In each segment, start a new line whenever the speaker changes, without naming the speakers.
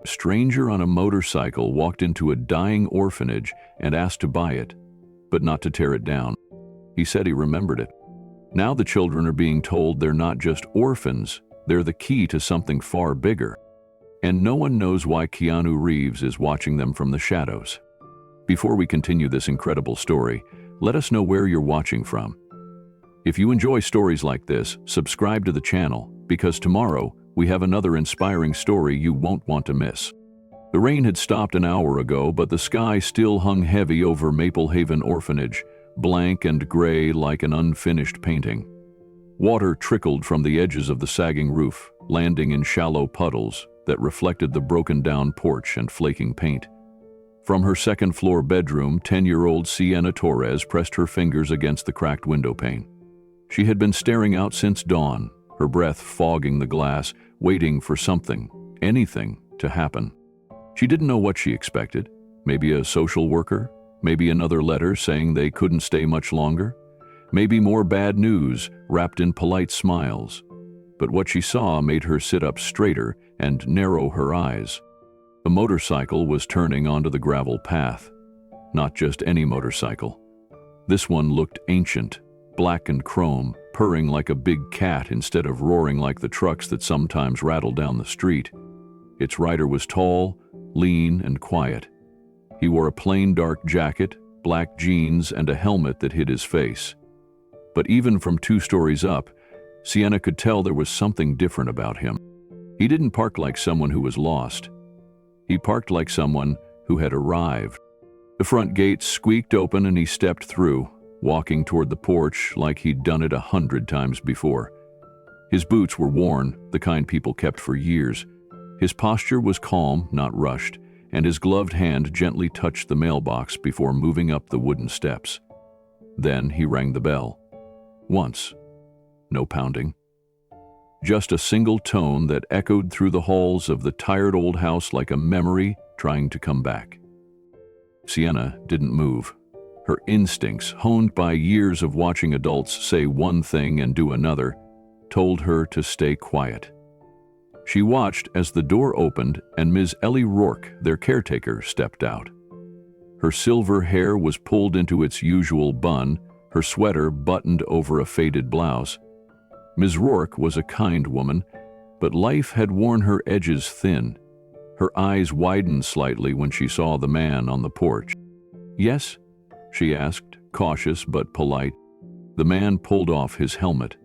A stranger on a motorcycle walked into a dying orphanage and asked to buy it, but not to tear it down. He said he remembered it. Now the children are being told they're not just orphans, they're the key to something far bigger. And no one knows why Keanu Reeves is watching them from the shadows. Before we continue this incredible story, let us know where you're watching from. If you enjoy stories like this, subscribe to the channel, because tomorrow we have another inspiring story you won't want to miss. The rain had stopped an hour ago, but the sky still hung heavy over Maple Haven Orphanage, blank and gray like an unfinished painting. Water trickled from the edges of the sagging roof, landing in shallow puddles that reflected the broken-down porch and flaking paint. From her second-floor bedroom, 10-year-old Sienna Torres pressed her fingers against the cracked window pane. She had been staring out since dawn, her breath fogging the glass, waiting for something, anything, to happen. She didn't know what she expected. Maybe a social worker? Maybe another letter saying they couldn't stay much longer? Maybe more bad news wrapped in polite smiles. But what she saw made her sit up straighter and narrow her eyes. A motorcycle was turning onto the gravel path. Not just any motorcycle. This one looked ancient, black and chrome, purring like a big cat instead of roaring like the trucks that sometimes rattle down the street. Its rider was tall, lean, and quiet. He wore a plain dark jacket, black jeans, and a helmet that hid his face. But even from 2 stories up, Sienna could tell there was something different about him. He didn't park like someone who was lost. He parked like someone who had arrived. The front gate squeaked open and he stepped through, walking toward the porch like he'd done it 100 times before. His boots were worn, the kind people kept for years. His posture was calm, not rushed, and his gloved hand gently touched the mailbox before moving up the wooden steps. Then he rang the bell. Once. No pounding. Just a single tone that echoed through the halls of the tired old house like a memory trying to come back. Sienna didn't move. Her instincts, honed by years of watching adults say one thing and do another, told her to stay quiet. She watched as the door opened and Ms. Ellie Rourke, their caretaker, stepped out. Her silver hair was pulled into its usual bun, her sweater buttoned over a faded blouse. Ms. Rourke was a kind woman, but life had worn her edges thin. Her eyes widened slightly when she saw the man on the porch. "Yes?" she asked, cautious but polite. The man pulled off his helmet.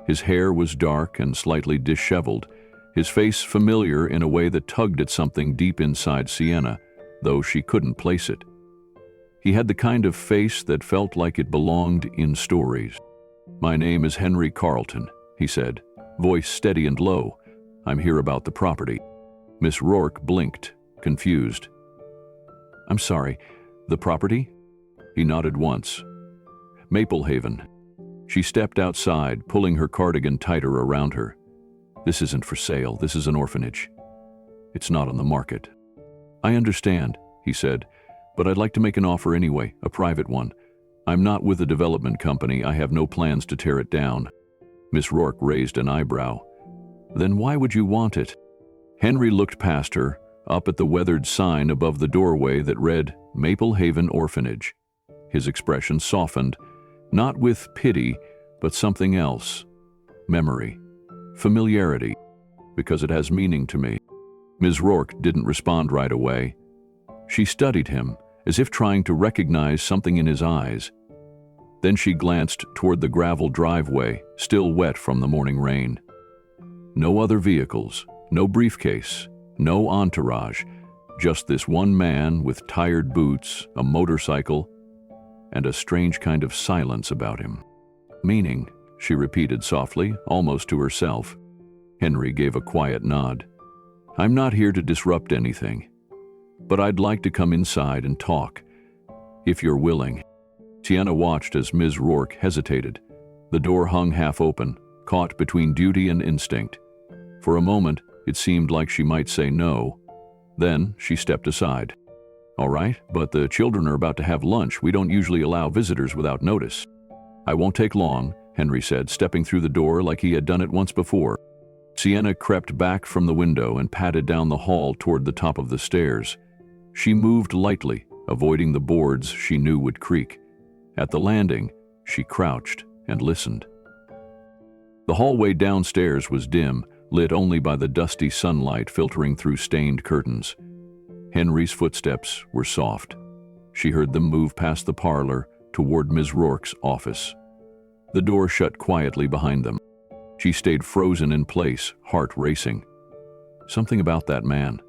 His hair was dark and slightly disheveled, his face familiar in a way that tugged at something deep inside Sienna, though she couldn't place it. He had the kind of face that felt like it belonged in stories. "My name is Henry Carlton," he said, voice steady and low. "I'm here about the property." Miss Rourke blinked, confused. "I'm sorry, the property?" He nodded once. "Maple Haven." She stepped outside, pulling her cardigan tighter around her. "This isn't for sale, this is an orphanage. It's not on the market." "I understand," he said, "but I'd like to make an offer anyway, a private one. I'm not with a development company, I have no plans to tear it down." Miss Rourke raised an eyebrow. "Then why would you want it?" Henry looked past her, up at the weathered sign above the doorway that read, Maple Haven Orphanage. His expression softened, not with pity, but something else. Memory. Familiarity. "Because it has meaning to me." Ms. Rourke didn't respond right away. She studied him, as if trying to recognize something in his eyes. Then she glanced toward the gravel driveway, still wet from the morning rain. No other vehicles, no briefcase, no entourage, just this one man with tired boots, a motorcycle, and a strange kind of silence about him. "Meaning," she repeated softly, almost to herself. Henry gave a quiet nod. "I'm not here to disrupt anything, but I'd like to come inside and talk, if you're willing." Sienna watched as Ms. Rourke hesitated. The door hung half open, caught between duty and instinct. For a moment, it seemed like she might say no. Then she stepped aside. "All right, but the children are about to have lunch. We don't usually allow visitors without notice." "I won't take long," Henry said, stepping through the door like he had done it once before. Sienna crept back from the window and padded down the hall toward the top of the stairs. She moved lightly, avoiding the boards she knew would creak. At the landing, she crouched and listened. The hallway downstairs was dim, lit only by the dusty sunlight filtering through stained curtains. Henry's footsteps were soft. She heard them move past the parlor toward Ms. Rourke's office. The door shut quietly behind them. She stayed frozen in place, heart racing. Something about that man,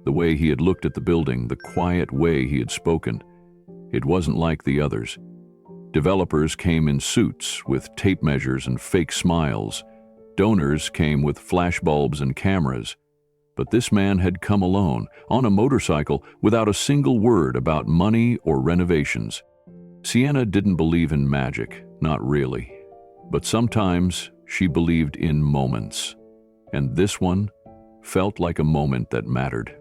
the way he had looked at the building, the quiet way he had spoken. It wasn't like the others. Developers came in suits with tape measures and fake smiles. Donors came with flashbulbs and cameras. But this man had come alone, on a motorcycle, without a single word about money or renovations. Sienna didn't believe in magic, not really. But sometimes she believed in moments. And this one felt like a moment that mattered.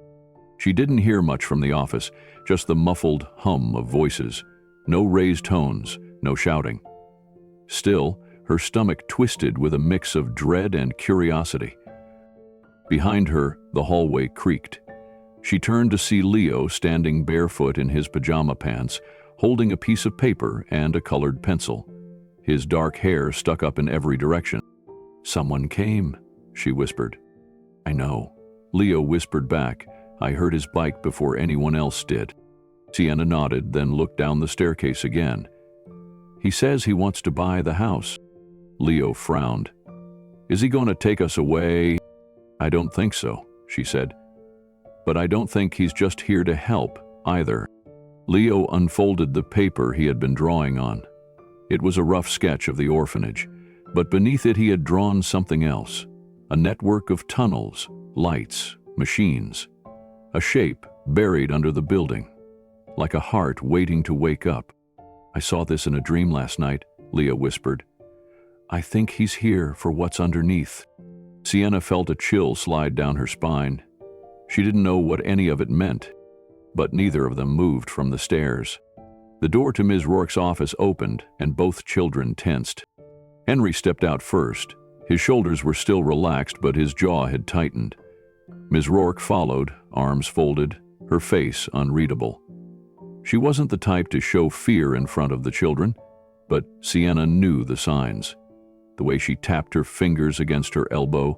She didn't hear much from the office, just the muffled hum of voices. No raised tones, no shouting. Still, her stomach twisted with a mix of dread and curiosity. Behind her, the hallway creaked. She turned to see Leo standing barefoot in his pajama pants, holding a piece of paper and a colored pencil. His dark hair stuck up in every direction. "Someone came," she whispered. "I know," Leo whispered back. "I heard his bike before anyone else did." Sienna nodded, then looked down the staircase again. "He says he wants to buy the house." Leo frowned. "Is he going to take us away?" "I don't think so," she said. "But I don't think he's just here to help, either." Leo unfolded the paper he had been drawing on. It was a rough sketch of the orphanage, but beneath it he had drawn something else. A network of tunnels, lights, machines. A shape buried under the building, like a heart waiting to wake up. "I saw this in a dream last night," Leo whispered. "I think he's here for what's underneath." Sienna felt a chill slide down her spine. She didn't know what any of it meant, but neither of them moved from the stairs. The door to Ms. Rourke's office opened, and both children tensed. Henry stepped out first. His shoulders were still relaxed, but his jaw had tightened. Ms. Rourke followed, arms folded, her face unreadable. She wasn't the type to show fear in front of the children, but Sienna knew the signs. The way she tapped her fingers against her elbow,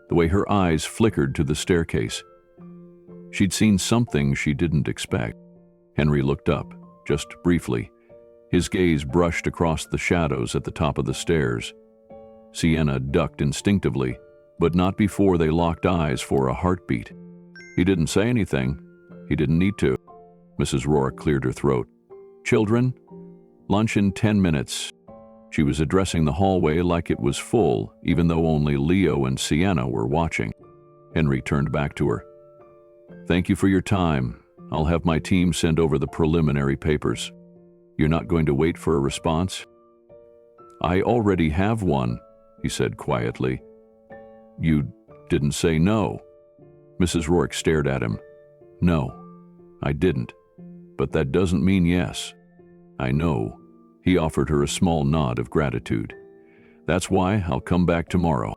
the way her eyes flickered to the staircase. She'd seen something she didn't expect. Henry looked up, just briefly. His gaze brushed across the shadows at the top of the stairs. Sienna ducked instinctively, but not before they locked eyes for a heartbeat. He didn't say anything. He didn't need to. Mrs. Rourke cleared her throat. "Children, lunch in 10 minutes. She was addressing the hallway like it was full, even though only Leo and Sienna were watching. Henry turned back to her. "Thank you for your time. I'll have my team send over the preliminary papers. You're not going to wait for a response?" "I already have one," he said quietly. "You didn't say no." Mrs. Rourke stared at him. "No, I didn't. But that doesn't mean yes." "I know." He offered her a small nod of gratitude. "That's why I'll come back tomorrow."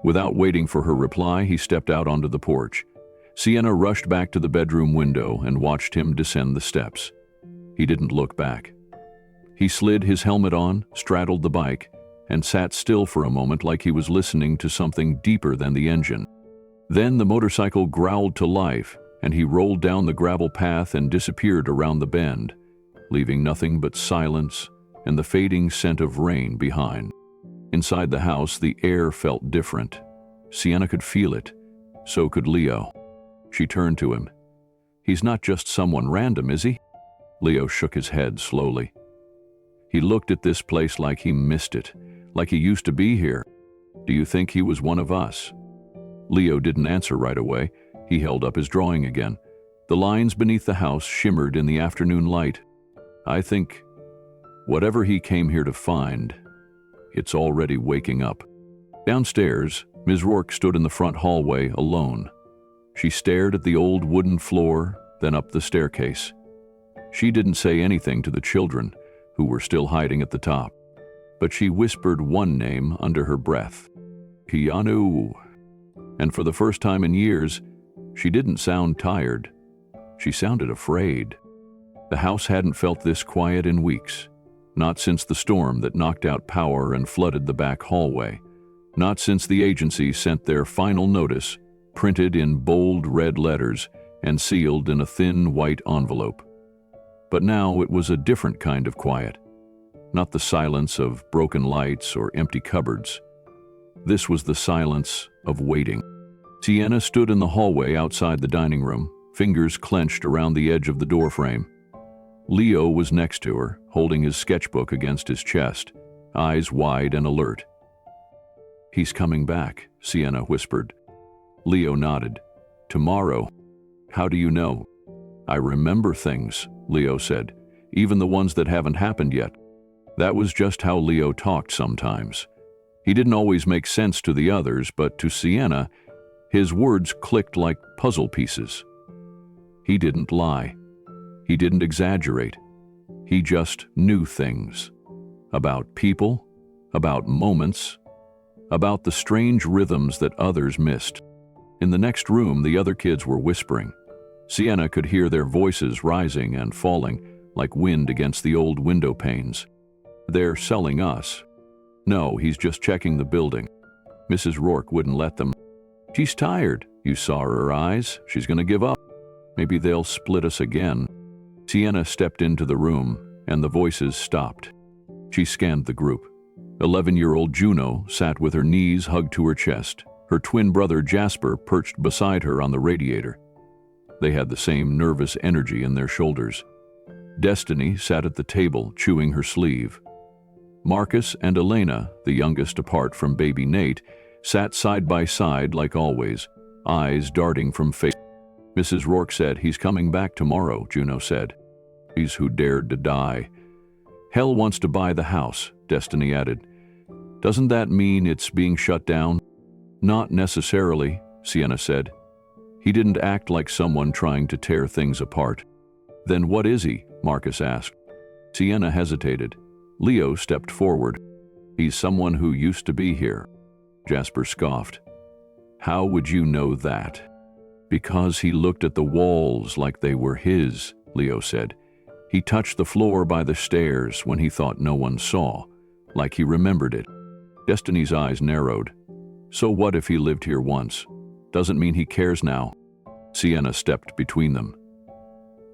Without waiting for her reply, he stepped out onto the porch. Sienna rushed back to the bedroom window and watched him descend the steps. He didn't look back. He slid his helmet on, straddled the bike, and sat still for a moment like he was listening to something deeper than the engine. Then the motorcycle growled to life, and he rolled down the gravel path and disappeared around the bend, leaving nothing but silence and the fading scent of rain behind. Inside the house, the air felt different. Sienna could feel it. So could Leo. She turned to him. "He's not just someone random, is he?" Leo shook his head slowly. "He looked at this place like he missed it, like he used to be here. Do you think he was one of us?" Leo didn't answer right away. He held up his drawing again. The lines beneath the house shimmered in the afternoon light. "I think whatever he came here to find, it's already waking up." Downstairs, Ms. Rourke stood in the front hallway alone. She stared at the old wooden floor, then up the staircase. She didn't say anything to the children, who were still hiding at the top, but she whispered one name under her breath. "Keanu." And for the first time in years, she didn't sound tired. She sounded afraid. The house hadn't felt this quiet in weeks. Not since the storm that knocked out power and flooded the back hallway. Not since the agency sent their final notice, printed in bold red letters and sealed in a thin white envelope. But now it was a different kind of quiet. Not the silence of broken lights or empty cupboards. This was the silence of waiting. Sienna stood in the hallway outside the dining room, fingers clenched around the edge of the doorframe. Leo was next to her, holding his sketchbook against his chest, eyes wide and alert. "He's coming back," Sienna whispered. Leo nodded. "Tomorrow." "How do you know?" "I remember things," Leo said, "even the ones that haven't happened yet." That was just how Leo talked sometimes. He didn't always make sense to the others, but to Sienna, his words clicked like puzzle pieces. He didn't lie. He didn't exaggerate. He just knew things. About people, about moments, about the strange rhythms that others missed. In the next room, the other kids were whispering. Sienna could hear their voices rising and falling like wind against the old window panes. "They're selling us." "No, he's just checking the building." Mrs. Rourke wouldn't let them. "She's tired. You saw her eyes. She's going to give up. Maybe they'll split us again." Sienna stepped into the room, and the voices stopped. She scanned the group. 11-year-old Juno sat with her knees hugged to her chest, her twin brother Jasper perched beside her on the radiator. They had the same nervous energy in their shoulders. Destiny sat at the table, chewing her sleeve. Marcus and Elena, the youngest apart from baby Nate, sat side by side like always, eyes darting from face. Mrs. Rourke said, "He's coming back tomorrow," Juno said. "He's who dared to die." "Hell wants to buy the house," Destiny added. "Doesn't that mean it's being shut down?" "Not necessarily," Sienna said. "He didn't act like someone trying to tear things apart." "Then what is he?" Marcus asked. Sienna hesitated. Leo stepped forward. "He's someone who used to be here." Jasper scoffed. "How would you know that?" "Because he looked at the walls like they were his," Leo said. "He touched the floor by the stairs when he thought no one saw, like he remembered it." Destiny's eyes narrowed. "So what if he lived here once? Doesn't mean he cares now." Sienna stepped between them.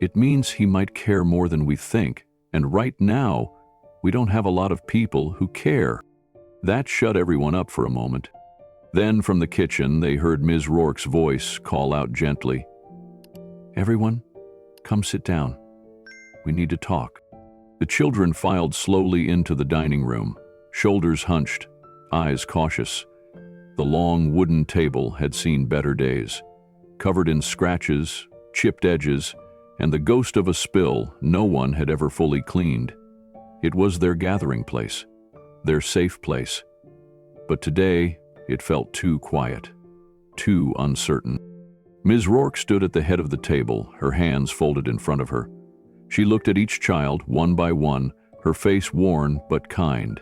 "It means he might care more than we think, and right now, we don't have a lot of people who care." That shut everyone up for a moment. Then from the kitchen, they heard Ms. Rourke's voice call out gently, "Everyone, come sit down. We need to talk." The children filed slowly into the dining room, shoulders hunched, eyes cautious. The long wooden table had seen better days, covered in scratches, chipped edges, and the ghost of a spill no one had ever fully cleaned. It was their gathering place, their safe place. But today, it felt too quiet, too uncertain. Ms. Rourke stood at the head of the table, her hands folded in front of her. She looked at each child, one by one, her face worn but kind.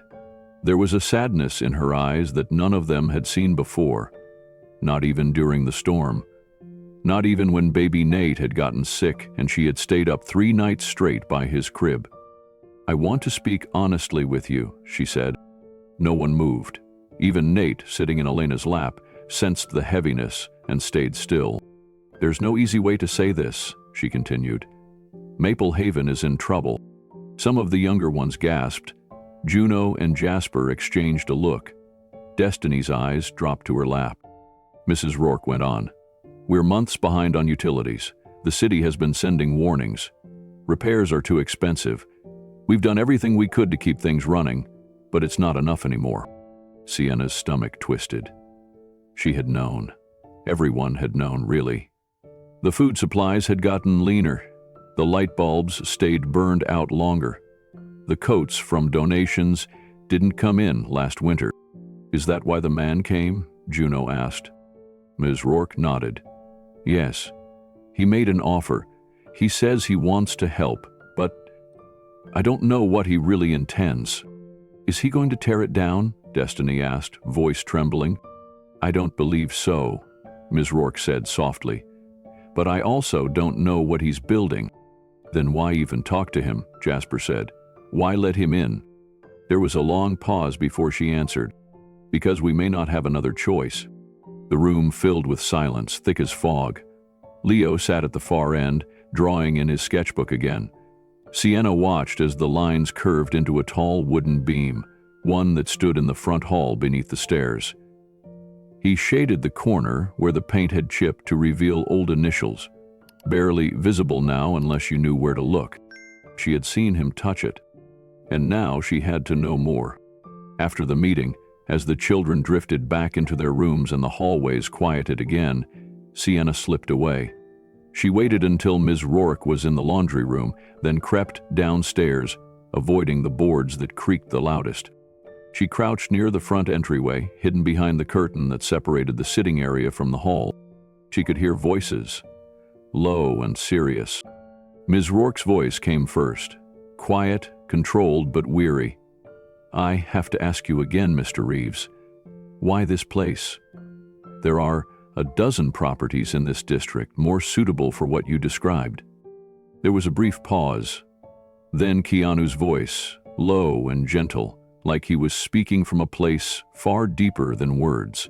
There was a sadness in her eyes that none of them had seen before, not even during the storm. Not even when baby Nate had gotten sick and she had stayed up 3 nights straight by his crib. "I want to speak honestly with you," she said. No one moved. Even Nate, sitting in Elena's lap, sensed the heaviness and stayed still. "There's no easy way to say this," she continued. "Maple Haven is in trouble." Some of the younger ones gasped. Juno and Jasper exchanged a look. Destiny's eyes dropped to her lap. Mrs. Rourke went on. "We're months behind on utilities. The city has been sending warnings. Repairs are too expensive. We've done everything we could to keep things running, but it's not enough anymore." Sienna's stomach twisted. She had known. Everyone had known, really. The food supplies had gotten leaner. The light bulbs stayed burned out longer. The coats from donations didn't come in last winter. "Is that why the man came?" Juno asked. Ms. Rourke nodded. "Yes. He made an offer. He says he wants to help, but I don't know what he really intends." "Is he going to tear it down?" Destiny asked, voice trembling. "I don't believe so," Ms. Rourke said softly. "But I also don't know what he's building." "Then why even talk to him?" Jasper said. "Why let him in?" There was a long pause before she answered. "Because we may not have another choice." The room filled with silence, thick as fog. Leo sat at the far end, drawing in his sketchbook again. Sienna watched as the lines curved into a tall wooden beam, one that stood in the front hall beneath the stairs. He shaded the corner where the paint had chipped to reveal old initials, barely visible now unless you knew where to look. She had seen him touch it, and now she had to know more. After the meeting, as the children drifted back into their rooms and the hallways quieted again, Sienna slipped away. She waited until Ms. Rourke was in the laundry room, then crept downstairs, avoiding the boards that creaked the loudest. She crouched near the front entryway, hidden behind the curtain that separated the sitting area from the hall. She could hear voices, low and serious. Ms. Rourke's voice came first, quiet, controlled but weary. "I have to ask you again, Mr. Reeves. Why this place? There are a dozen properties in this district more suitable for what you described." There was a brief pause. Then Keanu's voice, low and gentle, like he was speaking from a place far deeper than words.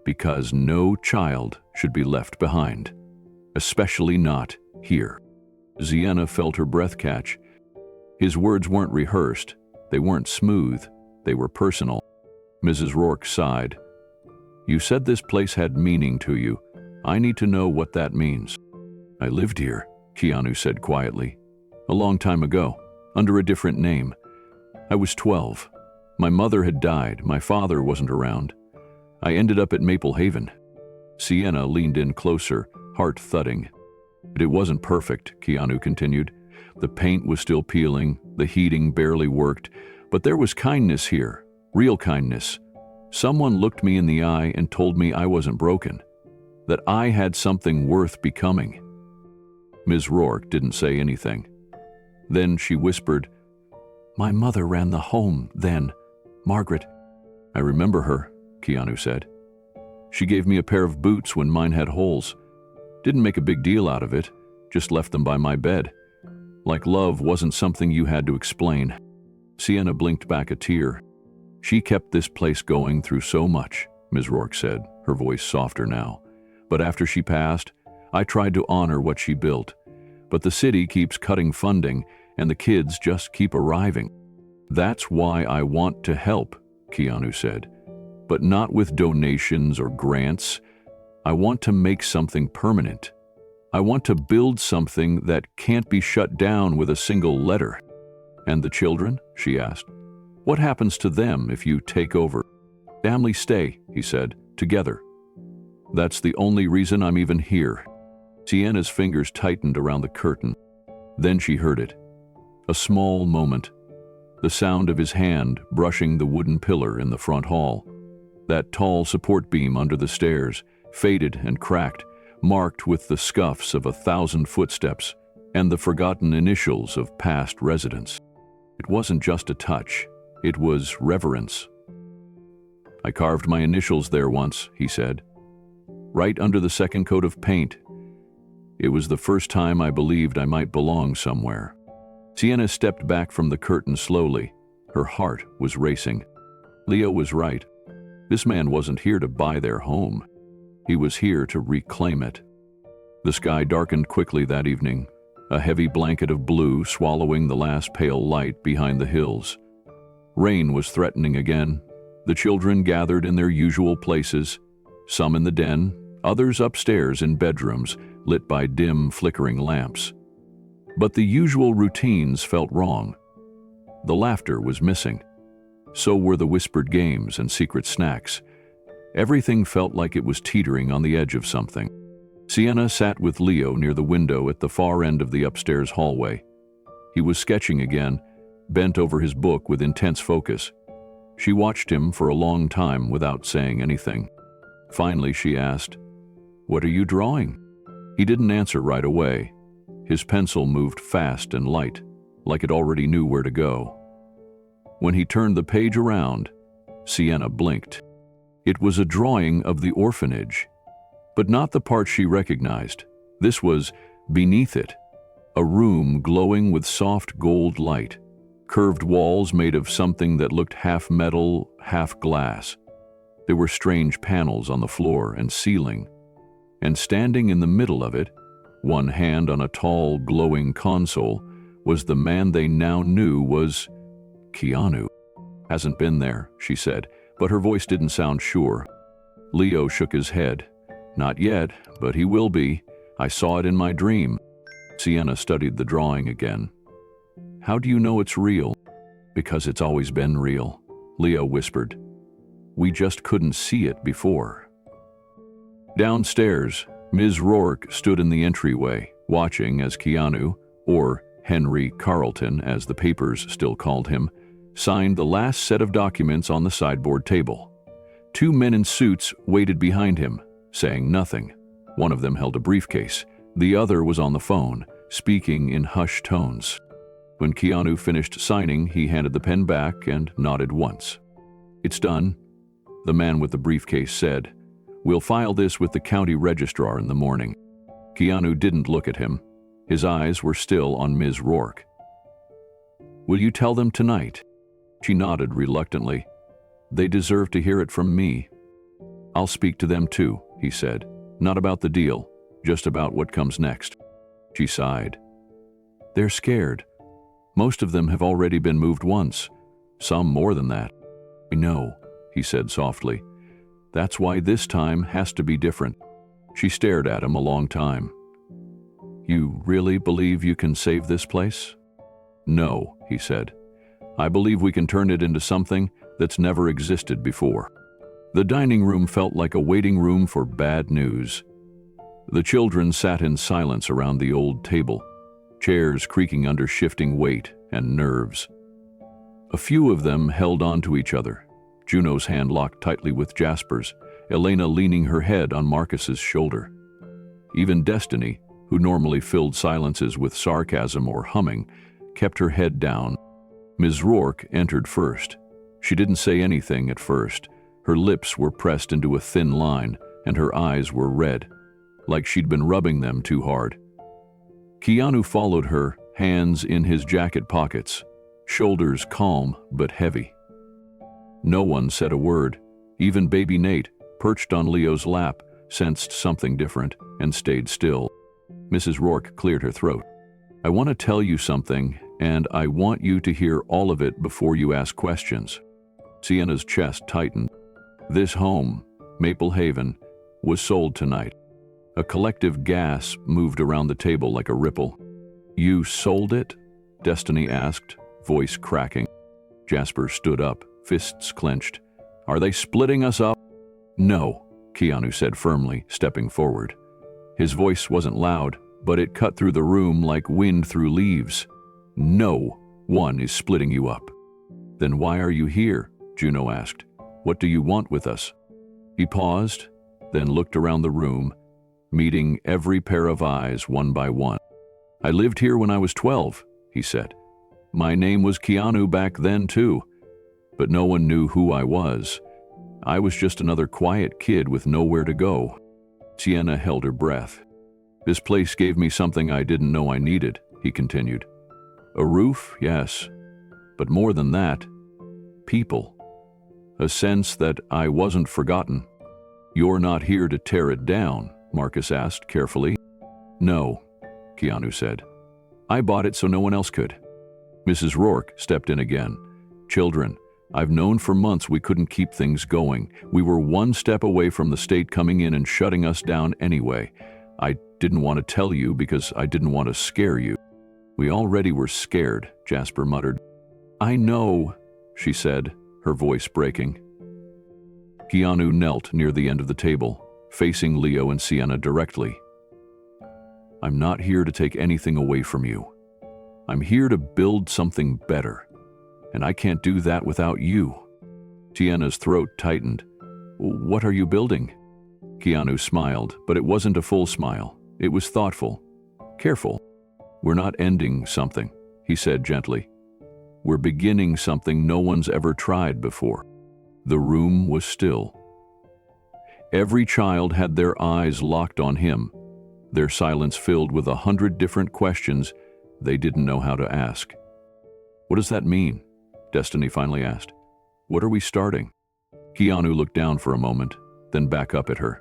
"Because no child should be left behind, especially not here." Sienna felt her breath catch. His words weren't rehearsed, they weren't smooth, they were personal. Mrs. Rourke sighed. "You said this place had meaning to you. I need to know what that means." "I lived here," Keanu said quietly. "A long time ago, under a different name. I was 12. My mother had died, my father wasn't around. I ended up at Maple Haven." Sienna leaned in closer, heart thudding. "But it wasn't perfect," Keanu continued. "The paint was still peeling, the heating barely worked, but there was kindness here, real kindness. Someone looked me in the eye and told me I wasn't broken, that I had something worth becoming." Ms. Rourke didn't say anything. Then she whispered, "My mother ran the home then, Margaret." "I remember her," Keanu said. "She gave me a pair of boots when mine had holes. Didn't make a big deal out of it, just left them by my bed. Like love wasn't something you had to explain." Sienna blinked back a tear. "She kept this place going through so much," Ms. Rourke said, her voice softer now. "But after she passed, I tried to honor what she built. But the city keeps cutting funding, and the kids just keep arriving. That's why I want to help," Keanu said. "But not with donations or grants. I want to make something permanent. I want to build something that can't be shut down with a single letter." "And the children?" she asked. "What happens to them if you take over?" "Family stay," he said, "together. That's the only reason I'm even here." Sienna's fingers tightened around the curtain. Then she heard it. A small moment. The sound of his hand brushing the wooden pillar in the front hall. That tall support beam under the stairs, faded and cracked, marked with the scuffs of 1,000 footsteps and the forgotten initials of past residents. It wasn't just a touch. It was reverence. "I carved my initials there once," he said. "Right under the second coat of paint. It was the first time I believed I might belong somewhere." Sienna stepped back from the curtain slowly. Her heart was racing. Leo was right. This man wasn't here to buy their home. He was here to reclaim it. The sky darkened quickly that evening, a heavy blanket of blue swallowing the last pale light behind the hills. Rain was threatening again. The children gathered in their usual places, some in the den, others upstairs in bedrooms lit by dim, flickering lamps. But the usual routines felt wrong. The laughter was missing. So were the whispered games and secret snacks. Everything felt like it was teetering on the edge of something. Sienna sat with Leo near the window at the far end of the upstairs hallway. He was sketching again, bent over his book with intense focus. She watched him for a long time without saying anything. Finally, she asked, "What are you drawing?" He didn't answer right away. His pencil moved fast and light, like it already knew where to go. When he turned the page around, Sienna blinked. It was a drawing of the orphanage. but not the part she recognized. This was beneath it, a room glowing with soft gold light, curved walls made of something that looked half metal, half glass. There were strange panels on the floor and ceiling, and standing in the middle of it, one hand on a tall, glowing console, was the man they now knew was Keanu. "Hasn't been there," she said, but her voice didn't sound sure. Leo shook his head. "Not yet, but he will be. I saw it in my dream." Sienna studied the drawing again. "How do you know it's real?" "Because it's always been real," Leo whispered. "We just couldn't see it before." Downstairs, Ms. Rourke stood in the entryway, watching as Keanu, or Henry Carlton as the papers still called him, signed the last set of documents on the sideboard table. Two men in suits waited behind him, saying nothing. One of them held a briefcase. The other was on the phone, speaking in hushed tones. When Keanu finished signing, he handed the pen back and nodded once. "It's done," the man with the briefcase said. "We'll file this with the county registrar in the morning." Keanu didn't look at him. His eyes were still on Ms. Rourke. "Will you tell them tonight?" She nodded reluctantly. "They deserve to hear it from me." "I'll speak to them too," he said. "Not about the deal, just about what comes next." She sighed. "They're scared. Most of them have already been moved once, some more than that." "I know," he said softly. "That's why this time has to be different." She stared at him a long time. "You really believe you can save this place?" "No," he said. "I believe we can turn it into something that's never existed before." The dining room felt like a waiting room for bad news. The children sat in silence around the old table, chairs creaking under shifting weight and nerves. A few of them held on to each other, Juno's hand locked tightly with Jasper's, Elena leaning her head on Marcus's shoulder. Even Destiny, who normally filled silences with sarcasm or humming, kept her head down. Ms. Rourke entered first. She didn't say anything at first. Her lips were pressed into a thin line, and her eyes were red, like she'd been rubbing them too hard. Keanu followed her, hands in his jacket pockets, shoulders calm but heavy. No one said a word. Even baby Nate, perched on Leo's lap, sensed something different and stayed still. Mrs. Rourke cleared her throat. "I want to tell you something, and I want you to hear all of it before you ask questions." Sienna's chest tightened. This home, Maple Haven, was sold tonight. A collective gasp moved around the table like a ripple. "You sold it?" Destiny asked, voice cracking. Jasper stood up, fists clenched. "Are they splitting us up?" "No," Keanu said firmly, stepping forward. His voice wasn't loud, but it cut through the room like wind through leaves. "No one is splitting you up." "Then why are you here?" Juno asked. "What do you want with us?" He paused, then looked around the room, meeting every pair of eyes one by one. "I lived here when I was 12, he said. "My name was Keanu back then too, but no one knew who I was. I was just another quiet kid with nowhere to go." Sienna held her breath. "This place gave me something I didn't know I needed," he continued. "A roof, yes, but more than that, people. A sense that I wasn't forgotten." "You're not here to tear it down?" Marcus asked carefully. "No," Keanu said. "I bought it so no one else could." Mrs. Rourke stepped in again. "Children, I've known for months we couldn't keep things going. We were one step away from the state coming in and shutting us down anyway. I didn't want to tell you because I didn't want to scare you." "We already were scared," Jasper muttered. "I know," she said, her voice breaking. Keanu knelt near the end of the table, facing Leo and Sienna directly. "I'm not here to take anything away from you. I'm here to build something better, and I can't do that without you." Sienna's throat tightened. "What are you building?" Keanu smiled, but it wasn't a full smile. It was thoughtful, careful. "We're not ending something," he said gently. "We're beginning something no one's ever tried before." The room was still. Every child had their eyes locked on him, their silence filled with 100 different questions they didn't know how to ask. "What does that mean?" Destiny finally asked. "What are we starting?" Keanu looked down for a moment, then back up at her.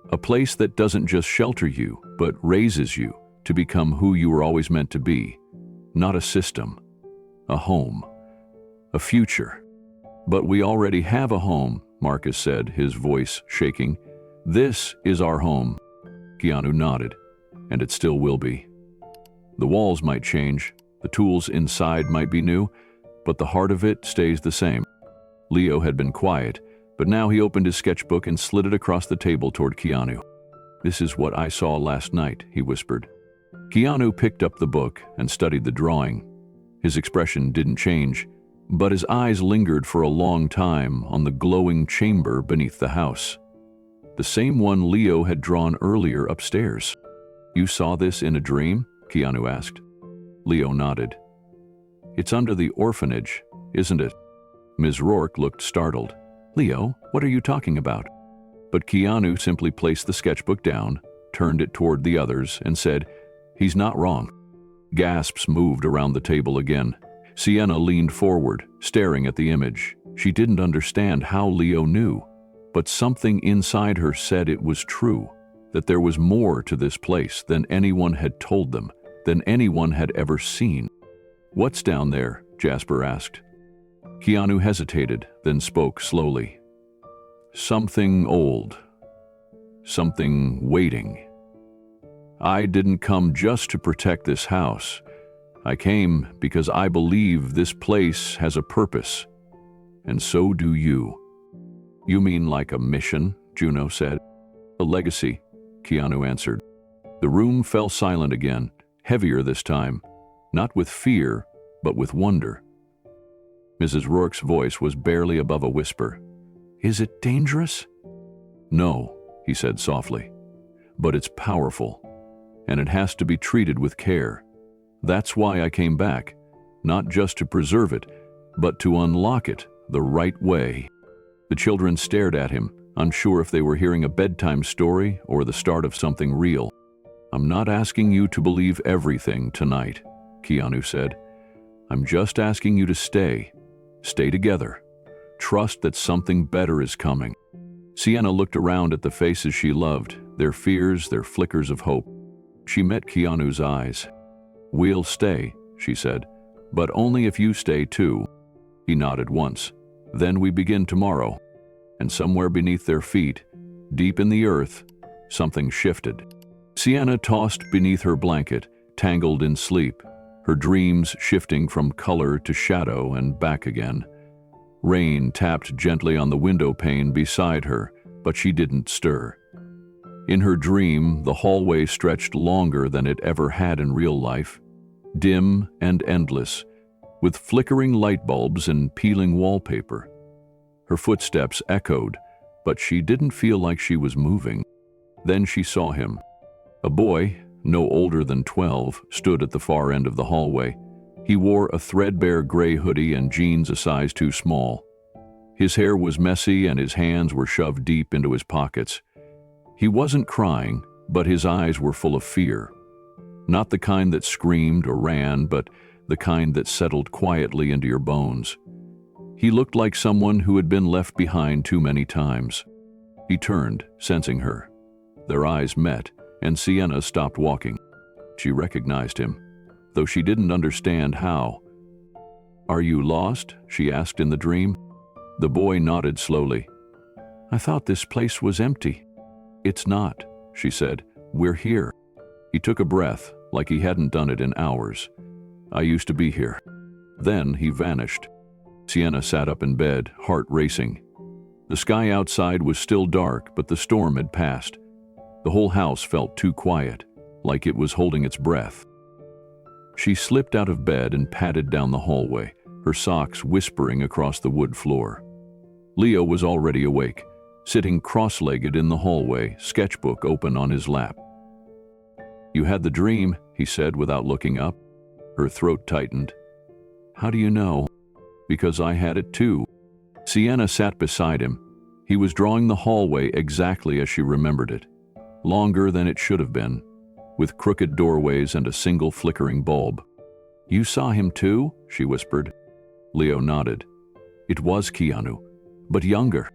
"A place that doesn't just shelter you, but raises you to become who you were always meant to be. Not a system, a home, a future." "But we already have a home," Marcus said, his voice shaking. "This is our home." Keanu nodded, "And it still will be. The walls might change, the tools inside might be new, but the heart of it stays the same." Leo had been quiet, but now he opened his sketchbook and slid it across the table toward Keanu. "This is what I saw last night," he whispered. Keanu picked up the book and studied the drawing. His expression didn't change, but his eyes lingered for a long time on the glowing chamber beneath the house. The same one Leo had drawn earlier upstairs. "You saw this in a dream?" Keanu asked. Leo nodded. "It's under the orphanage, isn't it?" Ms. Rourke looked startled. "Leo, what are you talking about?" But Keanu simply placed the sketchbook down, turned it toward the others, and said, "He's not wrong." Gasps moved around the table again. Sienna leaned forward, staring at the image. She didn't understand how Leo knew, but something inside her said it was true, that there was more to this place than anyone had told them, than anyone had ever seen. "What's down there?" Jasper asked. Keanu hesitated, then spoke slowly. "Something old. Something waiting. I didn't come just to protect this house. I came because I believe this place has a purpose. And so do you." "You mean like a mission?" Juno said. "A legacy," Keanu answered. The room fell silent again, heavier this time, not with fear, but with wonder. Mrs. Rourke's voice was barely above a whisper. "Is it dangerous?" "No," he said softly, "but it's powerful, and it has to be treated with care. That's why I came back, not just to preserve it, but to unlock it the right way." The children stared at him, unsure if they were hearing a bedtime story or the start of something real. "I'm not asking you to believe everything tonight," Keanu said. "I'm just asking you to stay together. Trust that something better is coming." Sienna looked around at the faces she loved, their fears, their flickers of hope. She met Keanu's eyes. "We'll stay," she said, "but only if you stay too." He nodded once. "Then we begin tomorrow." And somewhere beneath their feet, deep in the earth, something shifted. Sienna tossed beneath her blanket, tangled in sleep, her dreams shifting from color to shadow and back again. Rain tapped gently on the window pane beside her, but she didn't stir. In her dream, the hallway stretched longer than it ever had in real life, dim and endless, with flickering light bulbs and peeling wallpaper. Her footsteps echoed, but she didn't feel like she was moving. Then she saw him. A boy, no older than 12, stood at the far end of the hallway. He wore a threadbare gray hoodie and jeans a size too small. His hair was messy and his hands were shoved deep into his pockets. He wasn't crying, but his eyes were full of fear. Not the kind that screamed or ran, but the kind that settled quietly into your bones. He looked like someone who had been left behind too many times. He turned, sensing her. Their eyes met, and Sienna stopped walking. She recognized him, though she didn't understand how. "Are you lost?" she asked in the dream. The boy nodded slowly. "I thought this place was empty." "It's not," she said. "We're here." He took a breath, like he hadn't done it in hours. "I used to be here." Then he vanished. Sienna sat up in bed, heart racing. The sky outside was still dark, but the storm had passed. The whole house felt too quiet, like it was holding its breath. She slipped out of bed and padded down the hallway, her socks whispering across the wood floor. Leo was already awake, sitting cross-legged in the hallway, sketchbook open on his lap. "You had the dream," he said without looking up. Her throat tightened. "How do you know?" "Because I had it too." Sienna sat beside him, He was drawing the hallway exactly as she remembered it, longer than it should have been, with crooked doorways and a single flickering bulb. "You saw him too?" she whispered. Leo nodded. It was Keanu, but younger.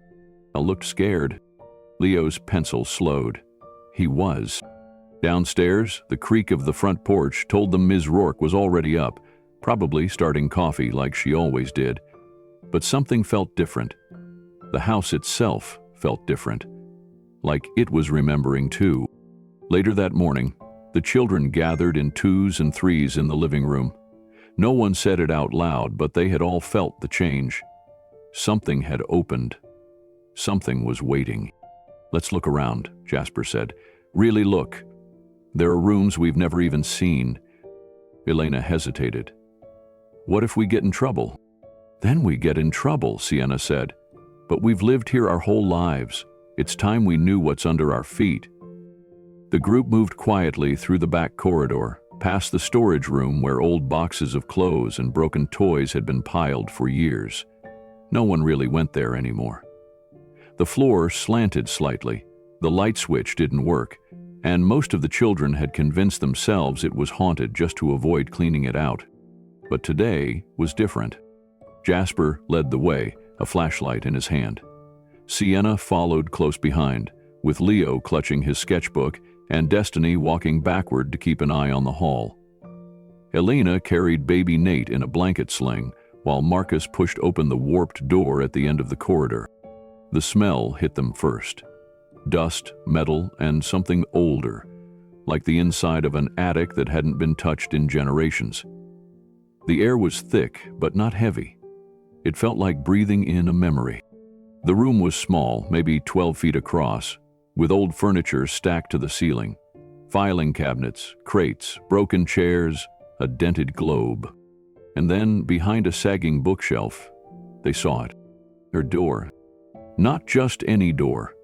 I looked scared. Leo's pencil slowed. He was. Downstairs, the creak of the front porch told them Ms. Rourke was already up, probably starting coffee like she always did. But something felt different. The house itself felt different, like it was remembering too. Later that morning, the children gathered in twos and threes in the living room. No one said it out loud, but they had all felt the change. Something had opened. Something was waiting. "Let's look around," Jasper said. "Really look. There are rooms we've never even seen." Elena hesitated. "What if we get in trouble?" "Then we get in trouble," Sienna said. "But we've lived here our whole lives. It's time we knew what's under our feet." The group moved quietly through the back corridor, past the storage room where old boxes of clothes and broken toys had been piled for years. No one really went there anymore. The floor slanted slightly, the light switch didn't work, and most of the children had convinced themselves it was haunted just to avoid cleaning it out. But today was different. Jasper led the way, a flashlight in his hand. Sienna followed close behind, with Leo clutching his sketchbook and Destiny walking backward to keep an eye on the hall. Elena carried baby Nate in a blanket sling, while Marcus pushed open the warped door at the end of the corridor. The smell hit them first. Dust, metal, and something older, like the inside of an attic that hadn't been touched in generations. The air was thick, but not heavy. It felt like breathing in a memory. The room was small, maybe 12 feet across, with old furniture stacked to the ceiling. Filing cabinets, crates, broken chairs, a dented globe. And then, behind a sagging bookshelf, they saw it. Her door. Not just any door.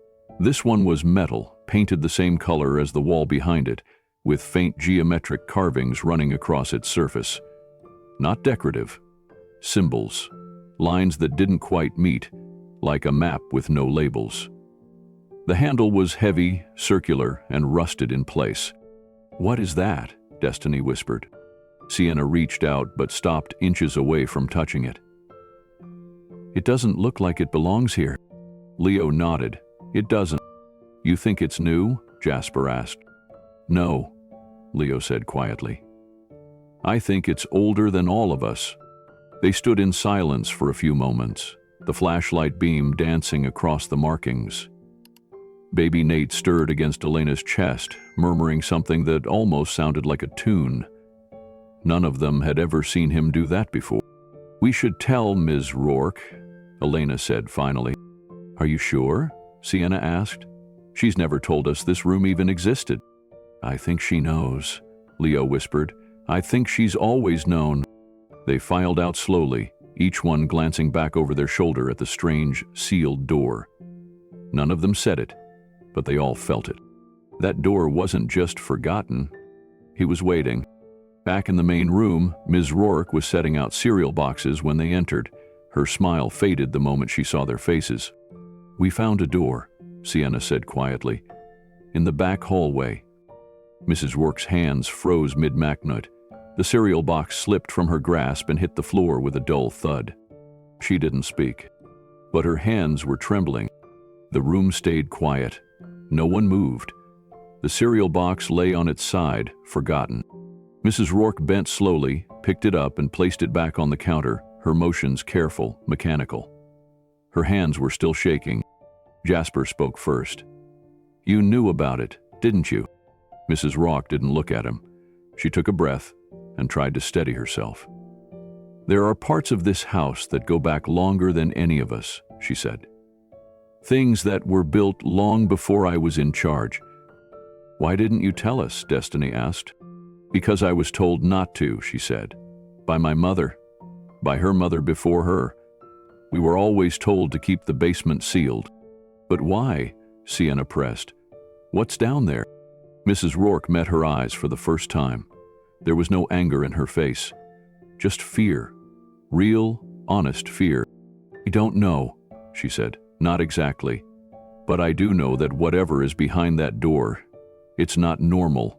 This one was metal, painted the same color as the wall behind it, with faint geometric carvings running across its surface. Not decorative. Symbols. Lines that didn't quite meet, like a map with no labels. The handle was heavy, circular, and rusted in place. "What is that?" Destiny whispered. Sienna reached out but stopped inches away from touching it. "It doesn't look like it belongs here." Leo nodded. "It doesn't." "You think it's new?" Jasper asked. "No," Leo said quietly. "I think it's older than all of us." They stood in silence for a few moments, the flashlight beam dancing across the markings. Baby Nate stirred against Elena's chest, murmuring something that almost sounded like a tune. None of them had ever seen him do that before. "We should tell Ms. Rourke," Elena said finally. "Are you sure?" Sienna asked. "She's never told us this room even existed." "I think she knows," Leo whispered. "I think she's always known." They filed out slowly, each one glancing back over their shoulder at the strange, sealed door. None of them said it, but they all felt it. That door wasn't just forgotten. He was waiting. Back in the main room, Ms. Rourke was setting out cereal boxes when they entered. Her smile faded the moment she saw their faces. "We found a door," Sienna said quietly. "In the back hallway." Mrs. Rourke's hands froze mid-macnut. The cereal box slipped from her grasp and hit the floor with a dull thud. She didn't speak, but her hands were trembling. The room stayed quiet. No one moved. The cereal box lay on its side, forgotten. Mrs. Rourke bent slowly, picked it up and placed it back on the counter, her motions careful, mechanical. Her hands were still shaking. Jasper spoke first. "You knew about it, didn't you?" Mrs. Rourke didn't look at him. She took a breath and tried to steady herself. "There are parts of this house that go back longer than any of us," she said. "Things that were built long before I was in charge." "Why didn't you tell us?" Destiny asked. "Because I was told not to," she said. "By my mother. By her mother before her. We were always told to keep the basement sealed." "But why?" Sienna pressed. "What's down there?" Mrs. Rourke met her eyes for the first time. There was no anger in her face. Just fear. Real, honest fear. "I don't know," she said. Not exactly. But I do know that whatever is behind that door, it's not normal,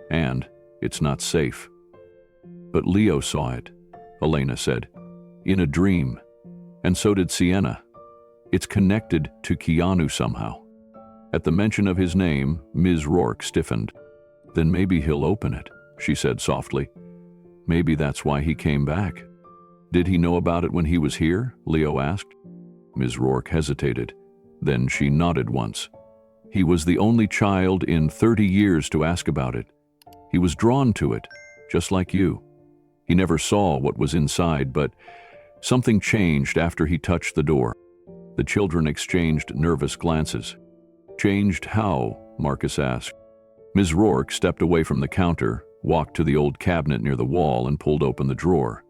and it's not safe. But Leo saw it, Elena said, in a dream, and so did Sienna. It's connected to Keanu somehow. At the mention of his name, Ms. Rourke stiffened. Then maybe he'll open it, she said softly. Maybe that's why he came back. Did he know about it when he was here? Leo asked. Ms. Rourke hesitated. Then she nodded once. He was the only child in 30 years to ask about it. He was drawn to it, just like you. He never saw what was inside, but something changed after he touched the door. The children exchanged nervous glances. Changed how? Marcus asked. Ms. Rourke stepped away from the counter, walked to the old cabinet near the wall, and pulled open the drawer.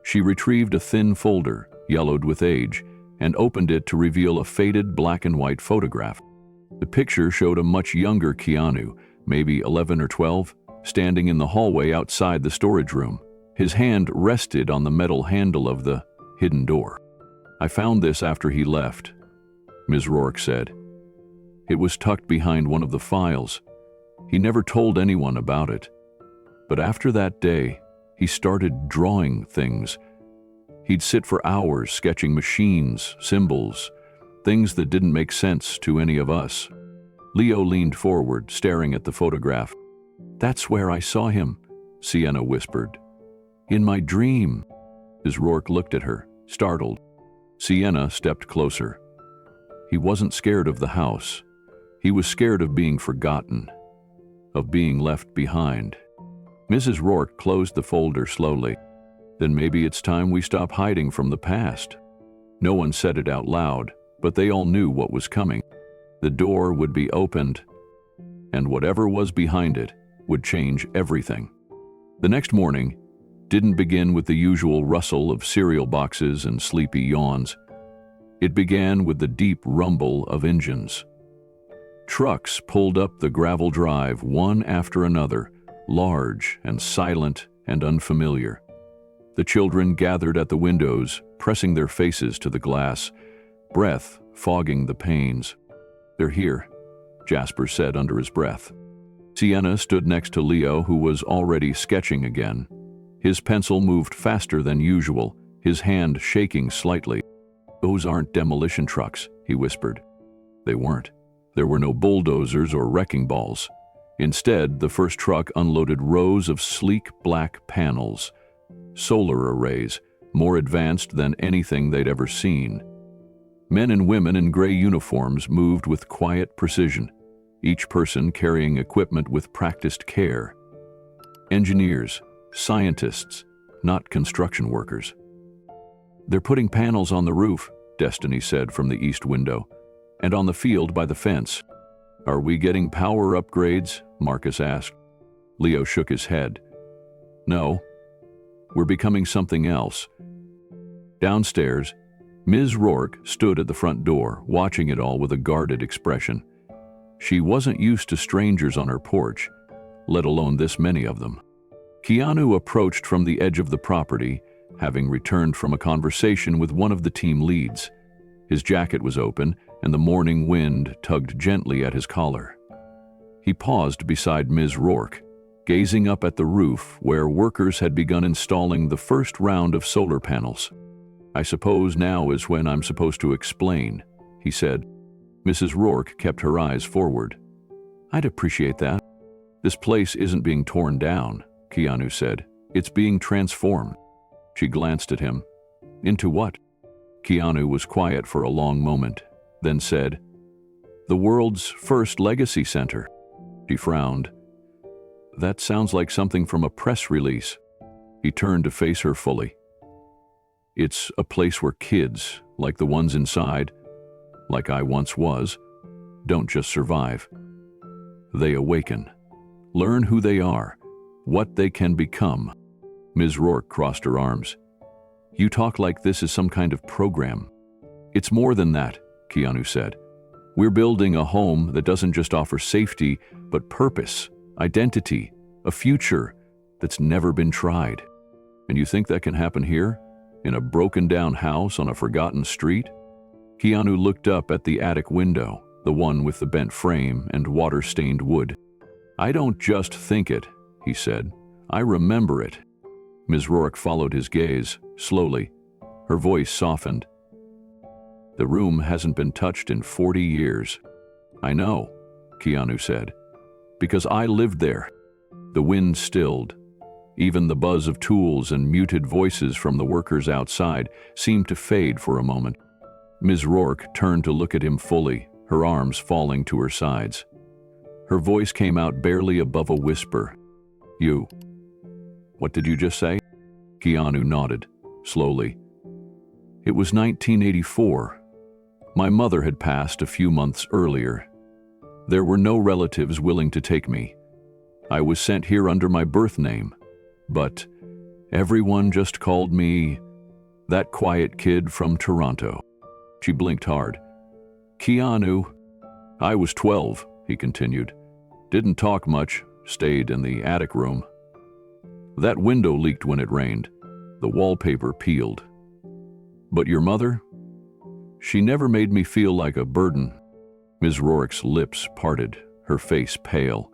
She retrieved a thin folder, yellowed with age, and opened it to reveal a faded black and white photograph. The picture showed a much younger Keanu, maybe 11 or 12, standing in the hallway outside the storage room. His hand rested on the metal handle of the hidden door. I found this after he left, Ms. Rourke said. It was tucked behind one of the files. He never told anyone about it. But after that day, he started drawing things. He'd sit for hours sketching machines, symbols, things that didn't make sense to any of us. Leo leaned forward, staring at the photograph. That's where I saw him, Sienna whispered. In my dream. Ms. Rourke looked at her, startled. Sienna stepped closer. He wasn't scared of the house. He was scared of being forgotten, of being left behind. Mrs. Rourke closed the folder slowly. Then maybe it's time we stop hiding from the past. No one said it out loud, but they all knew what was coming. The door would be opened, and whatever was behind it would change everything. The next morning didn't begin with the usual rustle of cereal boxes and sleepy yawns. It began with the deep rumble of engines. Trucks pulled up the gravel drive one after another, large and silent and unfamiliar. The children gathered at the windows, pressing their faces to the glass, breath fogging the panes. They're here, Jasper said under his breath. Sienna stood next to Leo, who was already sketching again. His pencil moved faster than usual, his hand shaking slightly. Those aren't demolition trucks, he whispered. They weren't. There were no bulldozers or wrecking balls. Instead, the first truck unloaded rows of sleek black panels, solar arrays, more advanced than anything they'd ever seen. Men and women in gray uniforms moved with quiet precision, each person carrying equipment with practiced care. Engineers, scientists, not construction workers. They're putting panels on the roof, Destiny said from the east window, and on the field by the fence. Are we getting power upgrades? Marcus asked. Leo shook his head. No, we're becoming something else. Downstairs, Ms. Rourke stood at the front door, watching it all with a guarded expression. She wasn't used to strangers on her porch, let alone this many of them. Keanu approached from the edge of the property, having returned from a conversation with one of the team leads. His jacket was open, and the morning wind tugged gently at his collar. He paused beside Ms. Rourke, gazing up at the roof where workers had begun installing the first round of solar panels. I suppose now is when I'm supposed to explain, he said. Mrs. Rourke kept her eyes forward. I'd appreciate that. This place isn't being torn down, Keanu said. It's being transformed. She glanced at him. Into what? Keanu was quiet for a long moment, then said, the world's first legacy center. She frowned. That sounds like something from a press release. He turned to face her fully. It's a place where kids, like the ones inside, like I once was, don't just survive. They awaken, learn who they are, what they can become. Ms. Rourke crossed her arms. You talk like this is some kind of program. It's more than that, Keanu said. We're building a home that doesn't just offer safety, but purpose, identity, a future that's never been tried. And you think that can happen here? In a broken-down house on a forgotten street? Keanu looked up at the attic window, the one with the bent frame and water-stained wood. "I don't just think it," he said. "I remember it." Ms. Rourke followed his gaze, slowly. Her voice softened. "The room hasn't been touched in 40 years. "I know," Keanu said, "because I lived there." The wind stilled. Even the buzz of tools and muted voices from the workers outside seemed to fade for a moment. Ms. Rourke turned to look at him fully, her arms falling to her sides. Her voice came out barely above a whisper. "You. What did you just say?" Keanu nodded, slowly. "It was 1984. My mother had passed a few months earlier. There were no relatives willing to take me. I was sent here under my birth name, but everyone just called me that quiet kid from Toronto." She blinked hard. "Keanu." "I was 12, he continued. "Didn't talk much, stayed in the attic room. That window leaked when it rained. The wallpaper peeled. But your mother? She never made me feel like a burden." Ms. Rourke's lips parted, her face pale.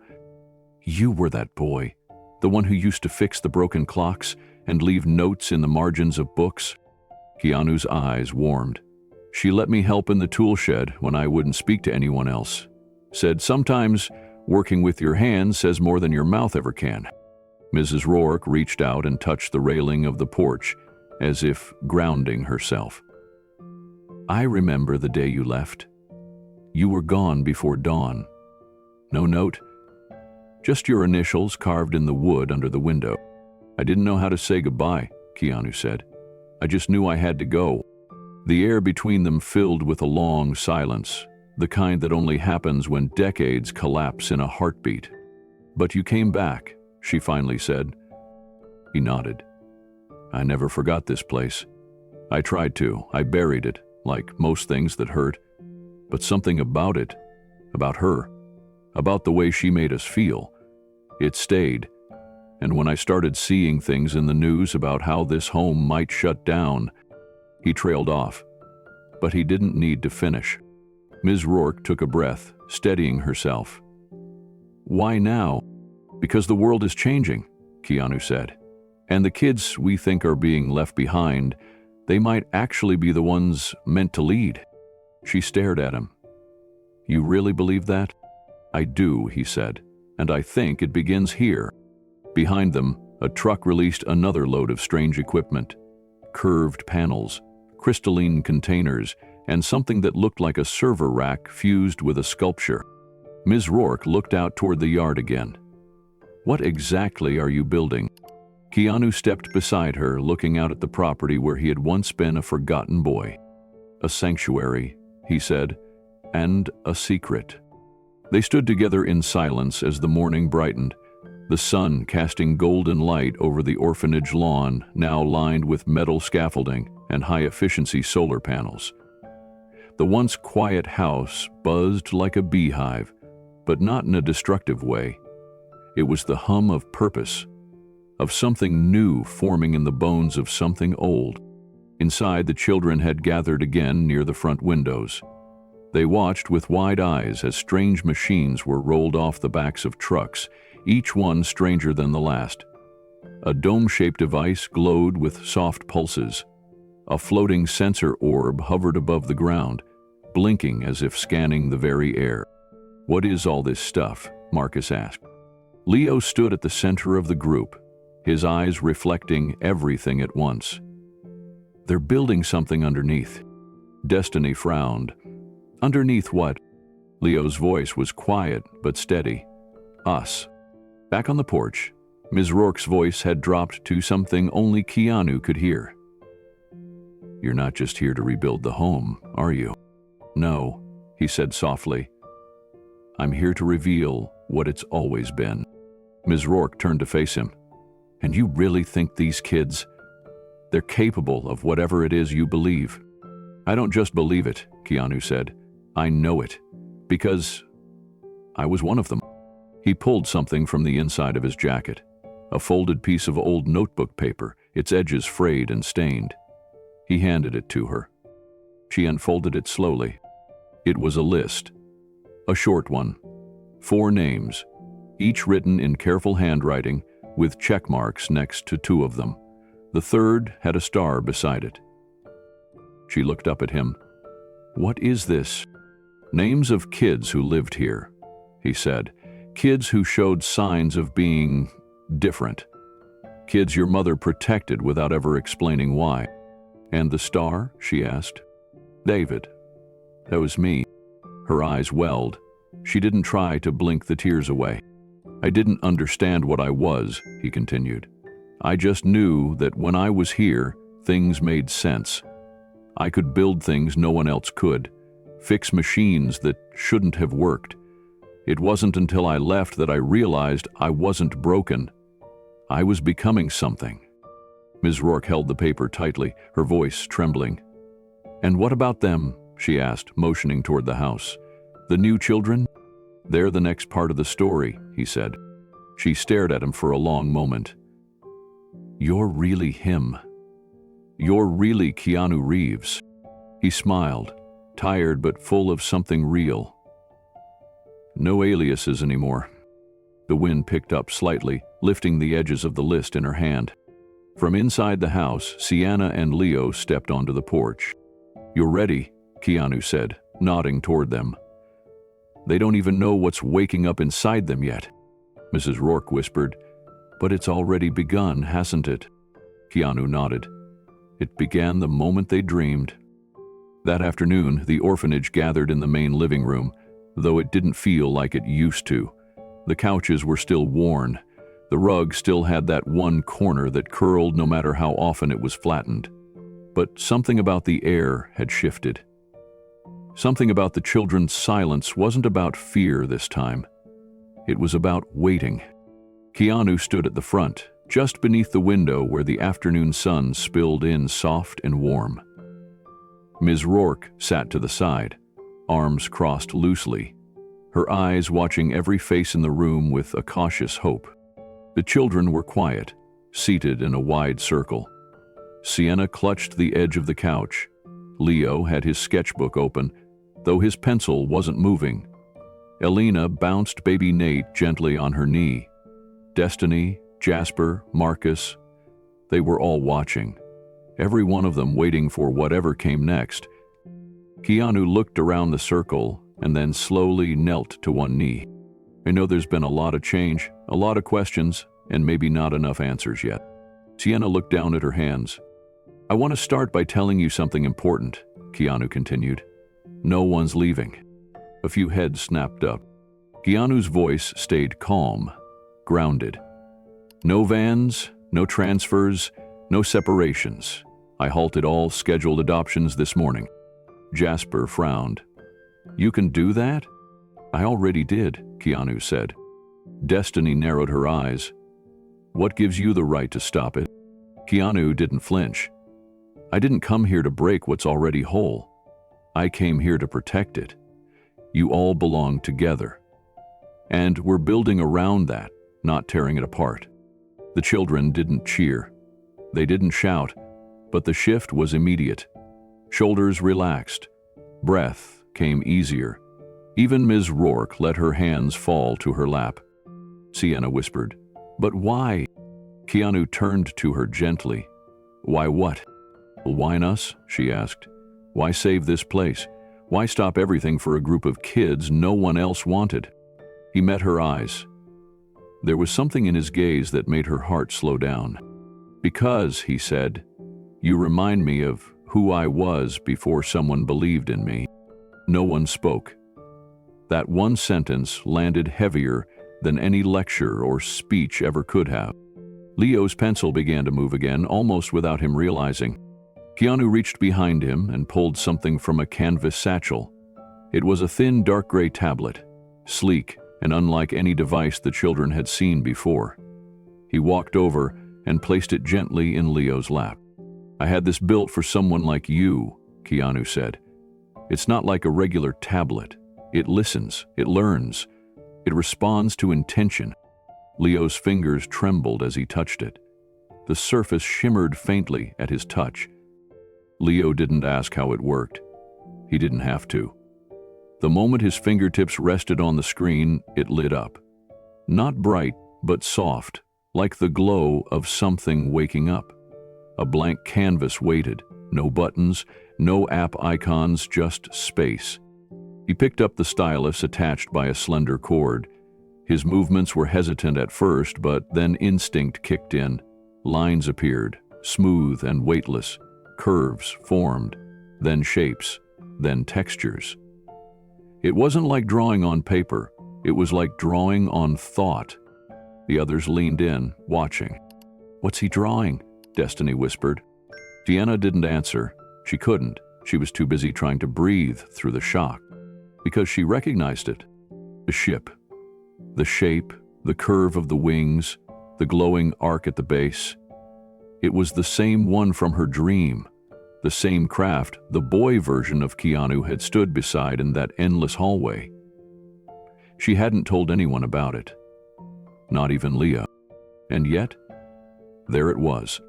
"You were that boy, the one who used to fix the broken clocks and leave notes in the margins of books?" Keanu's eyes warmed. "She let me help in the tool shed when I wouldn't speak to anyone else. Said sometimes working with your hands says more than your mouth ever can." Mrs. Rourke reached out and touched the railing of the porch, as if grounding herself. "I remember the day you left. You were gone before dawn. No note? Just your initials carved in the wood under the window. I didn't know how to say goodbye," Keanu said. "I just knew I had to go." The air between them filled with a long silence, the kind that only happens when decades collapse in a heartbeat. "But you came back," she finally said. He nodded. "I never forgot this place. I tried to. I buried it, like most things that hurt. But something about it, about her, about the way she made us feel, it stayed. And when I started seeing things in the news about how this home might shut down," he trailed off. But he didn't need to finish. Ms. Rourke took a breath, steadying herself. "Why now?" "Because the world is changing," Keanu said. "And the kids we think are being left behind, they might actually be the ones meant to lead." She stared at him. "You really believe that?" "I do," he said, "and I think it begins here." Behind them, a truck released another load of strange equipment. Curved panels, crystalline containers, and something that looked like a server rack fused with a sculpture. Ms. Rourke looked out toward the yard again. "What exactly are you building?" Keanu stepped beside her, looking out at the property where he had once been a forgotten boy. "A sanctuary," he said, "and a secret." They stood together in silence as the morning brightened, the sun casting golden light over the orphanage lawn, now lined with metal scaffolding and high-efficiency solar panels. The once quiet house buzzed like a beehive, but not in a destructive way. It was the hum of purpose, of something new forming in the bones of something old. Inside, the children had gathered again near the front windows. They watched with wide eyes as strange machines were rolled off the backs of trucks, each one stranger than the last. A dome-shaped device glowed with soft pulses. A floating sensor orb hovered above the ground, blinking as if scanning the very air. "What is all this stuff?" Marcus asked. Leo stood at the center of the group, his eyes reflecting everything at once. "They're building something underneath." Destiny frowned. "Underneath what?" Leo's voice was quiet but steady. "Us." Back on the porch, Ms. Rourke's voice had dropped to something only Keanu could hear. "You're not just here to rebuild the home, are you?" "No," he said softly. "I'm here to reveal what it's always been." Ms. Rourke turned to face him. "And you really think these kids, they're capable of whatever it is you believe?" "I don't just believe it," Keanu said. "I know it, because I was one of them." He pulled something from the inside of his jacket, a folded piece of old notebook paper, its edges frayed and stained. He handed it to her. She unfolded it slowly. It was a list. A short one. 4 names, each written in careful handwriting with check marks next to 2 of them. The third had a star beside it. She looked up at him. "What is this?" "Names of kids who lived here," he said. "Kids who showed signs of being different. Kids your mother protected without ever explaining why." "And the star?" she asked. "David. That was me." Her eyes welled. She didn't try to blink the tears away. "I didn't understand what I was," he continued. "I just knew that when I was here, things made sense. I could build things no one else could, fix machines that shouldn't have worked. It wasn't until I left that I realized I wasn't broken. I was becoming something." Ms. Rourke held the paper tightly, her voice trembling. "And what about them?" she asked, motioning toward the house. "The new children?" "They're the next part of the story," he said. She stared at him for a long moment. "You're really him. You're really Keanu Reeves." He smiled, tired but full of something real. "No aliases anymore." The wind picked up slightly, lifting the edges of the list in her hand. From inside the house, Sienna and Leo stepped onto the porch. "You're ready," Keanu said, nodding toward them. "They don't even know what's waking up inside them yet," Mrs. Rourke whispered. "But it's already begun, hasn't it?" Keanu nodded. "It began the moment they dreamed." That afternoon, the orphanage gathered in the main living room, though it didn't feel like it used to. The couches were still worn. The rug still had that one corner that curled no matter how often it was flattened. But something about the air had shifted. Something about the children's silence wasn't about fear this time. It was about waiting. Keanu stood at the front, just beneath the window where the afternoon sun spilled in soft and warm. Ms. Rourke sat to the side, arms crossed loosely, her eyes watching every face in the room with a cautious hope. The children were quiet, seated in a wide circle. Sienna clutched the edge of the couch. Leo had his sketchbook open, though his pencil wasn't moving. Elena bounced baby Nate gently on her knee. Destiny, Jasper, Marcus, they were all watching, every one of them waiting for whatever came next. Keanu looked around the circle and then slowly knelt to one knee. "I know there's been a lot of change, a lot of questions, and maybe not enough answers yet." Sienna looked down at her hands. "I want to start by telling you something important," Keanu continued. "No one's leaving." A few heads snapped up. Keanu's voice stayed calm, grounded. "No vans, no transfers, no separations. I halted all scheduled adoptions this morning." Jasper frowned. "You can do that?" "I already did," Keanu said. Destiny narrowed her eyes. "What gives you the right to stop it?" Keanu didn't flinch. "I didn't come here to break what's already whole. I came here to protect it. You all belong together. And we're building around that, not tearing it apart." The children didn't cheer. They didn't shout, but the shift was immediate. Shoulders relaxed. Breath came easier. Even Ms. Rourke let her hands fall to her lap. Sienna whispered, "But why?" Keanu turned to her gently. "Why what?" "Why us?" she asked. "Why save this place? Why stop everything for a group of kids no one else wanted?" He met her eyes. There was something in his gaze that made her heart slow down. "Because," he said, "you remind me of who I was before someone believed in me." No one spoke. That one sentence landed heavier than any lecture or speech ever could have. Leo's pencil began to move again, almost without him realizing. Keanu reached behind him and pulled something from a canvas satchel. It was a thin, dark gray tablet, sleek and unlike any device the children had seen before. He walked over and placed it gently in Leo's lap. "I had this built for someone like you," Keanu said. "It's not like a regular tablet. It listens, it learns, it responds to intention." Leo's fingers trembled as he touched it. The surface shimmered faintly at his touch. Leo didn't ask how it worked. He didn't have to. The moment his fingertips rested on the screen, it lit up. Not bright, but soft, like the glow of something waking up. A blank canvas waited, no buttons, no app icons, just space. He picked up the stylus attached by a slender cord. His movements were hesitant at first, but then instinct kicked in. Lines appeared, smooth and weightless. Curves formed, then shapes, then textures. It wasn't like drawing on paper. It was like drawing on thought. The others leaned in, watching. "What's he drawing?" Destiny whispered. Deanna didn't answer. She couldn't. She was too busy trying to breathe through the shock. Because she recognized it. The ship. The shape, the curve of the wings, the glowing arc at the base. It was the same one from her dream. The same craft the boy version of Keanu had stood beside in that endless hallway. She hadn't told anyone about it. Not even Leah. And yet, there it was,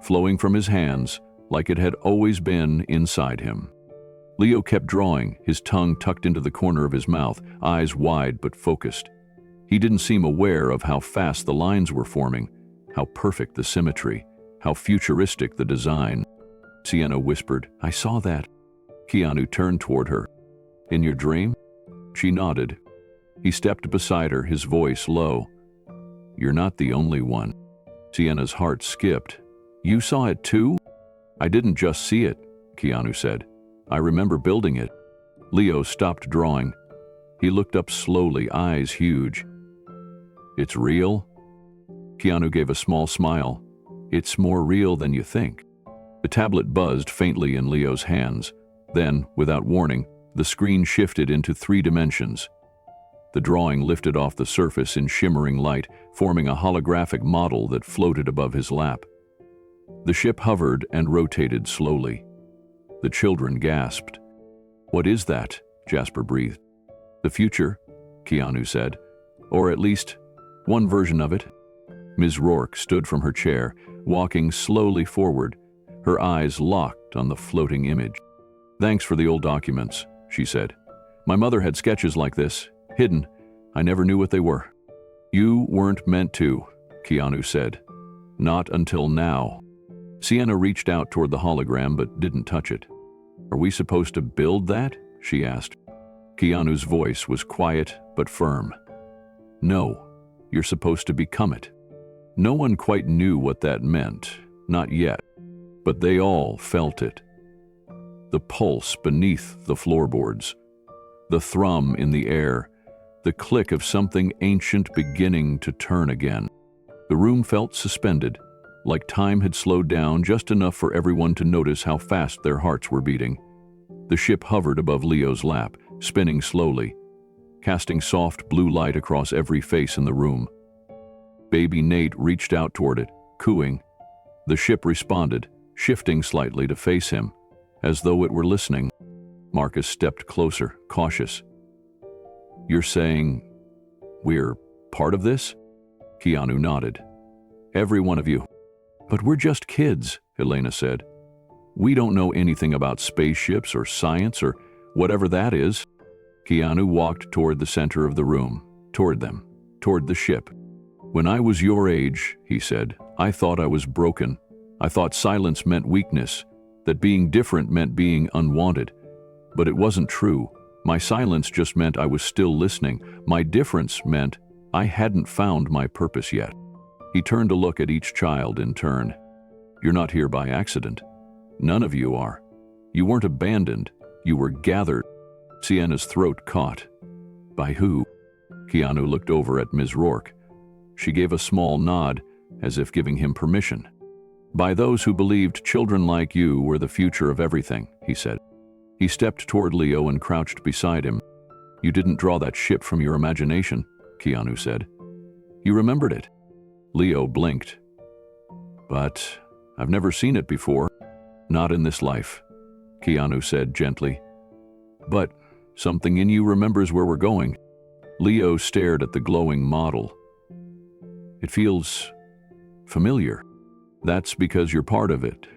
flowing from his hands like it had always been inside him. Leo kept drawing, his tongue tucked into the corner of his mouth, eyes wide but focused. He didn't seem aware of how fast the lines were forming, how perfect the symmetry, how futuristic the design. Sienna whispered, "I saw that." Keanu turned toward her. "In your dream?" She nodded. He stepped beside her, his voice low. "You're not the only one." Sienna's heart skipped. "You saw it too?" "I didn't just see it," Keanu said. "I remember building it." Leo stopped drawing. He looked up slowly, eyes huge. "It's real?" Keanu gave a small smile. "It's more real than you think." The tablet buzzed faintly in Leo's hands. Then, without warning, the screen shifted into 3 dimensions. The drawing lifted off the surface in shimmering light, forming a holographic model that floated above his lap. The ship hovered and rotated slowly. The children gasped. "What is that?" Jasper breathed. "The future," Keanu said. "Or at least, one version of it." Ms. Rourke stood from her chair, walking slowly forward, her eyes locked on the floating image. "Thanks for the old documents," she said. "My mother had sketches like this, hidden. I never knew what they were." "You weren't meant to," Keanu said. "Not until now." Sienna reached out toward the hologram but didn't touch it. "Are we supposed to build that?" she asked. Keanu's voice was quiet but firm. "No, you're supposed to become it." No one quite knew what that meant, not yet, but they all felt it. The pulse beneath the floorboards, the thrum in the air, the click of something ancient beginning to turn again. The room felt suspended, like time had slowed down just enough for everyone to notice how fast their hearts were beating. The ship hovered above Leo's lap, spinning slowly, casting soft blue light across every face in the room. Baby Nate reached out toward it, cooing. The ship responded, shifting slightly to face him, as though it were listening. Marcus stepped closer, cautious. "You're saying we're part of this?" Keanu nodded. "Every one of you." "But we're just kids," Elena said. "We don't know anything about spaceships or science or whatever that is." Keanu walked toward the center of the room, toward them, toward the ship. "When I was your age," he said, "I thought I was broken. I thought silence meant weakness, that being different meant being unwanted. But it wasn't true. My silence just meant I was still listening. My difference meant I hadn't found my purpose yet." He turned to look at each child in turn. "You're not here by accident. None of you are. You weren't abandoned. You were gathered." Sienna's throat caught. "By who?" Keanu looked over at Ms. Rourke. She gave a small nod, as if giving him permission. "By those who believed children like you were the future of everything," he said. He stepped toward Leo and crouched beside him. "You didn't draw that ship from your imagination," Keanu said. "You remembered it." Leo blinked. "But I've never seen it before." "Not in this life," Keanu said gently. "But something in you remembers where we're going." Leo stared at the glowing model. "It feels familiar." "That's because you're part of it."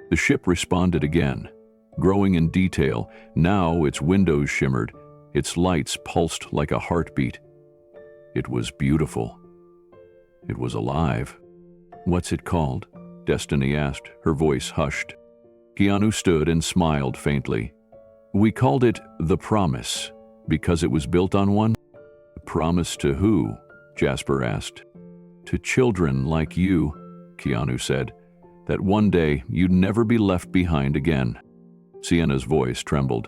The ship responded again. growing in detail. Now its windows shimmered, its lights pulsed like a heartbeat. It was beautiful. It was alive. "What's it called?" Destiny asked, her voice hushed. Keanu stood and smiled faintly. "We called it the Promise, because it was built on one." "Promise to who?" Jasper asked. "To children like you," Keanu said, "that one day you'd never be left behind again." Sienna's voice trembled.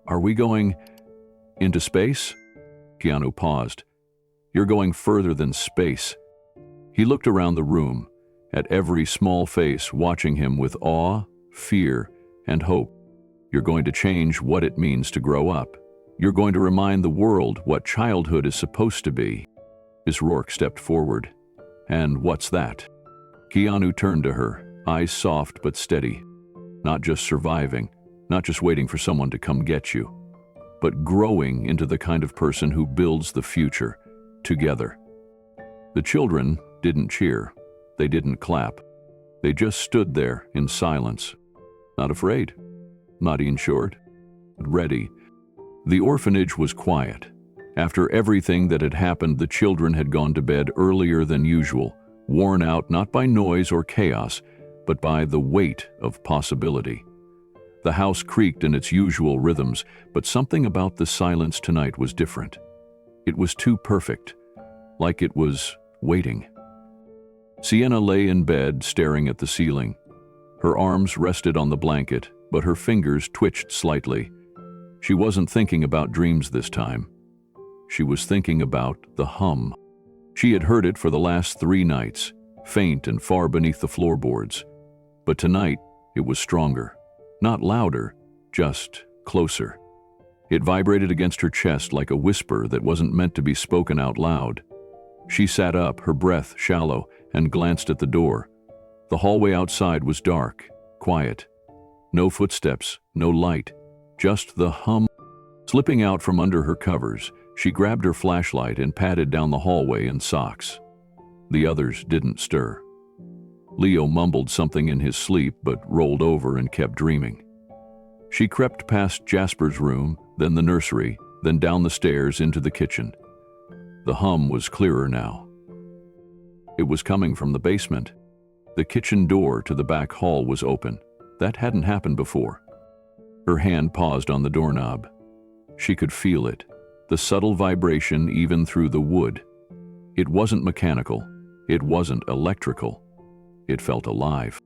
"Are we going into space?" Keanu paused. "You're going further than space." He looked around the room, at every small face watching him with awe, fear, and hope. "You're going to change what it means to grow up. You're going to remind the world what childhood is supposed to be." Miss Rourke stepped forward. "And what's that?" Keanu turned to her, eyes soft but steady. "Not just surviving, not just waiting for someone to come get you, but growing into the kind of person who builds the future, together." The children didn't cheer. They didn't clap. They just stood there in silence. Not afraid, not insured, but ready. The orphanage was quiet. After everything that had happened, the children had gone to bed earlier than usual, worn out not by noise or chaos, but by the weight of possibility. The house creaked in its usual rhythms, but something about the silence tonight was different. It was too perfect, like it was waiting. Sienna lay in bed, staring at the ceiling. Her arms rested on the blanket, but her fingers twitched slightly. She wasn't thinking about dreams this time. She was thinking about the hum. She had heard it for the last 3 nights, faint and far beneath the floorboards. But tonight, it was stronger. Not louder, just closer. It vibrated against her chest like a whisper that wasn't meant to be spoken out loud. She sat up, her breath shallow, and glanced at the door. The hallway outside was dark, quiet. No footsteps, no light, just the hum. Slipping out from under her covers, she grabbed her flashlight and padded down the hallway in socks. The others didn't stir. Leo mumbled something in his sleep but rolled over and kept dreaming. She crept past Jasper's room, then the nursery, then down the stairs into the kitchen. The hum was clearer now. It was coming from the basement. The kitchen door to the back hall was open. That hadn't happened before. Her hand paused on the doorknob. She could feel it, the subtle vibration even through the wood. It wasn't mechanical. It wasn't electrical. It felt alive.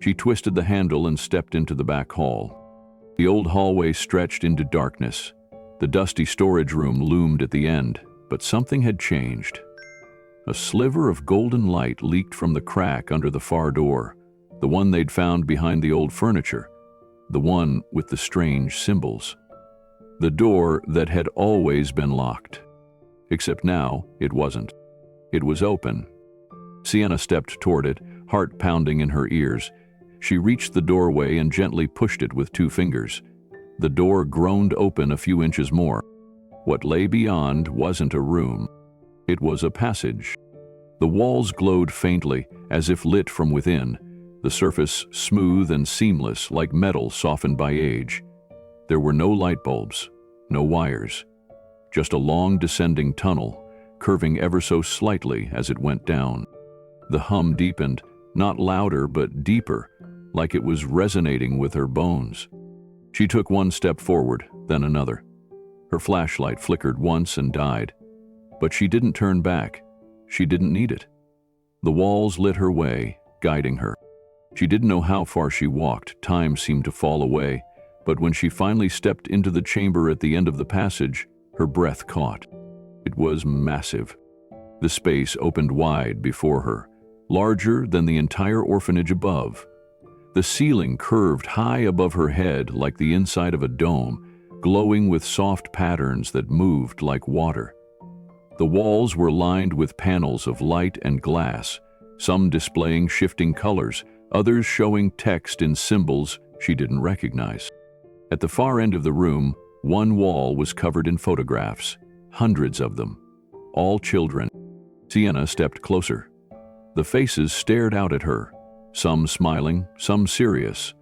She twisted the handle and stepped into the back hall. The old hallway stretched into darkness. The dusty storage room loomed at the end, but something had changed. A sliver of golden light leaked from the crack under the far door, the one they'd found behind the old furniture, the one with the strange symbols. The door that had always been locked. Except now, it wasn't. It was open. Sienna stepped toward it, heart pounding in her ears. She reached the doorway and gently pushed it with 2 fingers. The door groaned open a few inches more. What lay beyond wasn't a room. It was a passage. The walls glowed faintly, as if lit from within, the surface smooth and seamless like metal softened by age. There were no light bulbs, no wires, just a long descending tunnel, curving ever so slightly as it went down. The hum deepened, not louder but deeper, like it was resonating with her bones. She took one step forward, then another. Her flashlight flickered once and died. But she didn't turn back. She didn't need it. The walls lit her way, guiding her. She didn't know how far she walked. Time seemed to fall away. But when she finally stepped into the chamber at the end of the passage, her breath caught. It was massive. The space opened wide before her, larger than the entire orphanage above. The ceiling curved high above her head like the inside of a dome, glowing with soft patterns that moved like water. The walls were lined with panels of light and glass, some displaying shifting colors, others showing text in symbols she didn't recognize. At the far end of the room, one wall was covered in photographs, hundreds of them, all children. Sienna stepped closer. The faces stared out at her, some smiling, some serious.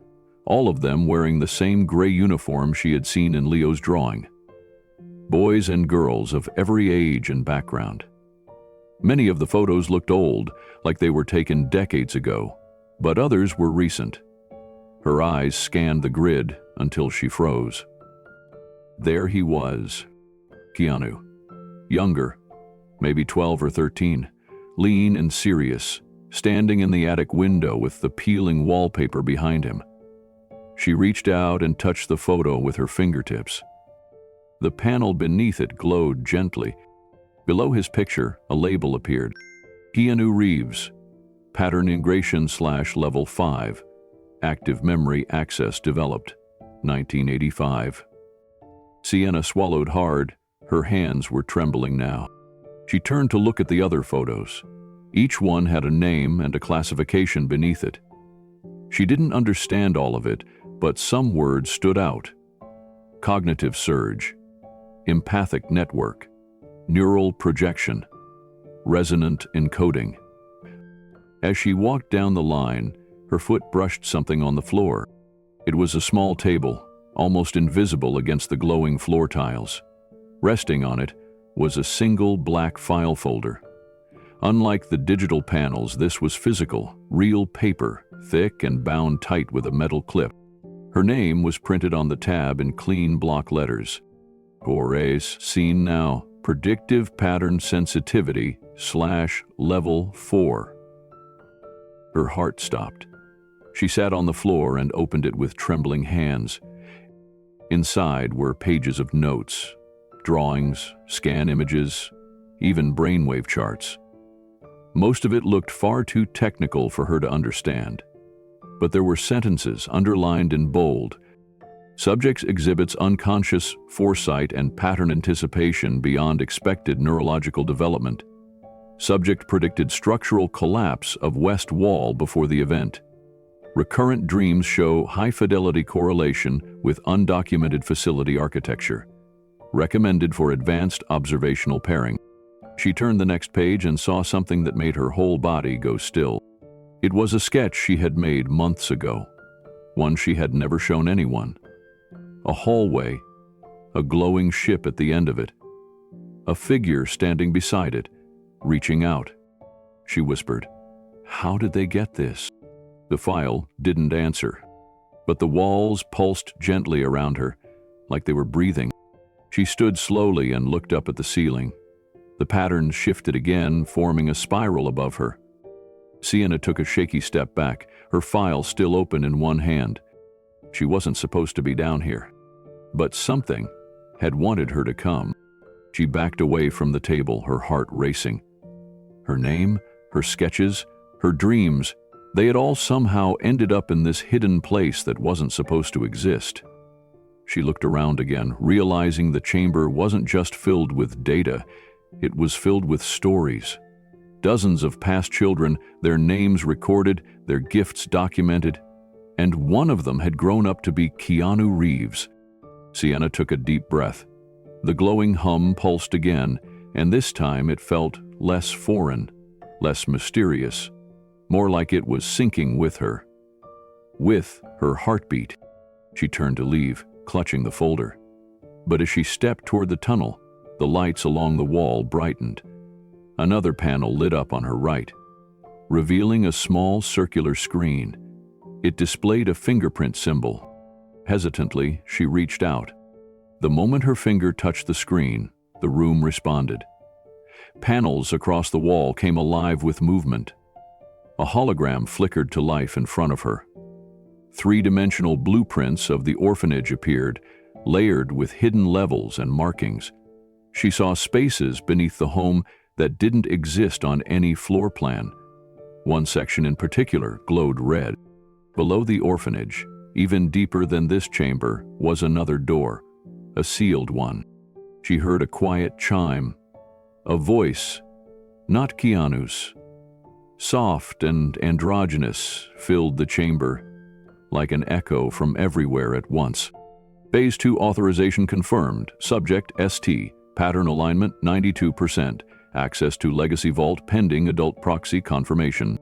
all of them wearing the same gray uniform she had seen in Leo's drawing. Boys and girls of every age and background. Many of the photos looked old, like they were taken decades ago, but others were recent. Her eyes scanned the grid until she froze. There he was, Keanu. Younger, maybe 12 or 13, lean and serious, standing in the attic window with the peeling wallpaper behind him. She reached out and touched the photo with her fingertips. The panel beneath it glowed gently. Below his picture, a label appeared. Keanu Reeves, Pattern Integration/Level 5, Active Memory Access Developed, 1985. Sienna swallowed hard. Her hands were trembling now. She turned to look at the other photos. Each one had a name and a classification beneath it. She didn't understand all of it, but some words stood out. Cognitive surge, empathic network, neural projection, resonant encoding. As she walked down the line, her foot brushed something on the floor. It was a small table, almost invisible against the glowing floor tiles. Resting on it was a single black file folder. Unlike the digital panels, this was physical, real paper, thick and bound tight with a metal clip. Her name was printed on the tab in clean block letters. Ores, seen now, Predictive Pattern Sensitivity/Level 4. Her heart stopped. She sat on the floor and opened it with trembling hands. Inside were pages of notes, drawings, scan images, even brainwave charts. Most of it looked far too technical for her to understand. But there were sentences underlined in bold. Subjects exhibits unconscious foresight and pattern anticipation beyond expected neurological development. Subject predicted structural collapse of west wall before the event. Recurrent dreams show high-fidelity correlation with undocumented facility architecture. Recommended for advanced observational pairing. She turned the next page and saw something that made her whole body go still. It was a sketch she had made months ago, one she had never shown anyone. A hallway, a glowing ship at the end of it, a figure standing beside it, reaching out. She whispered, "How did they get this?" The file didn't answer, but the walls pulsed gently around her, like they were breathing. She stood slowly and looked up at the ceiling. The pattern shifted again, forming a spiral above her. Sienna took a shaky step back, her file still open in one hand. She wasn't supposed to be down here, but something had wanted her to come. She backed away from the table, her heart racing. Her name, her sketches, her dreams, they had all somehow ended up in this hidden place that wasn't supposed to exist. She looked around again, realizing the chamber wasn't just filled with data, it was filled with stories. Dozens of past children, their names recorded, their gifts documented, and one of them had grown up to be Keanu Reeves. Sienna took a deep breath. The glowing hum pulsed again, and this time it felt less foreign, less mysterious, more like it was syncing with her heartbeat. She turned to leave, clutching the folder. But as she stepped toward the tunnel, the lights along the wall brightened. Another panel lit up on her right, revealing a small circular screen. It displayed a fingerprint symbol. Hesitantly, she reached out. The moment her finger touched the screen, the room responded. Panels across the wall came alive with movement. A hologram flickered to life in front of her. Three-dimensional blueprints of the orphanage appeared, layered with hidden levels and markings. She saw spaces beneath the home that didn't exist on any floor plan. One section in particular glowed red. Below the orphanage, even deeper than this chamber, was another door, a sealed one. She heard a quiet chime. A voice, not Keanu's. Soft and androgynous, filled the chamber, like an echo from everywhere at once. Phase 2 authorization confirmed. Subject ST. Pattern alignment 92%. Access to Legacy Vault pending adult proxy confirmation.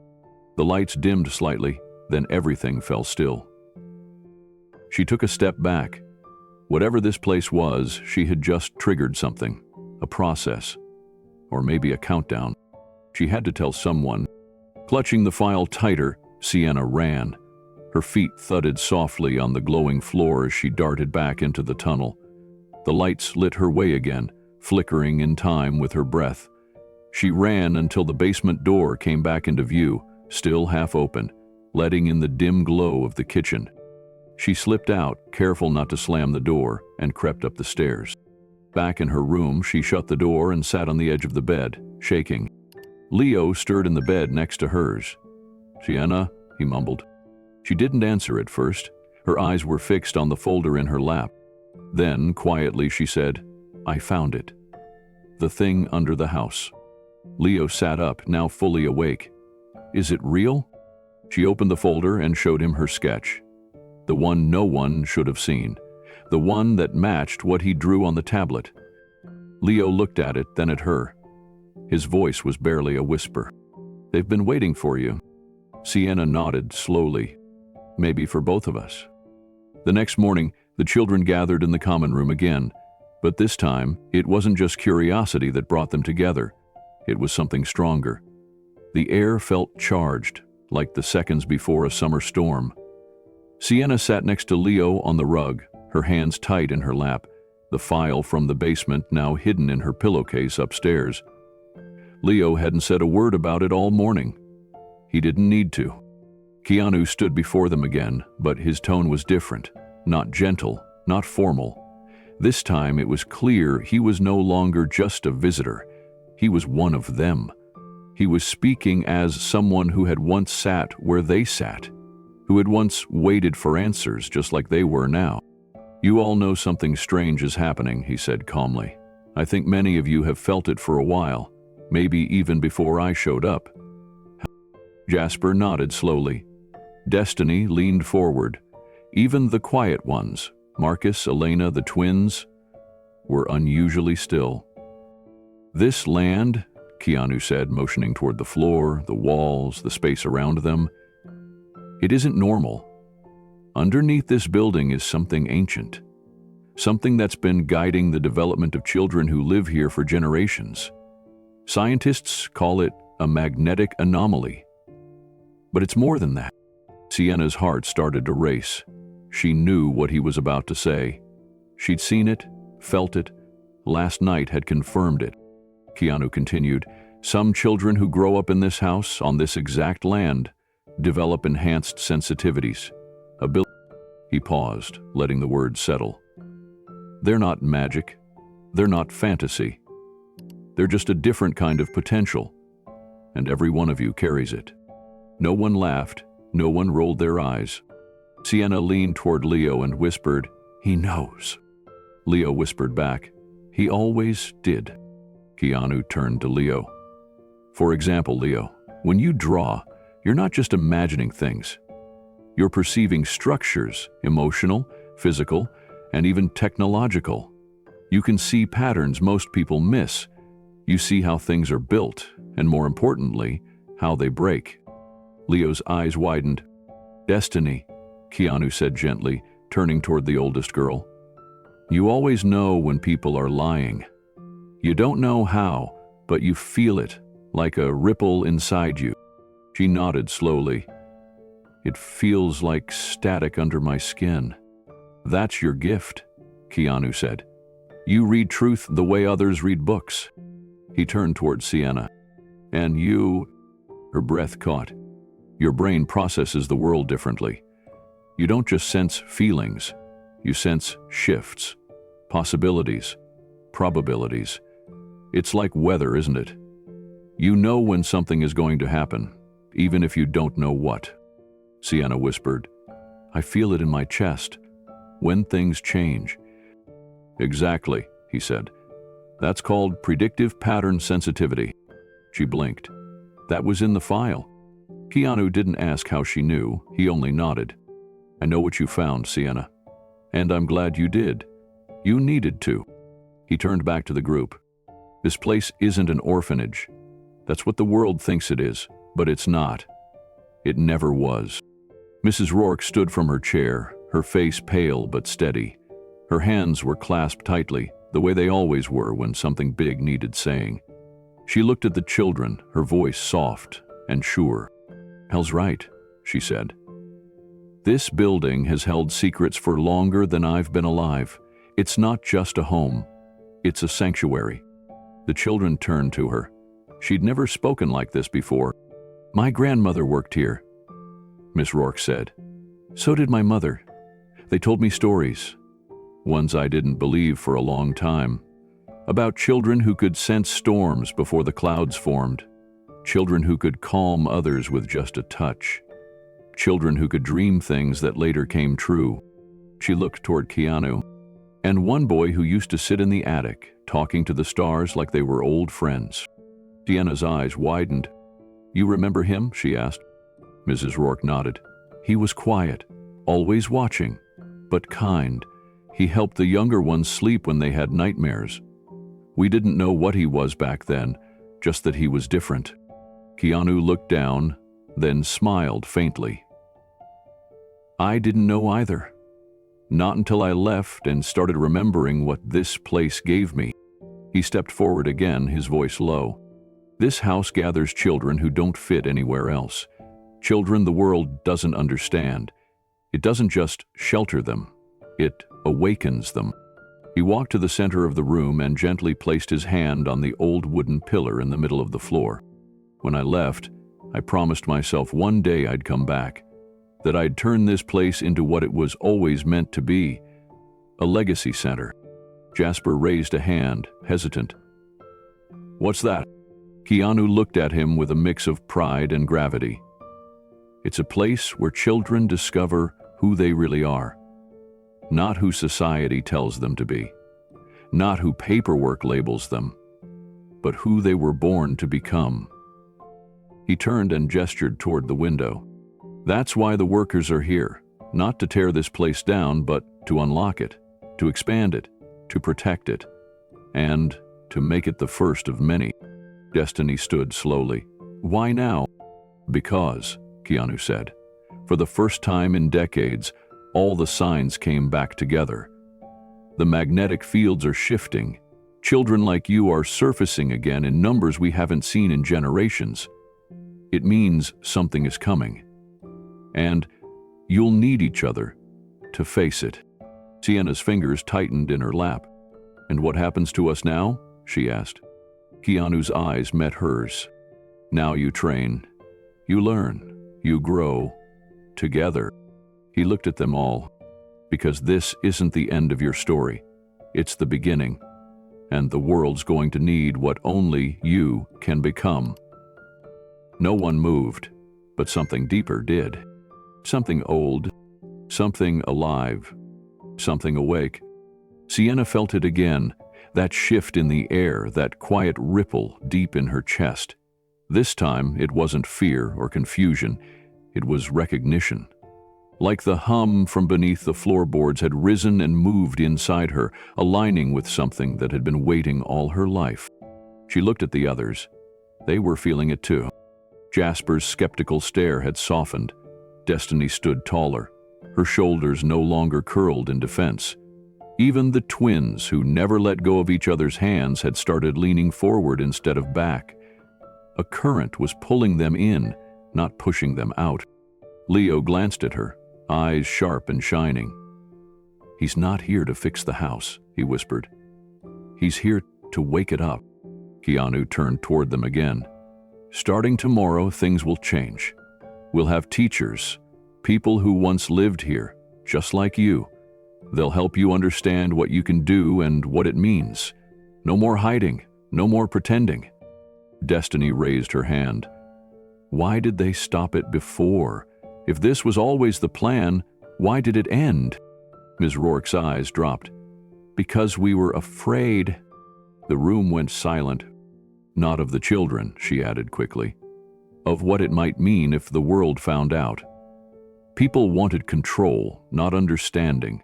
The lights dimmed slightly, then everything fell still. She took a step back. Whatever this place was, she had just triggered something, a process, or maybe a countdown. She had to tell someone. Clutching the file tighter, Sienna ran. Her feet thudded softly on the glowing floor as she darted back into the tunnel. The lights lit her way again, flickering in time with her breath. She ran until the basement door came back into view, still half open, letting in the dim glow of the kitchen. She slipped out, careful not to slam the door, and crept up the stairs. Back in her room, she shut the door and sat on the edge of the bed, shaking. Leo stirred in the bed next to hers. "Sienna," he mumbled. She didn't answer at first. Her eyes were fixed on the folder in her lap. Then, quietly, she said, "I found it. The thing under the house." Leo sat up, now fully awake. "Is it real?" She opened the folder and showed him her sketch. The one no one should have seen. The one that matched what he drew on the tablet. Leo looked at it, then at her. His voice was barely a whisper. "They've been waiting for you." Sienna nodded slowly. "Maybe for both of us." The next morning, the children gathered in the common room again. But this time, it wasn't just curiosity that brought them together. It was something stronger. The air felt charged, like the seconds before a summer storm. Sienna sat next to Leo on the rug, her hands tight in her lap, the file from the basement now hidden in her pillowcase upstairs. Leo hadn't said a word about it all morning. He didn't need to. Keanu stood before them again, but his tone was different, not gentle, not formal. This time it was clear he was no longer just a visitor. He was one of them. He was speaking as someone who had once sat where they sat, who had once waited for answers just like they were now. "You all know something strange is happening," he said calmly. "I think many of you have felt it for a while, maybe even before I showed up." Jasper nodded slowly. Destiny leaned forward. Even the quiet ones, Marcus, Elena, the twins, were unusually still. "This land," Keanu said, motioning toward the floor, the walls, the space around them, "it isn't normal. Underneath this building is something ancient, something that's been guiding the development of children who live here for generations. Scientists call it a magnetic anomaly. But it's more than that." Sienna's heart started to race. She knew what he was about to say. She'd seen it, felt it. Last night had confirmed it. Keanu continued, "Some children who grow up in this house, on this exact land, develop enhanced sensitivities. He paused, letting the words settle. "They're not magic. They're not fantasy. They're just a different kind of potential. And every one of you carries it." No one laughed. No one rolled their eyes. Sienna leaned toward Leo and whispered, "He knows." Leo whispered back, "He always did." Keanu turned to Leo. "For example, Leo, when you draw, you're not just imagining things. You're perceiving structures, emotional, physical, and even technological. You can see patterns most people miss. You see how things are built, and more importantly, how they break." Leo's eyes widened. "Destiny," Keanu said gently, turning toward the oldest girl. "You always know when people are lying. You don't know how, but you feel it, like a ripple inside you." She nodded slowly. "It feels like static under my skin." "That's your gift," Keanu said. "You read truth the way others read books." He turned toward Sienna. "And you," her breath caught, "your brain processes the world differently. You don't just sense feelings, you sense shifts, possibilities, probabilities. It's like weather, isn't it? You know when something is going to happen, even if you don't know what." Sienna whispered, "I feel it in my chest, when things change." "Exactly," he said. "That's called predictive pattern sensitivity." She blinked. "That was in the file." Keanu didn't ask how she knew, he only nodded. "I know what you found, Sienna. And I'm glad you did. You needed to." He turned back to the group. "This place isn't an orphanage. That's what the world thinks it is, but it's not. It never was." Mrs. Rourke stood from her chair, her face pale but steady. Her hands were clasped tightly, the way they always were when something big needed saying. She looked at the children, her voice soft and sure. "Hel's right," she said. "This building has held secrets for longer than I've been alive. It's not just a home. It's a sanctuary." The children turned to her. She'd never spoken like this before. "My grandmother worked here," Miss Rourke said. "So did my mother. They told me stories, ones I didn't believe for a long time, about children who could sense storms before the clouds formed, children who could calm others with just a touch, children who could dream things that later came true." She looked toward Keanu, "and one boy who used to sit in the attic, talking to the stars like they were old friends." Sienna's eyes widened. "You remember him?" she asked. Mrs. Rourke nodded. "He was quiet, always watching, but kind. He helped the younger ones sleep when they had nightmares. We didn't know what he was back then, just that he was different." Keanu looked down, then smiled faintly. "I didn't know either. Not until I left and started remembering what this place gave me." He stepped forward again, his voice low. "This house gathers children who don't fit anywhere else. Children the world doesn't understand. It doesn't just shelter them, it awakens them." He walked to the center of the room and gently placed his hand on the old wooden pillar in the middle of the floor. "When I left, I promised myself one day I'd come back, that I'd turn this place into what it was always meant to be, a legacy center." Jasper raised a hand, hesitant. "What's that?" Keanu looked at him with a mix of pride and gravity. "It's a place where children discover who they really are. Not who society tells them to be, not who paperwork labels them, but who they were born to become." He turned and gestured toward the window. "That's why the workers are here, not to tear this place down, but to unlock it, to expand it, to protect it, and to make it the first of many." Destiny stood slowly. "Why now?" "Because," Keanu said, "for the first time in decades, all the signs came back together. The magnetic fields are shifting. Children like you are surfacing again in numbers we haven't seen in generations. It means something is coming. And you'll need each other to face it." Sienna's fingers tightened in her lap. "And what happens to us now?" she asked. Keanu's eyes met hers. "Now you train. You learn. You grow. Together." He looked at them all. "Because this isn't the end of your story. It's the beginning. And the world's going to need what only you can become." No one moved, but something deeper did. Something old, something alive, something awake. Sienna felt it again, that shift in the air, that quiet ripple deep in her chest. This time it wasn't fear or confusion, it was recognition. Like the hum from beneath the floorboards had risen and moved inside her, aligning with something that had been waiting all her life. She looked at the others. They were feeling it too. Jasper's skeptical stare had softened. Destiny stood taller, her shoulders no longer curled in defense. Even the twins, who never let go of each other's hands, had started leaning forward instead of back. A current was pulling them in, not pushing them out. Leo glanced at her, eyes sharp and shining. "He's not here to fix the house," he whispered. "He's here to wake it up." Keanu turned toward them again. "Starting tomorrow, things will change. We'll have teachers, people who once lived here, just like you. They'll help you understand what you can do and what it means. No more hiding, no more pretending." Destiny raised her hand. "Why did they stop it before? If this was always the plan, why did it end?" Ms. Rourke's eyes dropped. "Because we were afraid." The room went silent. "Not of the children," she added quickly. "Of what it might mean if the world found out. People wanted control, not understanding.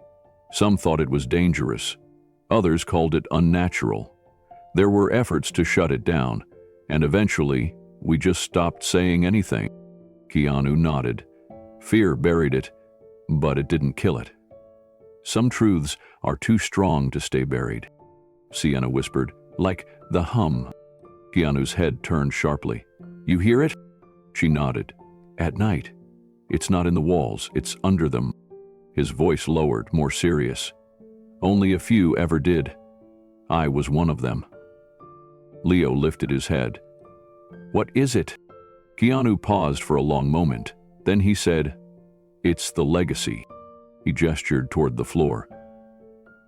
Some thought it was dangerous. Others called it unnatural. There were efforts to shut it down, and eventually, we just stopped saying anything." Keanu nodded. "Fear buried it. But it didn't kill it. Some truths are too strong to stay buried, Sienna whispered, like the hum. Keanu's head turned sharply. You hear it? She nodded. At night. It's not in the walls, it's under them. His voice lowered, more serious. Only a few ever did. I was one of them. Leo lifted his head. What is it? Keanu paused for a long moment. Then he said, It's the legacy. He gestured toward the floor.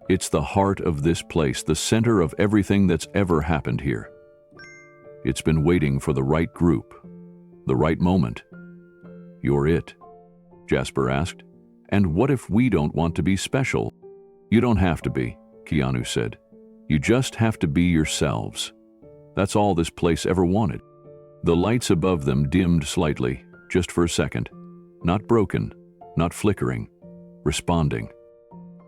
It's the heart of this place, the center of everything that's ever happened here. It's been waiting for the right group, the right moment. You're it, Jasper asked. And what if we don't want to be special? You don't have to be, Keanu said. You just have to be yourselves. That's all this place ever wanted. The lights above them dimmed slightly, just for a second. Not broken, not flickering, responding.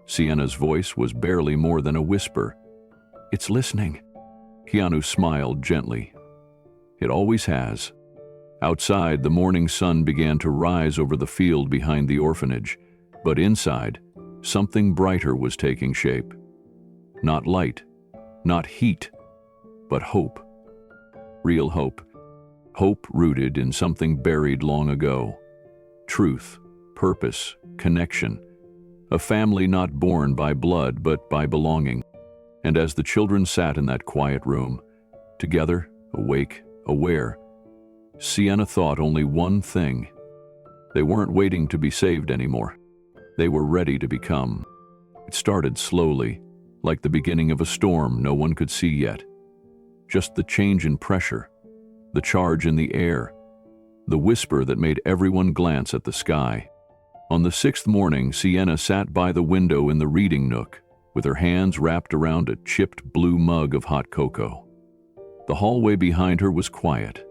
Sienna's voice was barely more than a whisper. It's listening. Keanu smiled gently. It always has. Outside, the morning sun began to rise over the field behind the orphanage, but inside, something brighter was taking shape. Not light, not heat, but hope. Real hope. Hope rooted in something buried long ago. Truth, purpose, connection. A family not born by blood but by belonging. And as the children sat in that quiet room, together, awake, aware, Sienna thought only one thing. They weren't waiting to be saved anymore. They were ready to become. It started slowly, like the beginning of a storm no one could see yet. Just the change in pressure, the charge in the air, the whisper that made everyone glance at the sky. On the 6th morning, Sienna sat by the window in the reading nook, with her hands wrapped around a chipped blue mug of hot cocoa. The hallway behind her was quiet.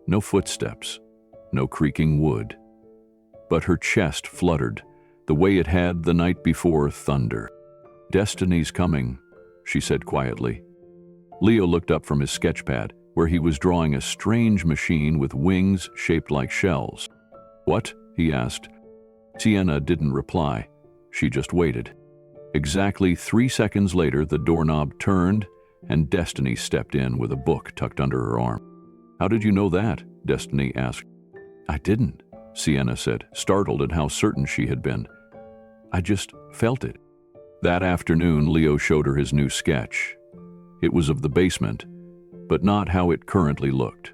No footsteps, no creaking wood. But her chest fluttered, the way it had the night before thunder. Destiny's coming, she said quietly. Leo looked up from his sketchpad, where he was drawing a strange machine with wings shaped like shells. What? He asked. Sienna didn't reply. She just waited. Exactly 3 seconds later, the doorknob turned, and Destiny stepped in with a book tucked under her arm. How did you know that? Destiny asked. I didn't, Sienna said, startled at how certain she had been. I just felt it. That afternoon, Leo showed her his new sketch. It was of the basement, but not how it currently looked.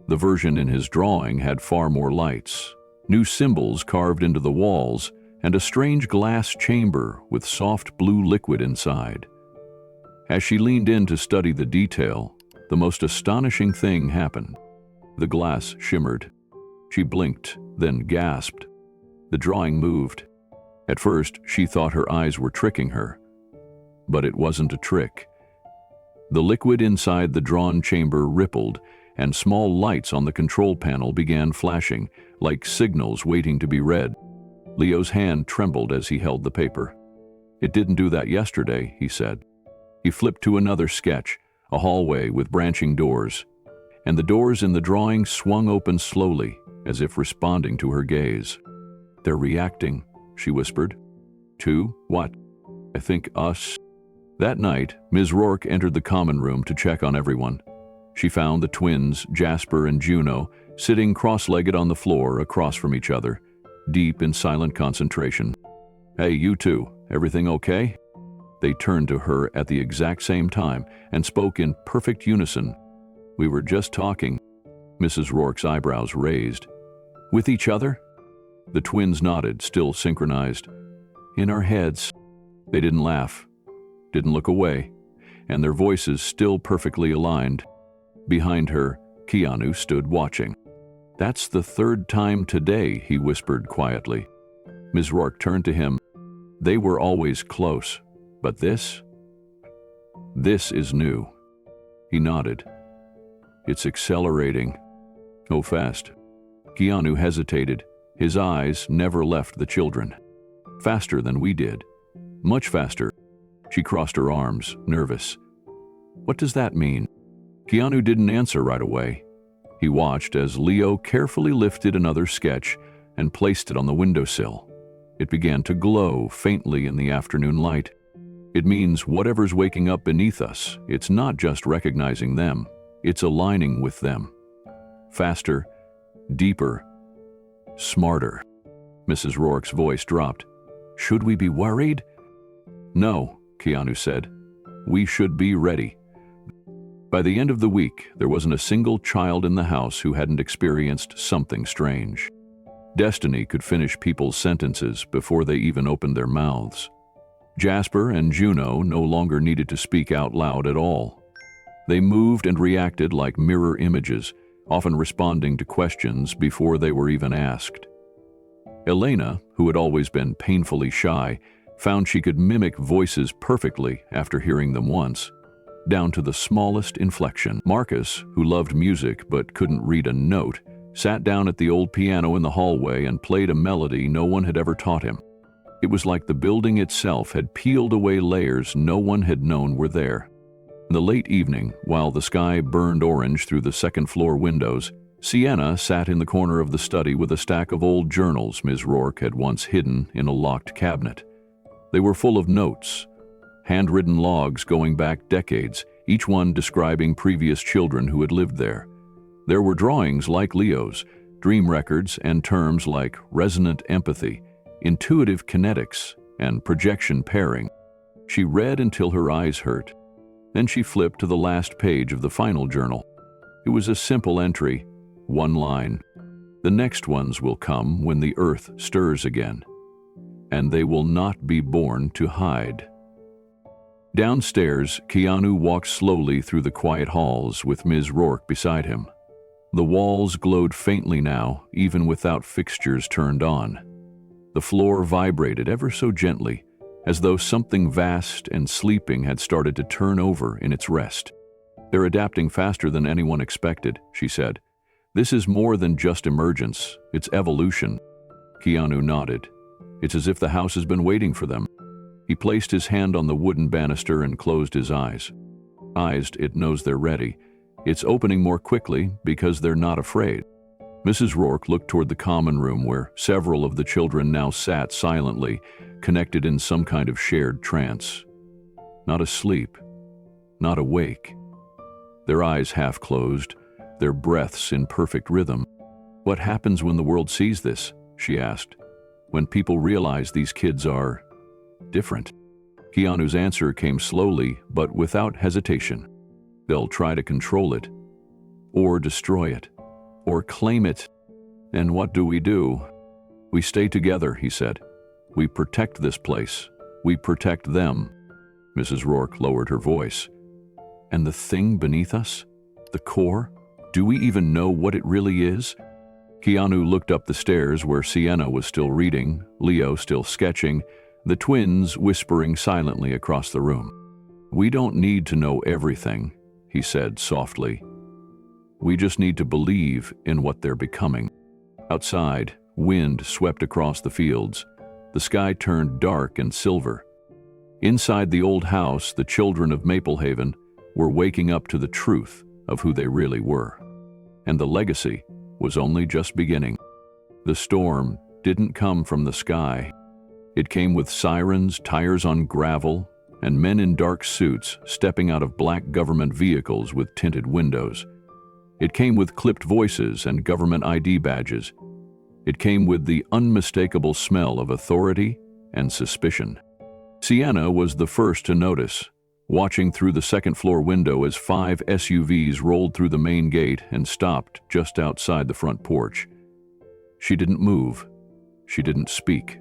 The version in his drawing had far more lights, new symbols carved into the walls, and a strange glass chamber with soft blue liquid inside. As she leaned in to study the detail, the most astonishing thing happened. The glass shimmered. She blinked, then gasped. The drawing moved. At first, she thought her eyes were tricking her. But it wasn't a trick. The liquid inside the drawn chamber rippled, and small lights on the control panel began flashing, like signals waiting to be read. Leo's hand trembled as he held the paper. It didn't do that yesterday, he said. He flipped to another sketch, a hallway with branching doors, and the doors in the drawing swung open slowly, as if responding to her gaze. They're reacting, she whispered. To what? I think us. That night, Ms. Rourke entered the common room to check on everyone. She found the twins, Jasper and Juno, sitting cross-legged on the floor across from each other, deep in silent concentration. Hey, you two, everything okay? They turned to her at the exact same time and spoke in perfect unison. We were just talking. Mrs. Rourke's eyebrows raised. With each other? The twins nodded, still synchronized. In our heads. They didn't laugh, didn't look away, and their voices still perfectly aligned. Behind her, Keanu stood watching. That's the 3rd time today, he whispered quietly. Ms. Rourke turned to him. They were always close, but this is new. He nodded. It's accelerating. Oh, fast. Keanu hesitated. His eyes never left the children. Faster than we did. Much faster. She crossed her arms, nervous. What does that mean? Keanu didn't answer right away. He watched as Leo carefully lifted another sketch and placed it on the windowsill. It began to glow faintly in the afternoon light. It means whatever's waking up beneath us, it's not just recognizing them, it's aligning with them. Faster, deeper, smarter. Mrs. Rourke's voice dropped. Should we be worried? No, Keanu said. We should be ready. By the end of the week, there wasn't a single child in the house who hadn't experienced something strange. Destiny could finish people's sentences before they even opened their mouths. Jasper and Juno no longer needed to speak out loud at all. They moved and reacted like mirror images, often responding to questions before they were even asked. Elena, who had always been painfully shy, found she could mimic voices perfectly after hearing them once, down to the smallest inflection. Marcus, who loved music but couldn't read a note, sat down at the old piano in the hallway and played a melody no one had ever taught him. It was like the building itself had peeled away layers no one had known were there. In the late evening, while the sky burned orange through the second-floor windows, Sienna sat in the corner of the study with a stack of old journals Ms. Rourke had once hidden in a locked cabinet. They were full of notes, handwritten logs going back decades, each one describing previous children who had lived there. There were drawings like Leo's, dream records, and terms like resonant empathy, intuitive kinetics, and projection pairing. She read until her eyes hurt. Then she flipped to the last page of the final journal. It was a simple entry, one line. The next ones will come when the earth stirs again, and they will not be born to hide. Downstairs, Keanu walked slowly through the quiet halls with Ms. Rourke beside him. The walls glowed faintly now, even without fixtures turned on. The floor vibrated ever so gently, as though something vast and sleeping had started to turn over in its rest. They're adapting faster than anyone expected, she said. This is more than just emergence, it's evolution. Keanu nodded. It's as if the house has been waiting for them. He placed his hand on the wooden banister and closed his eyes. It knows they're ready. It's opening more quickly because they're not afraid. Mrs. Rourke looked toward the common room where several of the children now sat silently, connected in some kind of shared trance. Not asleep, not awake. Their eyes half closed, their breaths in perfect rhythm. What happens when the world sees this? She asked. When people realize these kids are different. Keanu's answer came slowly, but without hesitation. They'll try to control it, or destroy it, or claim it. And what do? We stay together, he said. We protect this place. We protect them. Mrs. Rourke lowered her voice. And the thing beneath us? The core? Do we even know what it really is? Keanu looked up the stairs where Sienna was still reading, Leo still sketching, the twins whispering silently across the room. We don't need to know everything, he said softly. We just need to believe in what they're becoming. Outside, wind swept across the fields. The sky turned dark and silver. Inside the old house, the children of Maplehaven were waking up to the truth of who they really were. And the legacy was only just beginning. The storm didn't come from the sky. It came with sirens, tires on gravel, and men in dark suits stepping out of black government vehicles with tinted windows. It came with clipped voices and government ID badges. It came with the unmistakable smell of authority and suspicion. Sienna was the first to notice, watching through the second-floor window as 5 SUVs rolled through the main gate and stopped just outside the front porch. She didn't move. She didn't speak.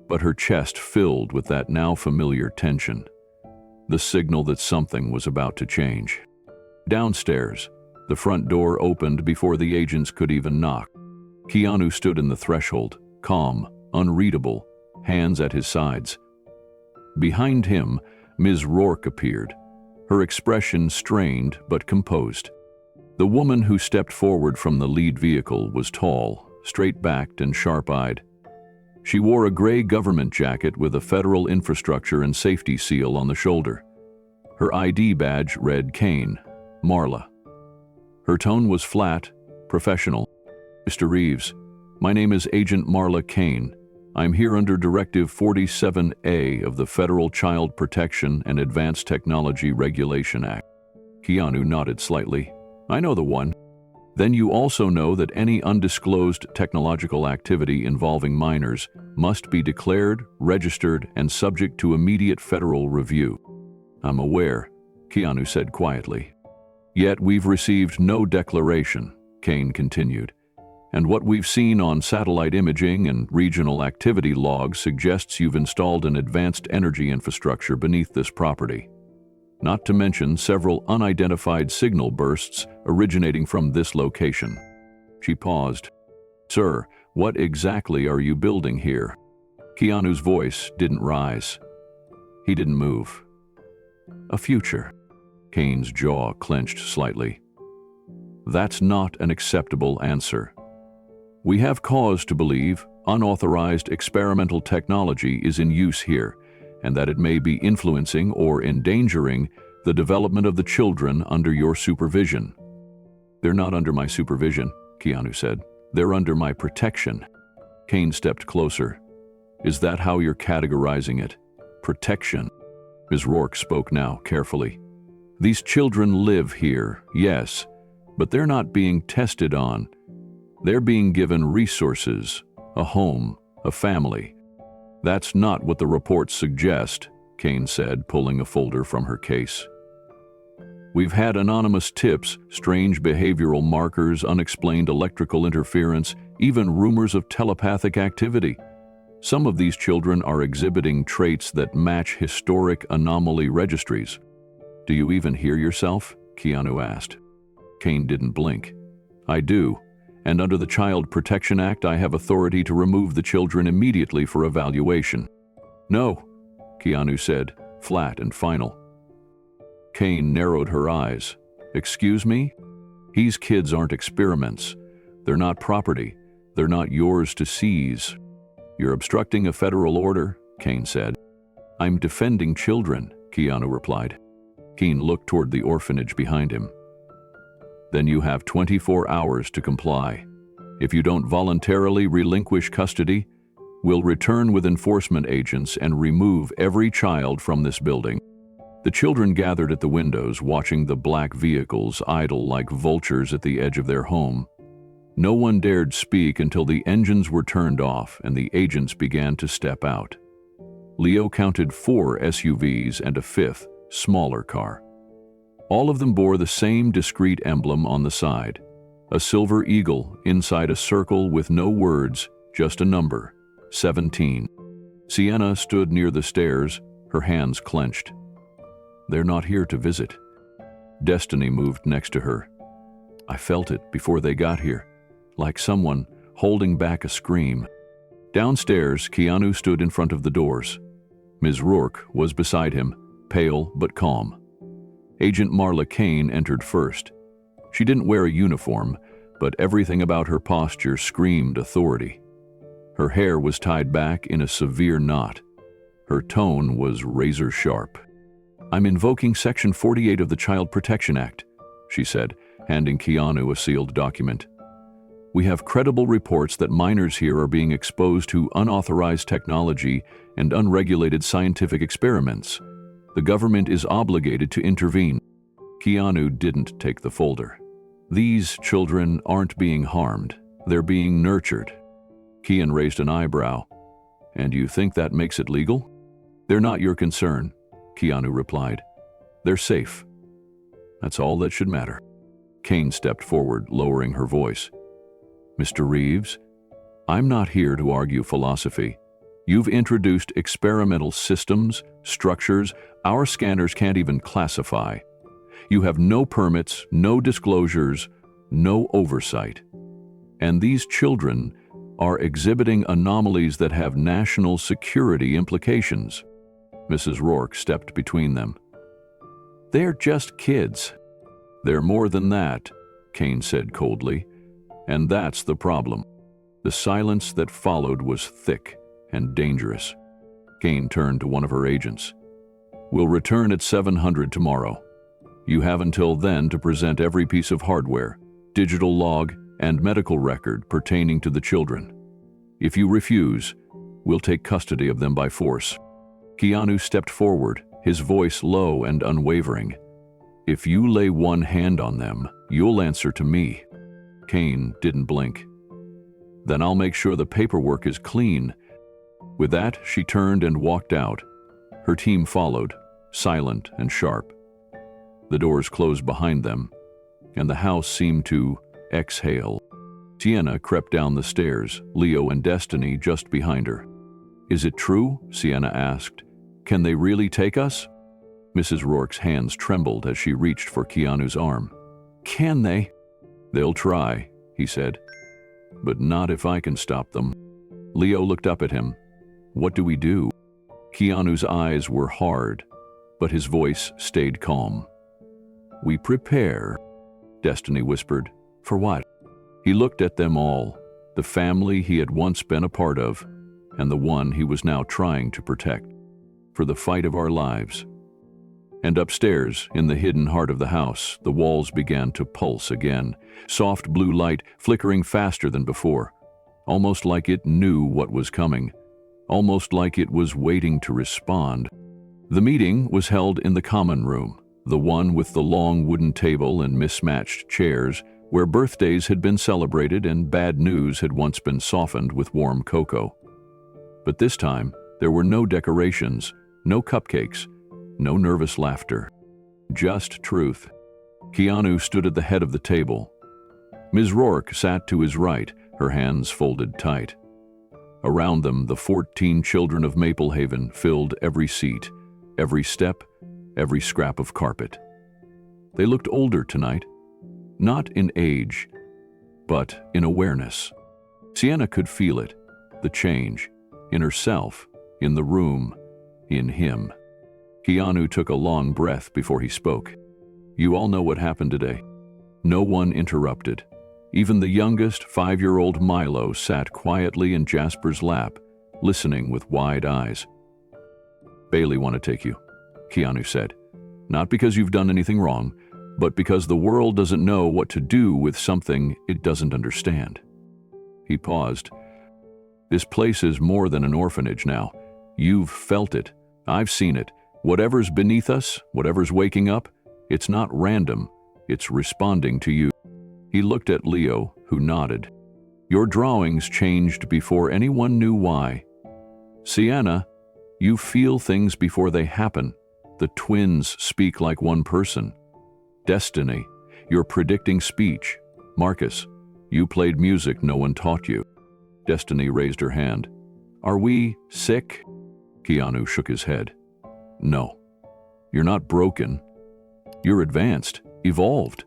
But her chest filled with that now familiar tension, the signal that something was about to change. Downstairs, the front door opened before the agents could even knock. Keanu stood in the threshold, calm, unreadable, hands at his sides. Behind him, Ms. Rourke appeared, her expression strained but composed. The woman who stepped forward from the lead vehicle was tall, straight-backed and sharp-eyed. She wore a gray government jacket with a federal infrastructure and safety seal on the shoulder. Her ID badge read Kane, Marla. Her tone was flat, professional. Mr. Reeves, my name is Agent Marla Kane. I'm here under Directive 47A of the Federal Child Protection and Advanced Technology Regulation Act. Keanu nodded slightly. I know the one. Then you also know that any undisclosed technological activity involving minors must be declared, registered, and subject to immediate federal review. I'm aware, Keanu said quietly. Yet we've received no declaration, Kane continued. And what we've seen on satellite imaging and regional activity logs suggests you've installed an advanced energy infrastructure beneath this property. Not to mention several unidentified signal bursts originating from this location. She paused. Sir, what exactly are you building here? Keanu's voice didn't rise. He didn't move. A future. Kane's jaw clenched slightly. That's not an acceptable answer. We have cause to believe unauthorized experimental technology is in use here, and that it may be influencing or endangering the development of the children under your supervision. They're not under my supervision, Keanu said. They're under my protection. Kane stepped closer. Is that how you're categorizing it? Protection. Ms. Rourke spoke now, carefully. These children live here, yes, but they're not being tested on. They're being given resources, a home, a family. That's not what the reports suggest, Kane said, pulling a folder from her case. We've had anonymous tips, strange behavioral markers, unexplained electrical interference, even rumors of telepathic activity. Some of these children are exhibiting traits that match historic anomaly registries. Do you even hear yourself? Keanu asked. Kane didn't blink. I do. And under the Child Protection Act, I have authority to remove the children immediately for evaluation. No, Keanu said, flat and final. Kane narrowed her eyes. Excuse me? These kids aren't experiments. They're not property. They're not yours to seize. You're obstructing a federal order, Kane said. I'm defending children, Keanu replied. Kane looked toward the orphanage behind him. Then you have 24 hours to comply. If you don't voluntarily relinquish custody, we'll return with enforcement agents and remove every child from this building. The children gathered at the windows, watching the black vehicles idle like vultures at the edge of their home. No one dared speak until the engines were turned off and the agents began to step out. Leo counted 4 SUVs and a 5th, smaller car. All of them bore the same discreet emblem on the side, a silver eagle inside a circle with no words, just a number, 17. Sienna stood near the stairs, her hands clenched. They're not here to visit. Destiny moved next to her. I felt it before they got here, like someone holding back a scream. Downstairs, Keanu stood in front of the doors. Ms. Rourke was beside him, pale but calm. Agent Marla Kane entered first. She didn't wear a uniform, but everything about her posture screamed authority. Her hair was tied back in a severe knot. Her tone was razor sharp. I'm invoking Section 48 of the Child Protection Act, she said, handing Keanu a sealed document. We have credible reports that minors here are being exposed to unauthorized technology and unregulated scientific experiments. The government is obligated to intervene. Keanu didn't take the folder. These children aren't being harmed. They're being nurtured. Kean raised an eyebrow. And you think that makes it legal? They're not your concern, Keanu replied. They're safe. That's all that should matter. Kane stepped forward, lowering her voice. Mr. Reeves, I'm not here to argue philosophy. You've introduced experimental systems, structures, our scanners can't even classify. You have no permits, no disclosures, no oversight. And these children are exhibiting anomalies that have national security implications. Mrs. Rourke stepped between them. They're just kids. They're more than that, Kane said coldly. And that's the problem. The silence that followed was thick and dangerous. Kane turned to one of her agents. We'll return at 700 tomorrow. You have until then to present every piece of hardware, digital log, and medical record pertaining to the children. If you refuse, We'll take custody of them by force." Keanu stepped forward, his voice low and unwavering. "If you lay one hand on them, you'll answer to me." Kane didn't blink. "Then I'll make sure the paperwork is clean." With that, she turned and walked out. Her team followed, silent and sharp. The doors closed behind them, and the house seemed to exhale. Sienna crept down the stairs, Leo and Destiny just behind her. "Is it true?" Sienna asked. "Can they really take us?" Mrs. Rourke's hands trembled as she reached for Keanu's arm. "Can they?" "They'll try," he said. "But not if I can stop them." Leo looked up at him. "What do we do?" Keanu's eyes were hard, but his voice stayed calm. "We prepare," Destiny whispered. "For what?" He looked at them all, the family he had once been a part of, and the one he was now trying to protect. "For the fight of our lives." And upstairs, in the hidden heart of the house, the walls began to pulse again, soft blue light flickering faster than before, almost like it knew what was coming, almost like it was waiting to respond. The meeting was held in the common room, the one with the long wooden table and mismatched chairs, where birthdays had been celebrated and bad news had once been softened with warm cocoa. But this time, there were no decorations, no cupcakes, no nervous laughter. Just truth. Keanu stood at the head of the table. Ms. Rourke sat to his right, her hands folded tight. Around them, the 14 children of Maplehaven filled every seat, every step, every scrap of carpet. They looked older tonight, not in age, but in awareness. Sienna could feel it, the change, in herself, in the room, in him. Keanu took a long breath before he spoke. "You all know what happened today." No one interrupted. Even the youngest 5-year-old Milo sat quietly in Jasper's lap, listening with wide eyes. "Bailey want to take you," Keanu said. "Not because you've done anything wrong, but because the world doesn't know what to do with something it doesn't understand." He paused. "This place is more than an orphanage now. You've felt it. I've seen it. Whatever's beneath us, whatever's waking up, it's not random. It's responding to you." He looked at Leo, who nodded. "Your drawings changed before anyone knew why. Sienna, you feel things before they happen. The twins speak like one person. Destiny, you're predicting speech. Marcus, you played music no one taught you." Destiny raised her hand. "Are we sick?" Keanu shook his head. "No. You're not broken. You're advanced, evolved.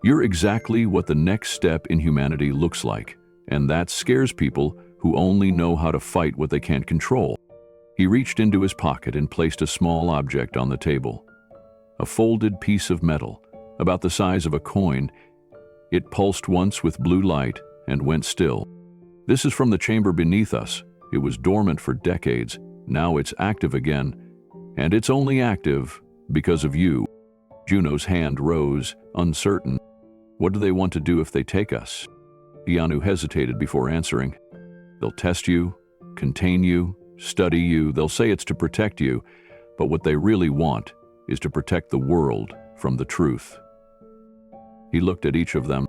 You're exactly what the next step in humanity looks like, and that scares people who only know how to fight what they can't control." He reached into his pocket and placed a small object on the table. A folded piece of metal, about the size of a coin. It pulsed once with blue light and went still. "This is from the chamber beneath us. It was dormant for decades. Now it's active again. And it's only active because of you." Juno's hand rose, uncertain. "What do they want to do if they take us?" Keanu hesitated before answering. "They'll test you, contain you, study you. They'll say it's to protect you, but what they really want is to protect the world from the truth." He looked at each of them,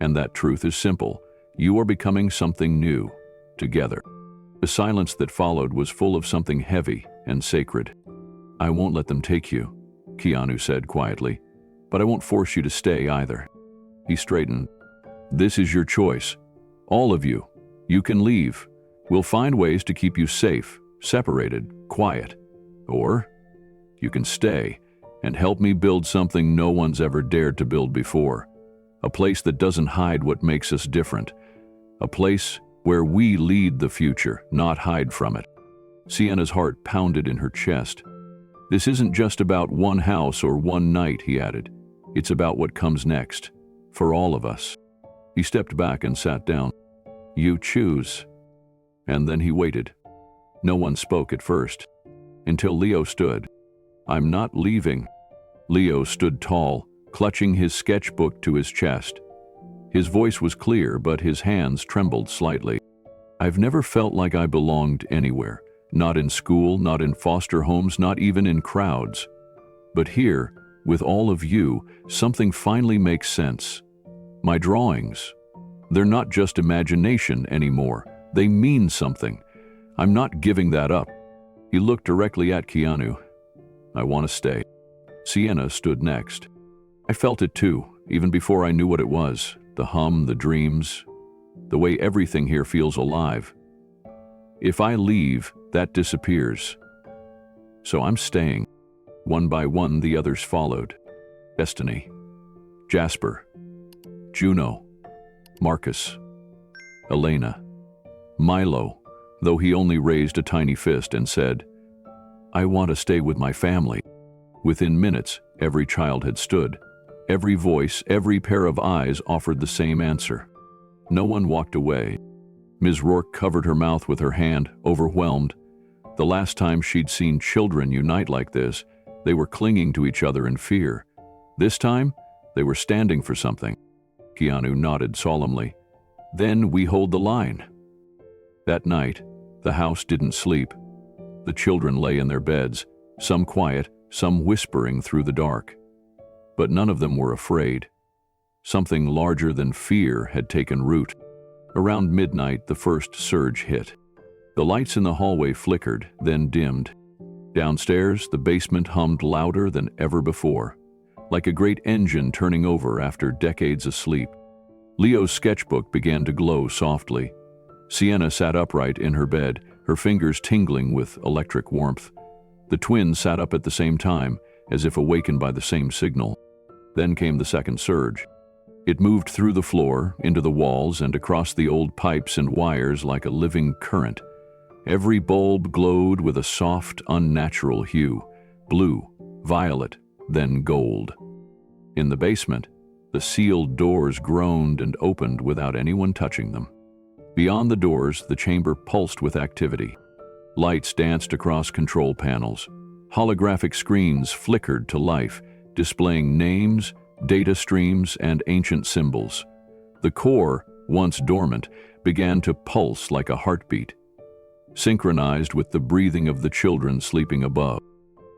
and that truth is simple. You are becoming something new, together. The silence that followed was full of something heavy and sacred. "I won't let them take you," Keanu said quietly, "but I won't force you to stay either." He straightened. "This is your choice. All of you. You can leave. We'll find ways to keep you safe, separated, quiet. Or you can stay and help me build something no one's ever dared to build before. A place that doesn't hide what makes us different. A place where we lead the future, not hide from it." Sienna's heart pounded in her chest. "This isn't just about one house or one night," he added. "It's about what comes next, for all of us." He stepped back and sat down. "You choose." And then he waited. No one spoke at first, until Leo stood. "I'm not leaving." Leo stood tall, clutching his sketchbook to his chest. His voice was clear, but his hands trembled slightly. I've never felt like I belonged anywhere, not in school, not in foster homes, not even in crowds. But here, with all of you, something finally makes sense. My drawings. They're not just imagination anymore. They mean something. I'm not giving that up. He looked directly at Keanu. I want to stay. Sienna stood next. I felt it too, even before I knew what it was. The hum, the dreams, the way everything here feels alive. If I leave, that disappears. So I'm staying. One by one, the others followed. Destiny, Jasper, Juno, Marcus, Elena, Milo, though he only raised a tiny fist and said, I want to stay with my family. Within minutes, every child had stood. Every voice, every pair of eyes offered the same answer. No one walked away. Ms. Rourke covered her mouth with her hand, overwhelmed. The last time she'd seen children unite like this, they were clinging to each other in fear. This time, they were standing for something. Keanu nodded solemnly. Then we hold the line. That night, the house didn't sleep. The children lay in their beds, some quiet, some whispering through the dark. But none of them were afraid. Something larger than fear had taken root. Around midnight, the first surge hit. The lights in the hallway flickered, then dimmed. Downstairs, the basement hummed louder than ever before, like a great engine turning over after decades of sleep. Leo's sketchbook began to glow softly. Sienna sat upright in her bed, her fingers tingling with electric warmth. The twins sat up at the same time, as if awakened by the same signal. Then came the second surge. It moved through the floor, into the walls, and across the old pipes and wires like a living current. Every bulb glowed with a soft, unnatural hue, blue, violet, then gold. In the basement, the sealed doors groaned and opened without anyone touching them. Beyond the doors, the chamber pulsed with activity. Lights danced across control panels. Holographic screens flickered to life, displaying names, data streams, and ancient symbols. The core, once dormant, began to pulse like a heartbeat, synchronized with the breathing of the children sleeping above.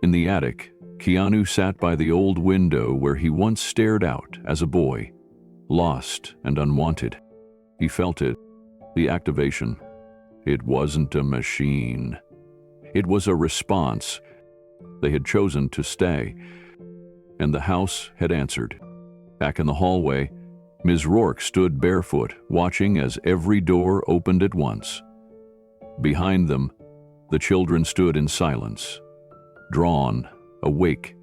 In the attic, Keanu sat by the old window where he once stared out as a boy, lost and unwanted. He felt it, the activation. It wasn't a machine. It was a response. They had chosen to stay, and the house had answered. Back in the hallway, Ms. Rourke stood barefoot, watching as every door opened at once. Behind them, the children stood in silence, drawn, awake,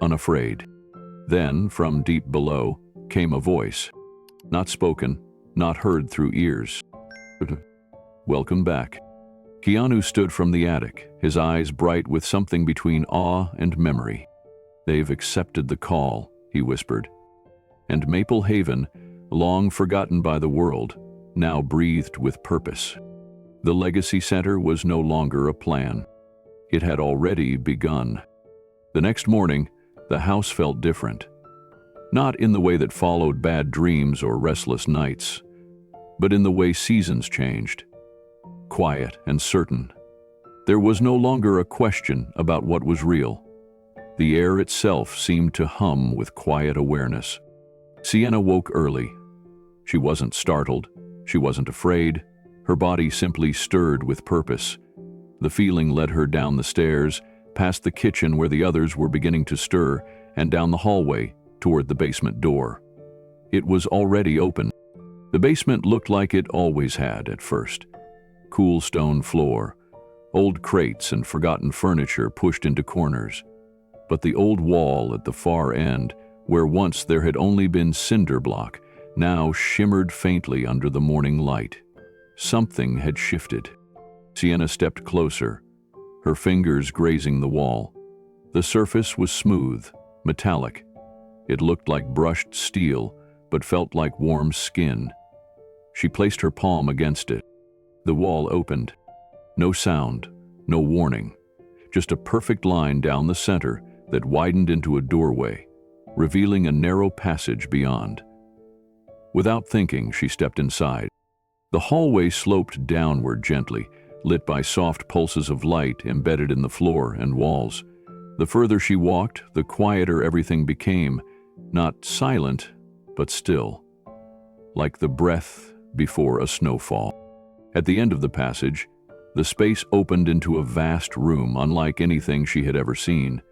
unafraid. Then, from deep below, came a voice, not spoken, not heard through ears. Welcome back. Keanu stood from the attic, his eyes bright with something between awe and memory. They've accepted the call, he whispered. And Maple Haven, long forgotten by the world, now breathed with purpose. The Legacy Center was no longer a plan. It had already begun. The next morning, the house felt different. Not in the way that followed bad dreams or restless nights, but in the way seasons changed. Quiet and certain. There was no longer a question about what was real. The air itself seemed to hum with quiet awareness. Sienna woke early. She wasn't startled. She wasn't afraid. Her body simply stirred with purpose. The feeling led her down the stairs, past the kitchen where the others were beginning to stir, and down the hallway toward the basement door. It was already open. The basement looked like it always had at first. Cool stone floor, old crates and forgotten furniture pushed into corners. But the old wall at the far end, where once there had only been cinder block, now shimmered faintly under the morning light. Something had shifted. Sienna stepped closer, her fingers grazing the wall. The surface was smooth, metallic. It looked like brushed steel, but felt like warm skin. She placed her palm against it. The wall opened. No sound, no warning, just a perfect line down the center that widened into a doorway, revealing a narrow passage beyond. Without thinking, she stepped inside. The hallway sloped downward gently, lit by soft pulses of light embedded in the floor and walls. The further she walked, the quieter everything became, not silent, but still, like the breath before a snowfall. At the end of the passage, the space opened into a vast room unlike anything she had ever seen.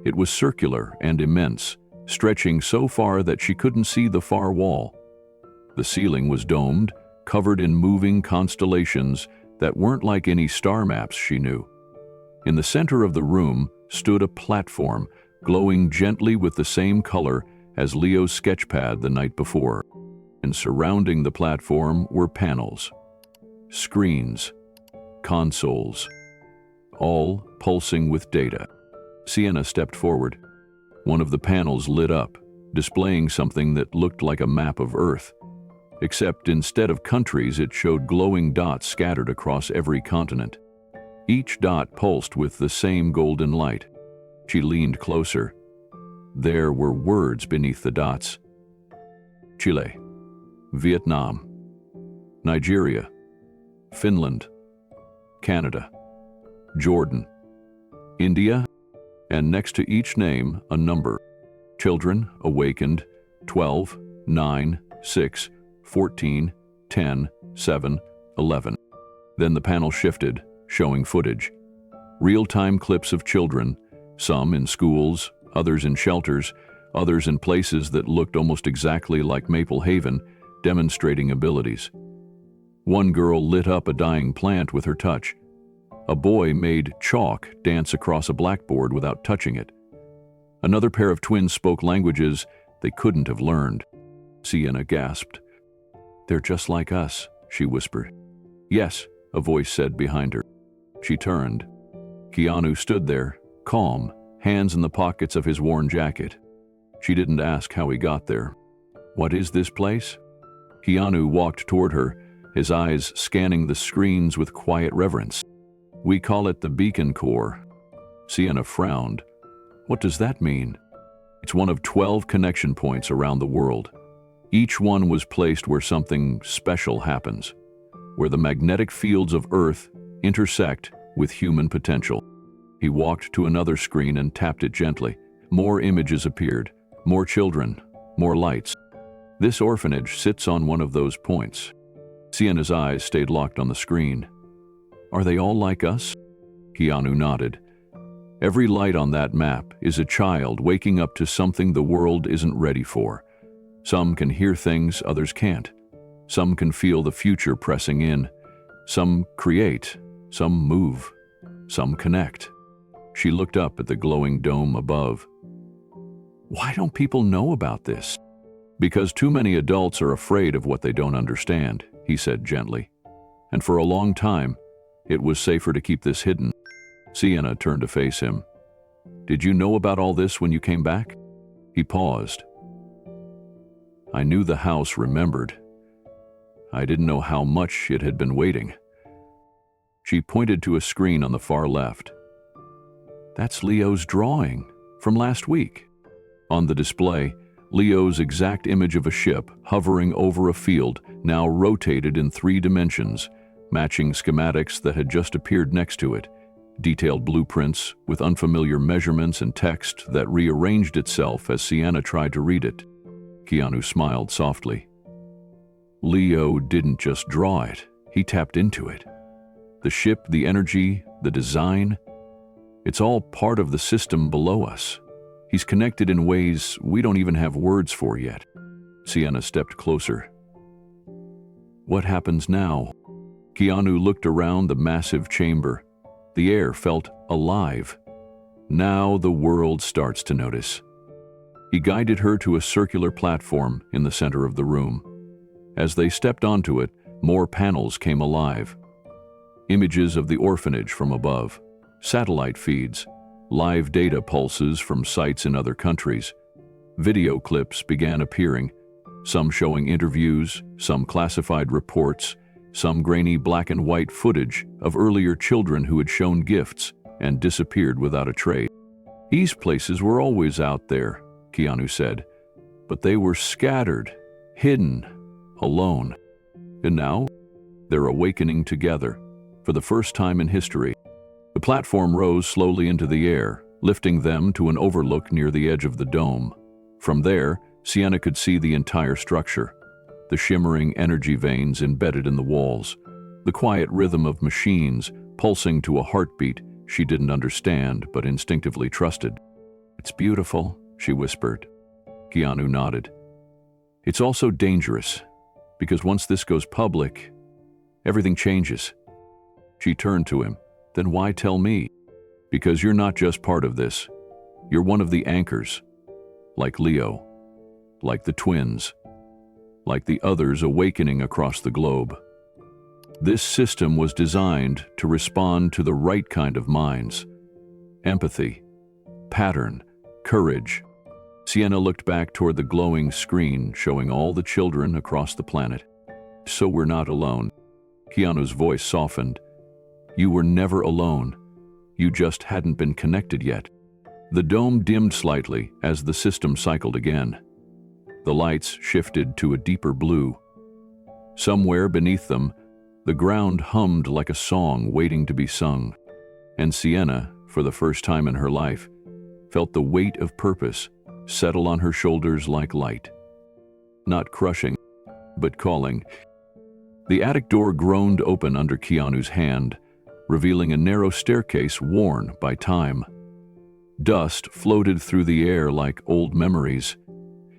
It was circular and immense, stretching so far that she couldn't see the far wall. The ceiling was domed, covered in moving constellations that weren't like any star maps she knew. In the center of the room stood a platform, glowing gently with the same color as Leo's sketchpad the night before. And surrounding the platform were panels, screens, consoles, all pulsing with data. Sienna stepped forward. One of the panels lit up, displaying something that looked like a map of Earth. Except instead of countries, it showed glowing dots scattered across every continent. Each dot pulsed with the same golden light. She leaned closer. There were words beneath the dots. Chile, Vietnam, Nigeria, Finland, Canada, Jordan, India, and next to each name, a number. Children awakened, 12, 9, 6, 14, 10, 7, 11. Then the panel shifted, showing footage. Real-time clips of children, some in schools, others in shelters, others in places that looked almost exactly like Maple Haven, demonstrating abilities. One girl lit up a dying plant with her touch. A boy made chalk dance across a blackboard without touching it. Another pair of twins spoke languages they couldn't have learned. Sienna gasped. "They're just like us," she whispered. "Yes," a voice said behind her. She turned. Keanu stood there, calm, hands in the pockets of his worn jacket. She didn't ask how he got there. "What is this place?" Keanu walked toward her, his eyes scanning the screens with quiet reverence. "We call it the Beacon Core." Sienna frowned. "What does that mean?" "It's one of 12 connection points around the world. Each one was placed where something special happens, where the magnetic fields of Earth intersect with human potential." He walked to another screen and tapped it gently. More images appeared, more children, more lights. "This orphanage sits on one of those points." Sienna's eyes stayed locked on the screen. "Are they all like us?" Keanu nodded. "Every light on that map is a child waking up to something the world isn't ready for. Some can hear things others can't. Some can feel the future pressing in. Some create, some move, some connect." She looked up at the glowing dome above. "Why don't people know about this?" "Because too many adults are afraid of what they don't understand," he said gently. "And for a long time, it was safer to keep this hidden." Sienna turned to face him. "Did you know about all this when you came back?" He paused. "I knew the house remembered. I didn't know how much it had been waiting." She pointed to a screen on the far left. "That's Leo's drawing from last week." On the display, Leo's exact image of a ship hovering over a field now rotated in 3 dimensions, matching schematics that had just appeared next to it, detailed blueprints with unfamiliar measurements and text that rearranged itself as Sienna tried to read it. Keanu smiled softly. Leo didn't just draw it, he tapped into it. The ship, the energy, the design, it's all part of the system below us. He's connected in ways we don't even have words for yet. Sienna stepped closer. "What happens now?" Keanu looked around the massive chamber. The air felt alive. Now the world starts to notice. He guided her to a circular platform in the center of the room. As they stepped onto it, more panels came alive. Images of the orphanage from above, satellite feeds, live data pulses from sites in other countries. Video clips began appearing, some showing interviews, some classified reports, some grainy black and white footage of earlier children who had shown gifts and disappeared without a trace. "These places were always out there," Keanu said, "but they were scattered, hidden, alone. And now They're awakening together, for the first time in history. The platform rose slowly into the air, lifting them to an overlook near the edge of the dome. From there, Sienna could see the entire structure, the shimmering energy veins embedded in the walls, the quiet rhythm of machines pulsing to a heartbeat she didn't understand but instinctively trusted. "It's beautiful," she whispered. Keanu nodded. "It's also dangerous, because once this goes public, everything changes." She turned to him. "Then why tell me?" "Because you're not just part of this. You're one of the anchors. Like Leo. Like the twins. Like the others awakening across the globe. This system was designed to respond to the right kind of minds. Empathy, pattern, courage." Sienna looked back toward the glowing screen showing all the children across the planet. "So we're not alone." Keanu's voice softened. "You were never alone. You just hadn't been connected yet." The dome dimmed slightly as the system cycled again. The lights shifted to a deeper blue. Somewhere beneath them, the ground hummed like a song waiting to be sung. And Sienna, for the first time in her life, felt the weight of purpose settle on her shoulders like light. Not crushing, but calling. The attic door groaned open under Keanu's hand, revealing a narrow staircase worn by time. Dust floated through the air like old memories.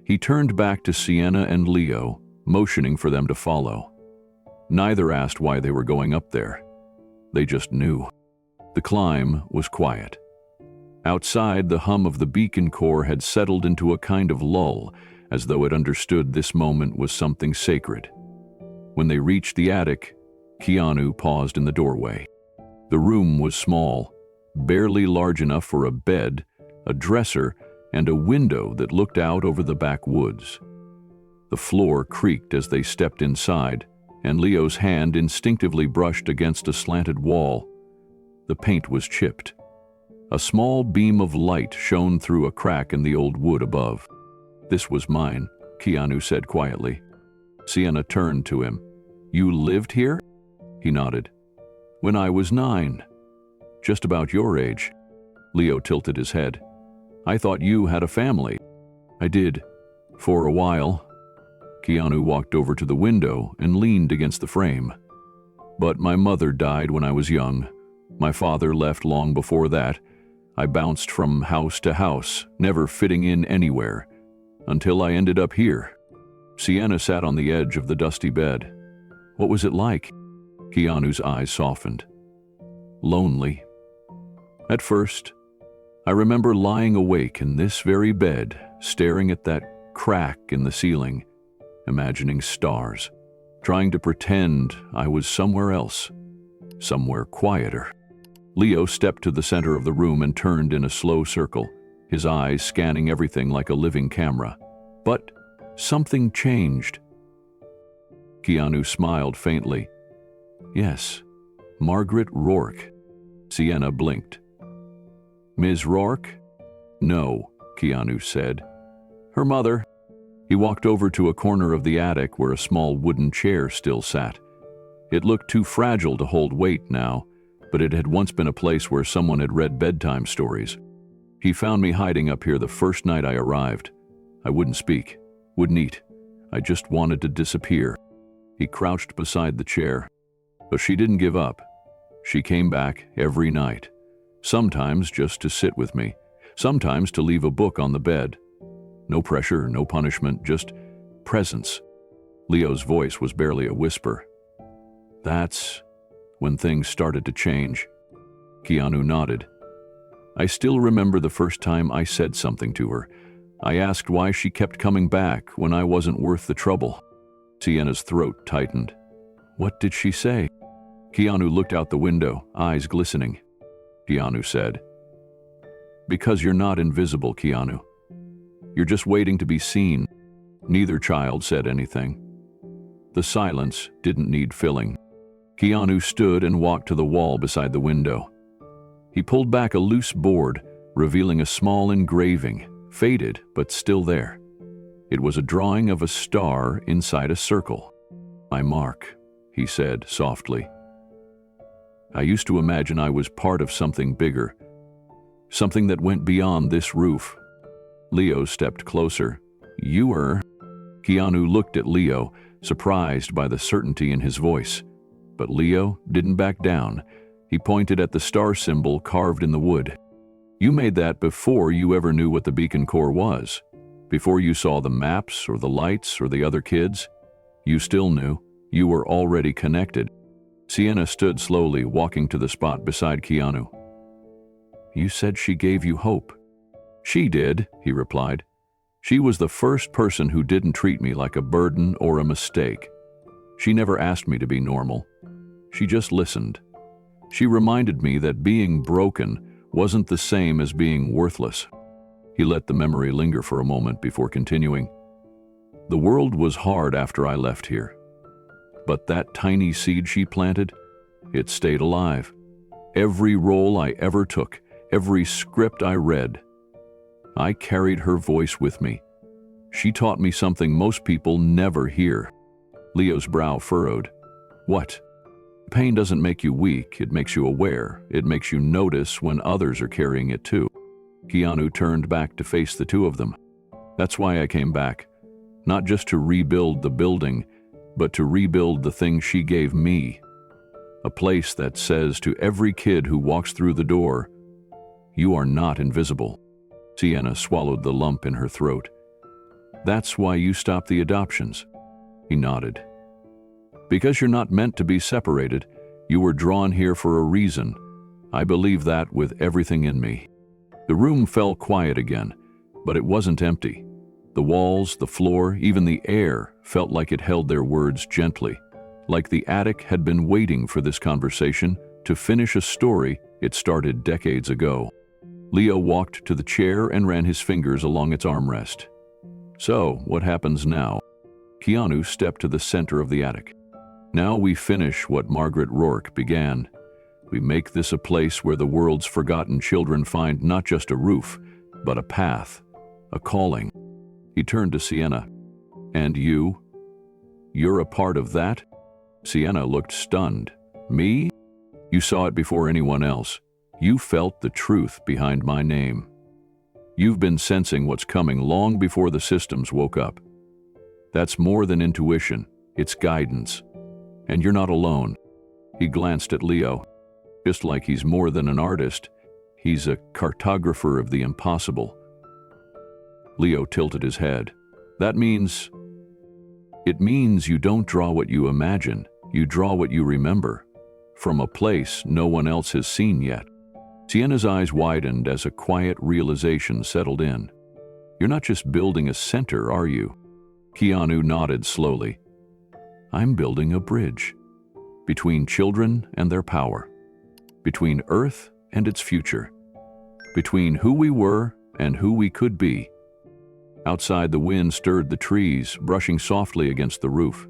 He turned back to Sienna and Leo, motioning for them to follow. Neither asked why they were going up there. They just knew. The climb was quiet. Outside, the hum of the beacon core had settled into a kind of lull, as though it understood this moment was something sacred. When they reached the attic, Keanu paused in the doorway. The room was small, barely large enough for a bed, a dresser, and a window that looked out over the backwoods. The floor creaked as they stepped inside, and Leo's hand instinctively brushed against a slanted wall. The paint was chipped. A small beam of light shone through a crack in the old wood above. "This was mine," Keanu said quietly. Sienna turned to him. "You lived here?" He nodded. "When I was 9. Just about your age." Leo tilted his head. "I thought you had a family." "I did. For a while." Keanu walked over to the window and leaned against the frame. "But my mother died when I was young. My father left long before that. I bounced from house to house, never fitting in anywhere, until I ended up here." Sienna sat on the edge of the dusty bed. "What was it like?" Keanu's eyes softened. "Lonely. At first, I remember lying awake in this very bed, staring at that crack in the ceiling, imagining stars, trying to pretend I was somewhere else, somewhere quieter." Leo stepped to the center of the room and turned in a slow circle, his eyes scanning everything like a living camera. But something changed. Keanu smiled faintly. "Yes, Margaret Rourke." Sienna blinked. "Ms. Rourke?" "No," Keanu said. "Her mother." He walked over to a corner of the attic where a small wooden chair still sat. It looked too fragile to hold weight now, but it had once been a place where someone had read bedtime stories. "He found me hiding up here the first night I arrived. I wouldn't speak, wouldn't eat. I just wanted to disappear." He crouched beside the chair. But she didn't give up. She came back every night, sometimes just to sit with me, sometimes to leave a book on the bed. No pressure, no punishment, just presence. Leo's voice was barely a whisper. "That's when things started to change." Keanu nodded. "I still remember the first time I said something to her. I asked why she kept coming back when I wasn't worth the trouble." Sienna's throat tightened. "What did she say?" Keanu looked out the window, eyes glistening. Keanu said, "Because you're not invisible, Keanu. You're just waiting to be seen." Neither child said anything. The silence didn't need filling. Keanu stood and walked to the wall beside the window. He pulled back a loose board, revealing a small engraving, faded but still there. It was a drawing of a star inside a circle. "My mark," he said softly. I used to imagine I was part of something bigger, something that went beyond this roof. Leo stepped closer. You were? Keanu looked at Leo, surprised by the certainty in his voice. But Leo didn't back down. He pointed at the star symbol carved in the wood. You made that before you ever knew what the Beacon Corps was. Before you saw the maps or the lights or the other kids. You still knew. You were already connected. Sienna stood slowly, walking to the spot beside Keanu. You said she gave you hope. She did, he replied. She was the first person who didn't treat me like a burden or a mistake. She never asked me to be normal. She just listened. She reminded me that being broken wasn't the same as being worthless. He let the memory linger for a moment before continuing. The world was hard after I left here. But that tiny seed she planted, it stayed alive. Every role I ever took, every script I read, I carried her voice with me. She taught me something most people never hear. Leo's brow furrowed. What? Pain doesn't make you weak, it makes you aware. It makes you notice when others are carrying it too. Keanu turned back to face the two of them. That's why I came back. Not just to rebuild the building, but to rebuild the thing she gave me. A place that says to every kid who walks through the door, you are not invisible. Sienna swallowed the lump in her throat. That's why you stopped the adoptions. He nodded. Because you're not meant to be separated, you were drawn here for a reason. I believe that with everything in me. The room fell quiet again, but it wasn't empty. The walls, the floor, even the air felt like it held their words gently, like the attic had been waiting for this conversation to finish a story it started decades ago. Leo walked to the chair and ran his fingers along its armrest. So, what happens now? Keanu stepped to the center of the attic. Now we finish what Margaret Rourke began. We make this a place where the world's forgotten children find not just a roof, but a path, a calling. He turned to Sienna. And you? You're a part of that? Sienna looked stunned. Me? You saw it before anyone else. You felt the truth behind my name. You've been sensing what's coming long before the systems woke up. That's more than intuition, it's guidance. And you're not alone. He glanced at Leo. Just like he's more than an artist, he's a cartographer of the impossible. Leo tilted his head. That means... It means you don't draw what you imagine, you draw what you remember, from a place no one else has seen yet. Sienna's eyes widened as a quiet realization settled in. You're not just building a center, are you? Keanu nodded slowly. I'm building a bridge. Between children and their power. Between Earth and its future. Between who we were and who we could be. Outside, the wind stirred the trees, brushing softly against the roof.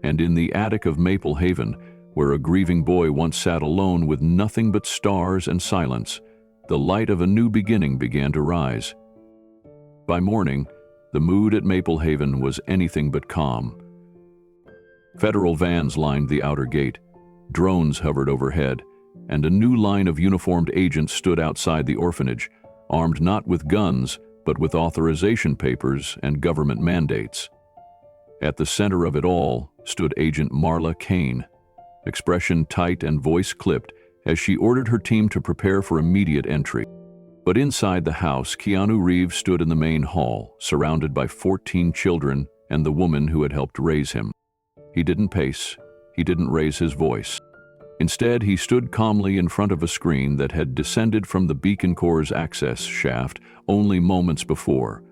And in the attic of Maple Haven, where a grieving boy once sat alone with nothing but stars and silence, the light of a new beginning began to rise. By morning, the mood at Maple Haven was anything but calm. Federal vans lined the outer gate, drones hovered overhead, and a new line of uniformed agents stood outside the orphanage, armed not with guns, but with authorization papers and government mandates. At the center of it all stood Agent Marla Kane, expression tight and voice clipped as she ordered her team to prepare for immediate entry. But inside the house, Keanu Reeves stood in the main hall, surrounded by 14 children and the woman who had helped raise him. He didn't pace, he didn't raise his voice. Instead, he stood calmly in front of a screen that had descended from the Beacon Corps' access shaft only moments before.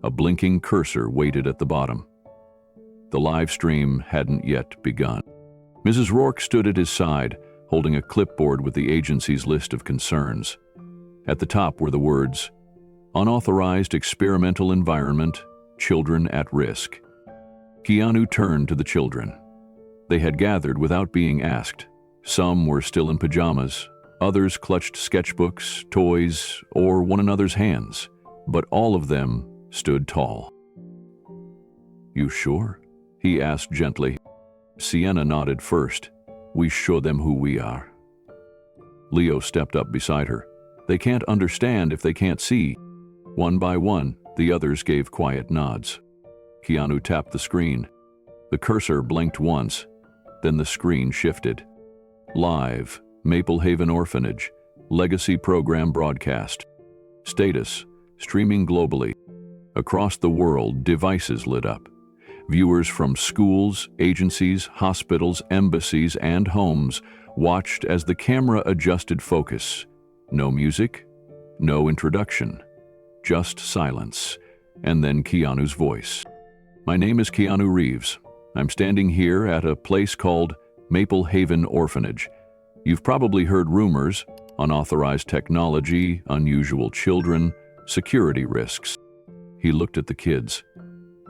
A blinking cursor waited at the bottom. The live stream hadn't yet begun. Mrs. Rourke stood at his side, holding a clipboard with the agency's list of concerns. At the top were the words, "Unauthorized experimental environment, children at risk." Keanu turned to the children. They had gathered without being asked. Some were still in pajamas, others clutched sketchbooks, toys, or one another's hands, but all of them stood tall. "You sure?" he asked gently. Sienna nodded first. We show them who we are. Leo stepped up beside her. They can't understand if they can't see. One by one, the others gave quiet nods. Keanu tapped the screen. The cursor blinked once, then the screen shifted. Live, Maple Haven Orphanage, Legacy Program Broadcast. Status, streaming globally. Across the world, devices lit up. Viewers from schools, agencies, hospitals, embassies, and homes watched as the camera adjusted focus. No music, no introduction, just silence, and then Keanu's voice. My name is Keanu Reeves. I'm standing here at a place called Maple Haven Orphanage. You've probably heard rumors, unauthorized technology, unusual children, security risks. He looked at the kids.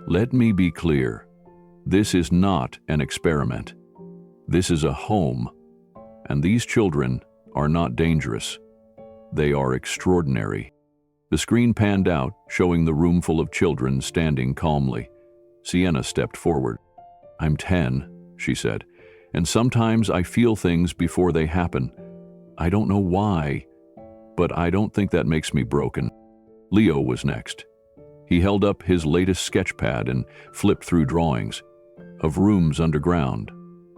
Let me be clear. This is not an experiment. This is a home. And these children are not dangerous. They are extraordinary. The screen panned out, showing the room full of children standing calmly. Sienna stepped forward. I'm 10, she said, and sometimes I feel things before they happen. I don't know why, but I don't think that makes me broken. Leo was next. He held up his latest sketch pad and flipped through drawings of rooms underground,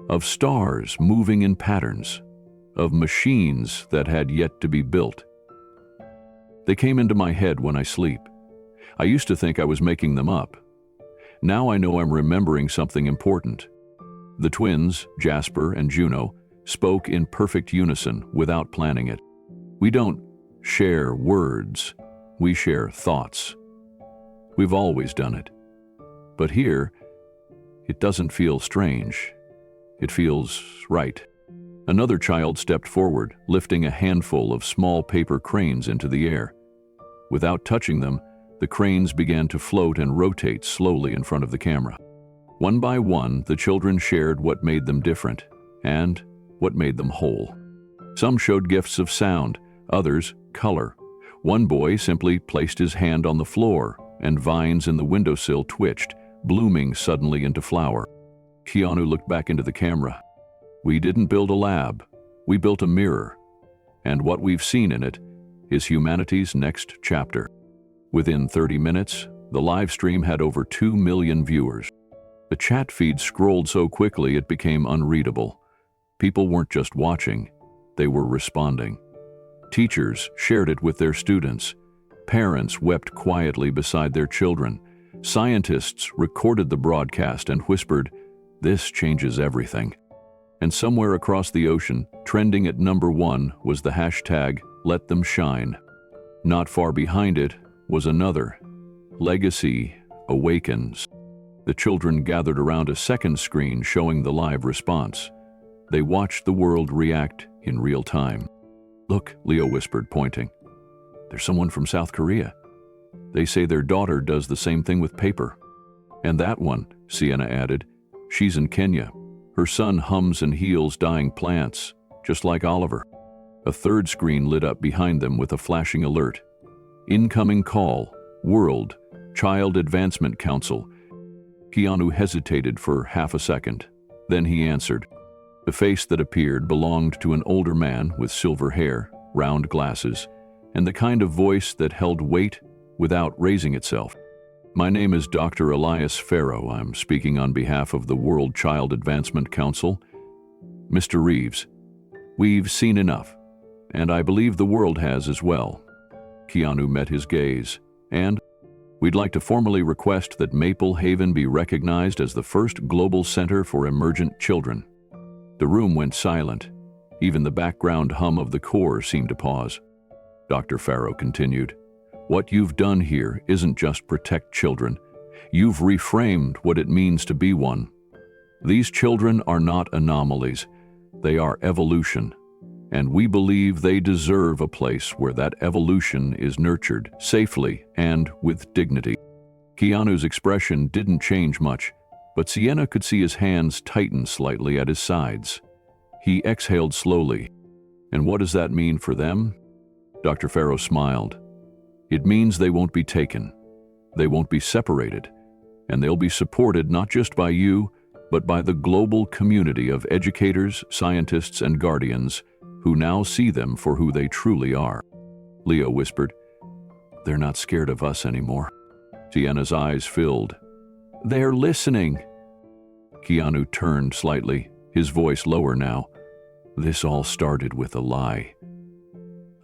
of stars moving in patterns, of machines that had yet to be built. They came into my head when I sleep. I used to think I was making them up. Now I know I'm remembering something important. The twins, Jasper and Juno, spoke in perfect unison without planning it. We don't share words, we share thoughts. We've always done it. But here, it doesn't feel strange. It feels right. Another child stepped forward, lifting a handful of small paper cranes into the air. Without touching them, the cranes began to float and rotate slowly in front of the camera. One by one, the children shared what made them different and what made them whole. Some showed gifts of sound, others color. One boy simply placed his hand on the floor, and vines in the windowsill twitched, blooming suddenly into flower. Keanu looked back into the camera. We didn't build a lab, we built a mirror, and what we've seen in it is humanity's next chapter. Within 30 minutes, the live stream had over 2 million viewers. The chat feed scrolled so quickly it became unreadable. People weren't just watching, they were responding. Teachers shared it with their students. Parents wept quietly beside their children. Scientists recorded the broadcast and whispered, "This changes everything." And somewhere across the ocean, trending at #1, was the hashtag #LetThemShine. Not far behind it was another, Legacy Awakens. The children gathered around a second screen showing the live response. They watched the world react in real time. Look, Leo whispered, pointing. There's someone from South Korea. They say their daughter does the same thing with paper. And that one, Sienna added, she's in Kenya. Her son hums and heals dying plants, just like Oliver. A third screen lit up behind them with a flashing alert. Incoming call, World Child Advancement Council. Keanu hesitated for half a second. Then he answered. The face that appeared belonged to an older man with silver hair, round glasses, and the kind of voice that held weight without raising itself. My name is Dr. Elias Farrow. I'm speaking on behalf of the World Child Advancement Council. Mr. Reeves, we've seen enough, and I believe the world has as well. Keanu met his gaze, and we'd like to formally request that Maple Haven be recognized as the first global center for emergent children. The room went silent. Even the background hum of the core seemed to pause. Dr. Farrow continued, what you've done here isn't just protect children. You've reframed what it means to be one. These children are not anomalies. They are evolution. And we believe they deserve a place where that evolution is nurtured safely and with dignity. Keanu's expression didn't change much, but Sienna could see his hands tighten slightly at his sides. He exhaled slowly. And what does that mean for them? Dr. Farrow smiled. It means they won't be taken. They won't be separated. And they'll be supported not just by you, but by the global community of educators, scientists, and guardians who now see them for who they truly are. Leo whispered, "They're not scared of us anymore." Sienna's eyes filled. "They're listening." Keanu turned slightly, his voice lower now. "This all started with a lie.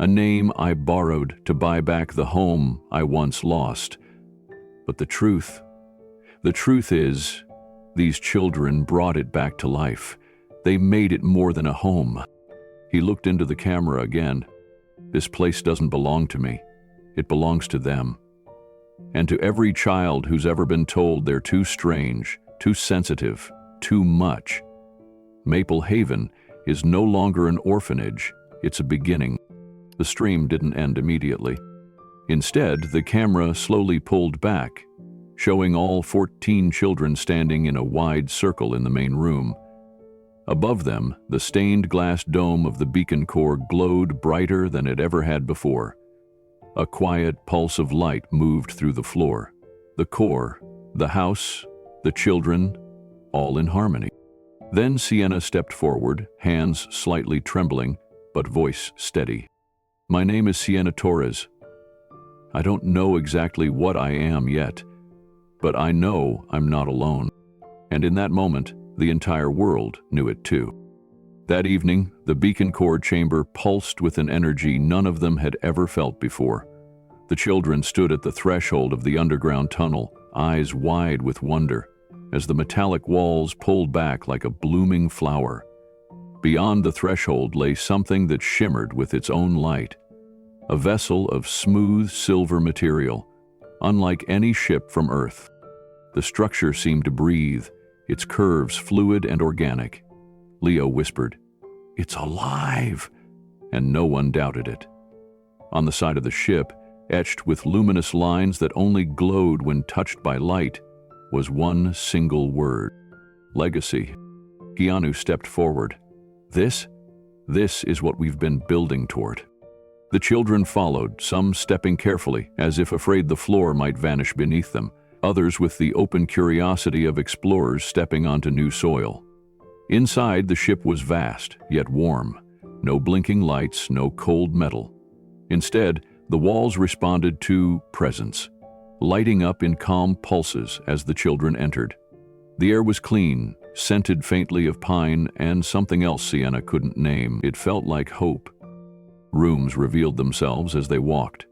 A name I borrowed to buy back the home I once lost. But the truth is, these children brought it back to life. They made it more than a home." He looked into the camera again. "This place doesn't belong to me. It belongs to them. And to every child who's ever been told they're too strange, too sensitive, too much. Maple Haven is no longer an orphanage, it's a beginning." The stream didn't end immediately. Instead, the camera slowly pulled back, showing all 14 children standing in a wide circle in the main room. Above them, the stained glass dome of the beacon core glowed brighter than it ever had before. A quiet pulse of light moved through the floor. The core, the house, the children, all in harmony. Then Sienna stepped forward, hands slightly trembling, but voice steady. "My name is Sienna Torres. I don't know exactly what I am yet, but I know I'm not alone." And in that moment, the entire world knew it too. That evening, the beacon core chamber pulsed with an energy none of them had ever felt before. The children stood at the threshold of the underground tunnel, eyes wide with wonder, as the metallic walls pulled back like a blooming flower. Beyond the threshold lay something that shimmered with its own light. A vessel of smooth silver material, unlike any ship from Earth. The structure seemed to breathe, its curves fluid and organic. Leo whispered, "It's alive!" And no one doubted it. On the side of the ship, etched with luminous lines that only glowed when touched by light, was one single word: legacy. Keanu stepped forward. This is what we've been building toward." The children followed, some stepping carefully, as if afraid the floor might vanish beneath them, others with the open curiosity of explorers stepping onto new soil. Inside, the ship was vast, yet warm. No blinking lights, no cold metal. Instead, the walls responded to presence, lighting up in calm pulses as the children entered. The air was clean, scented faintly of pine and something else Sienna couldn't name. It felt like hope. Rooms revealed themselves as they walked.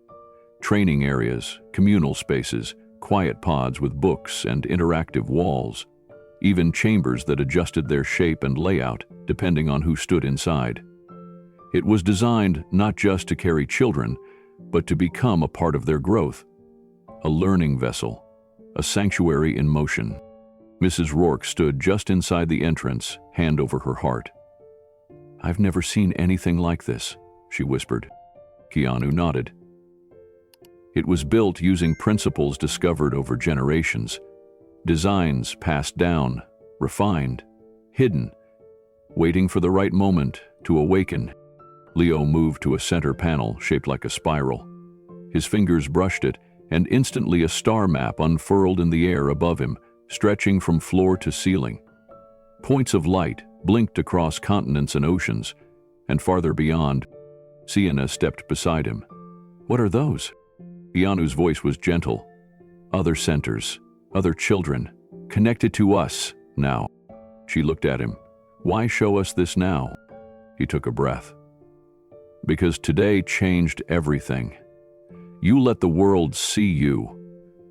Training areas, communal spaces, quiet pods with books and interactive walls. Even chambers that adjusted their shape and layout depending on who stood inside. It was designed not just to carry children, but to become a part of their growth. A learning vessel, a sanctuary in motion. Mrs. Rourke stood just inside the entrance, hand over her heart. "I've never seen anything like this," she whispered. Keanu nodded. It was built using principles discovered over generations. Designs passed down, refined, hidden, waiting for the right moment to awaken. Leo moved to a center panel shaped like a spiral. His fingers brushed it, and instantly a star map unfurled in the air above him, stretching from floor to ceiling. Points of light blinked across continents and oceans, and farther beyond, Sienna stepped beside him. "What are those?" Keanu's voice was gentle. "Other centers, other children, connected to us now." She looked at him. "Why show us this now?" He took a breath. "Because today changed everything. You let the world see you,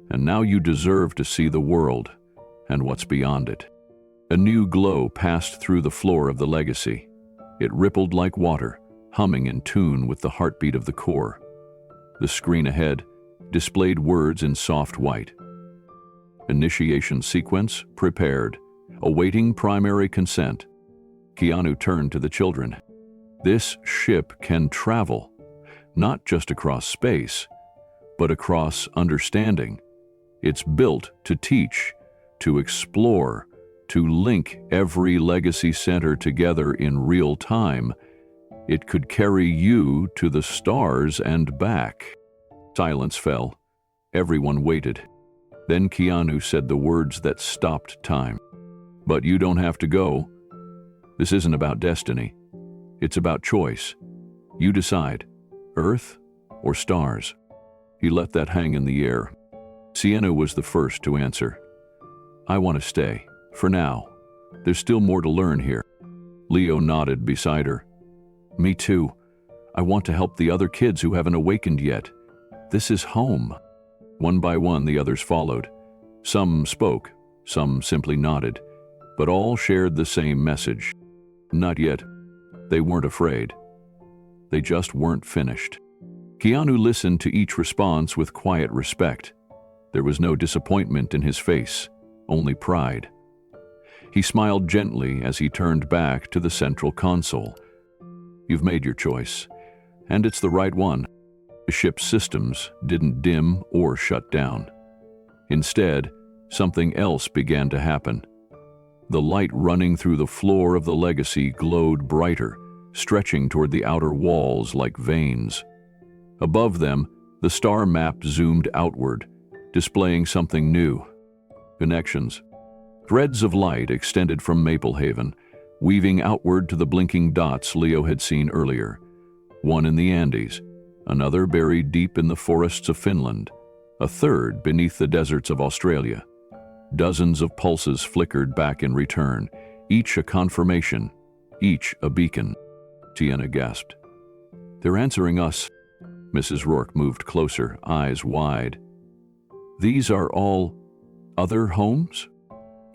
and now you deserve to see the world and what's beyond it." A new glow passed through the floor of the legacy. It rippled like water, humming in tune with the heartbeat of the core. The screen ahead displayed words in soft white. Initiation sequence prepared, awaiting primary consent. Keanu turned to the children. "This ship can travel, not just across space, but across understanding. It's built to teach, to explore, to link every legacy center together in real time. It could carry you to the stars and back." Silence fell. Everyone waited. Then Keanu said the words that stopped time. But you don't have to go. This isn't about destiny. It's about choice. You decide, Earth or stars. He let that hang in the air. Sienna was the first to answer. I want to stay, for now. There's still more to learn here. Leo nodded beside her. Me too. I want to help the other kids who haven't awakened yet. This is home. One by one, the others followed. Some spoke, some simply nodded, but all shared the same message. Not yet. They weren't afraid. They just weren't finished. Keanu listened to each response with quiet respect. There was no disappointment in his face, only pride. He smiled gently as he turned back to the central console. You've made your choice, and it's the right one. The ship's systems didn't dim or shut down. Instead, something else began to happen. The light running through the floor of the Legacy glowed brighter, stretching toward the outer walls like veins. Above them, the star map zoomed outward, displaying something new. Connections. Threads of light extended from Maplehaven, weaving outward to the blinking dots Leo had seen earlier. One in the Andes, another buried deep in the forests of Finland, a third beneath the deserts of Australia. Dozens of pulses flickered back in return, each a confirmation, each a beacon. Sienna gasped. They're answering us. Mrs. Rourke moved closer, eyes wide. These are all other homes?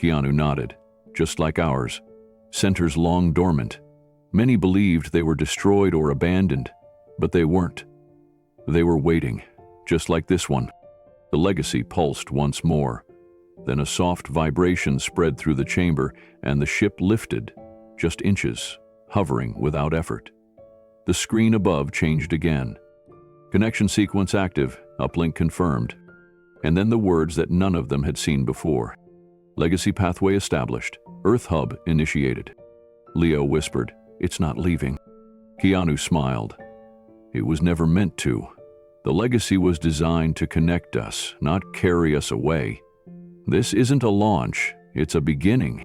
Keanu nodded. Just like ours. Centers long dormant. Many believed they were destroyed or abandoned, but they weren't. They were waiting, just like this one. The Legacy pulsed once more. Then a soft vibration spread through the chamber, and the ship lifted, just inches, hovering without effort. The screen above changed again. Connection sequence active, uplink confirmed. And then the words that none of them had seen before. Legacy pathway established. Earth hub initiated. Leo whispered, It's not leaving. Keanu smiled. It was never meant to. The Legacy was designed to connect us, not carry us away. This isn't a launch, it's a beginning.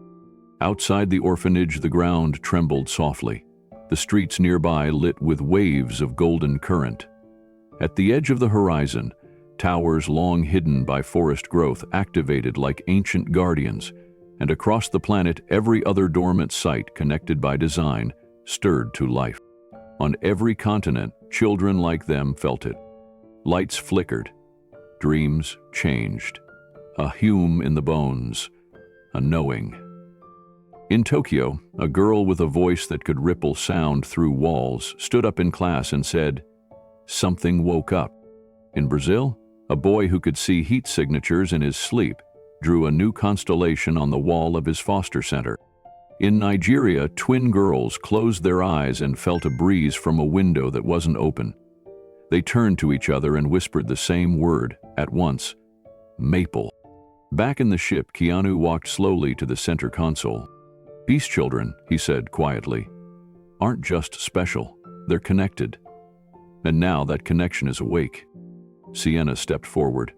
Outside the orphanage, the ground trembled softly. The streets nearby lit with waves of golden current. At the edge of the horizon, towers long hidden by forest growth activated like ancient guardians, and across the planet every other dormant site connected by design stirred to life. On every continent, children like them felt it. Lights flickered. Dreams changed. A hum in the bones. A knowing. In Tokyo, a girl with a voice that could ripple sound through walls stood up in class and said, Something woke up. In Brazil, a boy who could see heat signatures in his sleep drew a new constellation on the wall of his foster center. In Nigeria, twin girls closed their eyes and felt a breeze from a window that wasn't open. They turned to each other and whispered the same word at once, Maple. Back in the ship, Keanu walked slowly to the center console. These children, he said quietly, aren't just special, they're connected. And now that connection is awake. Sienna stepped forward.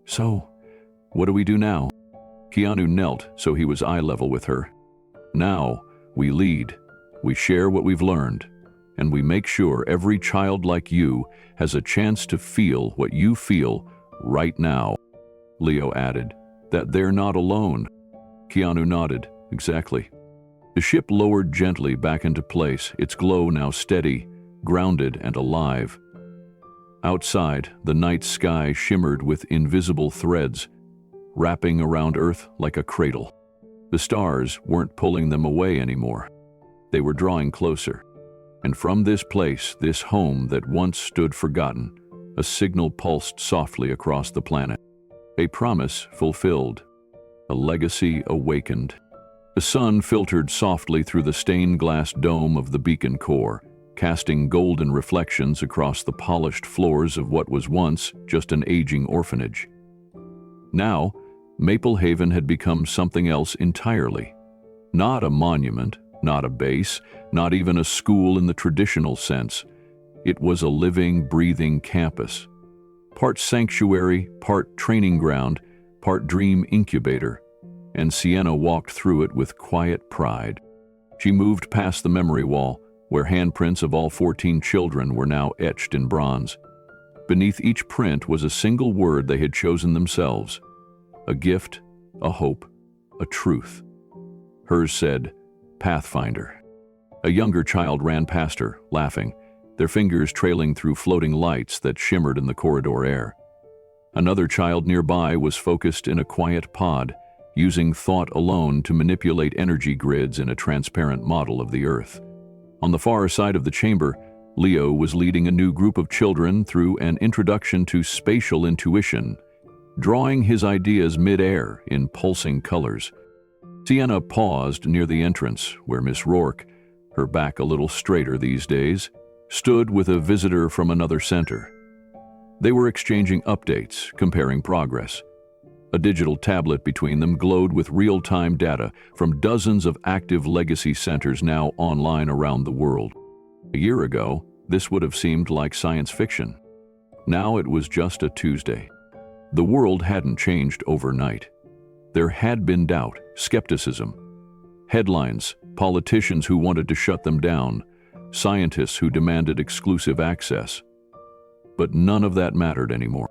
So, what do we do now? Keanu knelt so he was eye level with her. Now, we lead, we share what we've learned, and we make sure every child like you has a chance to feel what you feel right now. Leo added, that they're not alone. Keanu nodded, exactly. The ship lowered gently back into place, its glow now steady, grounded and alive. Outside, the night sky shimmered with invisible threads, wrapping around Earth like a cradle. The stars weren't pulling them away anymore. They were drawing closer. And from this place, this home that once stood forgotten, a signal pulsed softly across the planet. A promise fulfilled. A legacy awakened. The sun filtered softly through the stained glass dome of the beacon core, casting golden reflections across the polished floors of what was once just an aging orphanage. Now, Maplehaven had become something else entirely. Not a monument, not a base, not even a school in the traditional sense. It was a living, breathing campus. Part sanctuary, part training ground, part dream incubator. and Sienna walked through it with quiet pride. She moved past the memory wall, where handprints of all 14 children were now etched in bronze. Beneath each print was a single word they had chosen themselves: a gift, a hope, a truth. Hers said, Pathfinder. A younger child ran past her, laughing, their fingers trailing through floating lights that shimmered in the corridor air. Another child nearby was focused in a quiet pod, using thought alone to manipulate energy grids in a transparent model of the Earth. On the far side of the chamber, Leo was leading a new group of children through an introduction to spatial intuition, drawing his ideas mid-air in pulsing colors. Sienna paused near the entrance, where Miss Rourke, her back a little straighter these days, stood with a visitor from another center. They were exchanging updates, comparing progress. A digital tablet between them glowed with real-time data from dozens of active legacy centers now online around the world. A year ago, this would have seemed like science fiction. Now it was just a Tuesday. The world hadn't changed overnight. There had been doubt, skepticism, headlines, politicians who wanted to shut them down, scientists who demanded exclusive access. But none of that mattered anymore.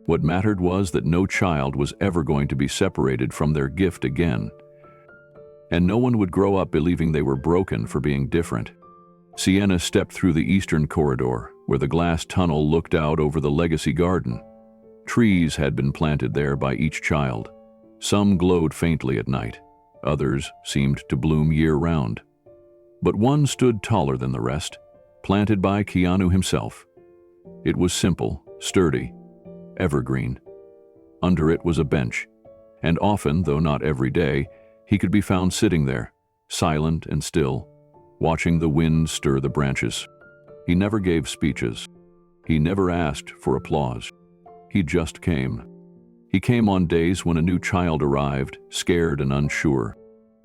What mattered was that no child was ever going to be separated from their gift again. And no one would grow up believing they were broken for being different. Sienna stepped through the eastern corridor, where the glass tunnel looked out over the legacy garden. Trees had been planted there by each child. Some glowed faintly at night. Others seemed to bloom year-round. But one stood taller than the rest, planted by Keanu himself. It was simple, sturdy, evergreen. Under it was a bench, and often, though not every day, he could be found sitting there, silent and still, watching the wind stir the branches. He never gave speeches. He never asked for applause. He just came. He came on days when a new child arrived, scared and unsure.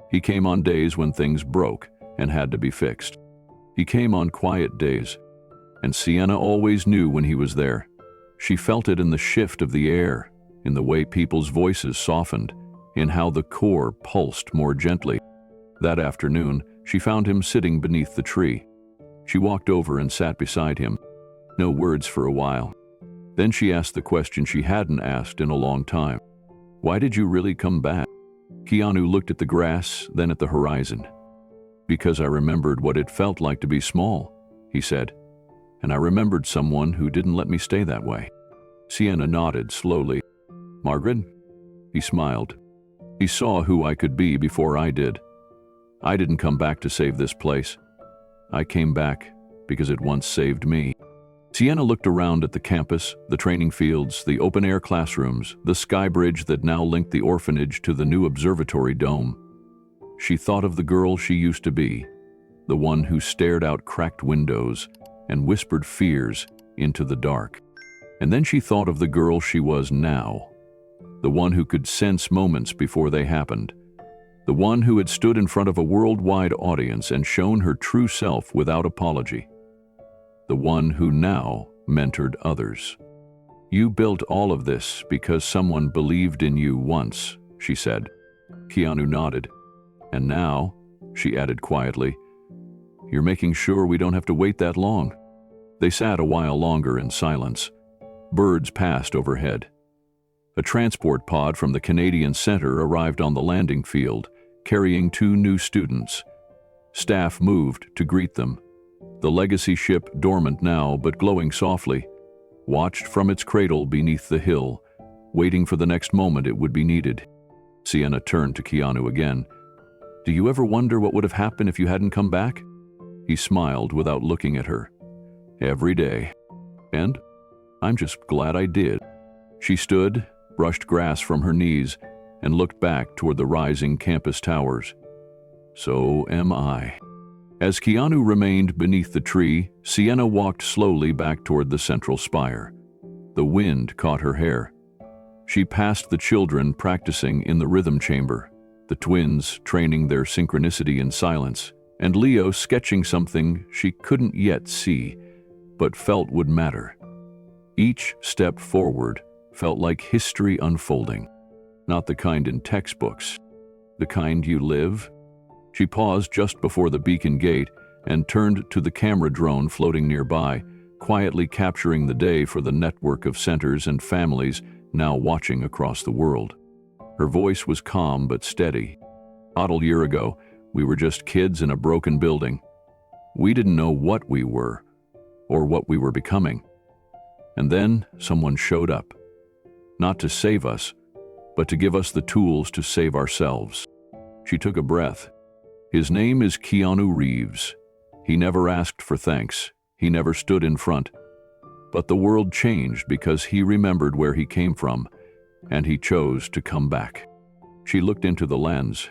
He came on days when things broke and had to be fixed. He came on quiet days, and Sienna always knew when he was there. She felt it in the shift of the air, in the way people's voices softened, in how the core pulsed more gently. That afternoon, she found him sitting beneath the tree. She walked over and sat beside him. No words for a while. Then she asked the question she hadn't asked in a long time. Why did you really come back? Keanu looked at the grass, then at the horizon. Because I remembered what it felt like to be small, he said. And I remembered someone who didn't let me stay that way. Sienna nodded slowly. Margaret? He smiled. He saw who I could be before I did. I didn't come back to save this place. I came back because it once saved me. Sienna looked around at the campus, the training fields, the open-air classrooms, the sky bridge that now linked the orphanage to the new observatory dome. She thought of the girl she used to be, the one who stared out cracked windows and whispered fears into the dark. And then she thought of the girl she was now, the one who could sense moments before they happened, the one who had stood in front of a worldwide audience and shown her true self without apology, the one who now mentored others. You built all of this because someone believed in you once, she said. Keanu nodded. And now, she added quietly, you're making sure we don't have to wait that long. They sat a while longer in silence. Birds passed overhead. A transport pod from the Canadian Center arrived on the landing field, carrying 2 new students. Staff moved to greet them. The legacy ship, dormant now but glowing softly, watched from its cradle beneath the hill, waiting for the next moment it would be needed. Sienna turned to Keanu again. Do you ever wonder what would have happened if you hadn't come back? He smiled without looking at her. Every day. And I'm just glad I did. She stood, brushed grass from her knees, and looked back toward the rising campus towers. So am I. As Keanu remained beneath the tree, Sienna walked slowly back toward the central spire. The wind caught her hair. She passed the children practicing in the rhythm chamber, the twins training their synchronicity in silence, and Leo sketching something she couldn't yet see, but felt would matter. Each step forward felt like history unfolding, not the kind in textbooks, The kind you live? She paused just before the beacon gate and turned to the camera drone floating nearby, quietly capturing the day for the network of centers and families now watching across the world. Her voice was calm but steady. A year ago, we were just kids in a broken building. We didn't know what we were or what we were becoming. And then someone showed up, not to save us, but to give us the tools to save ourselves. She took a breath. His name is Keanu Reeves. He never asked for thanks. He never stood in front. But the world changed because he remembered where he came from, and he chose to come back. She looked into the lens.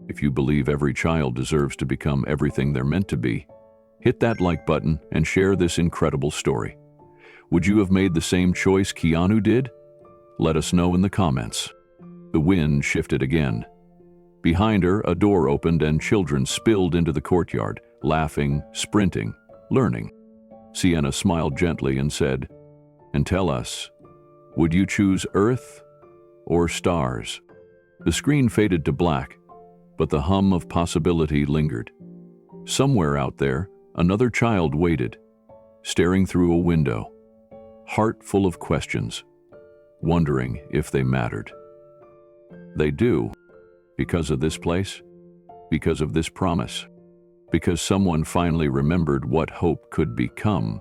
If you believe every child deserves to become everything they're meant to be, hit that like button and share this incredible story. Would you have made the same choice Keanu did? Let us know in the comments. The wind shifted again. Behind her, a door opened and children spilled into the courtyard, laughing, sprinting, learning. Sienna smiled gently and said, "And tell us, would you choose Earth or stars?" The screen faded to black, but the hum of possibility lingered. Somewhere out there, another child waited, staring through a window, heart full of questions, wondering if they mattered. They do, because of this place, because of this promise, because someone finally remembered what hope could become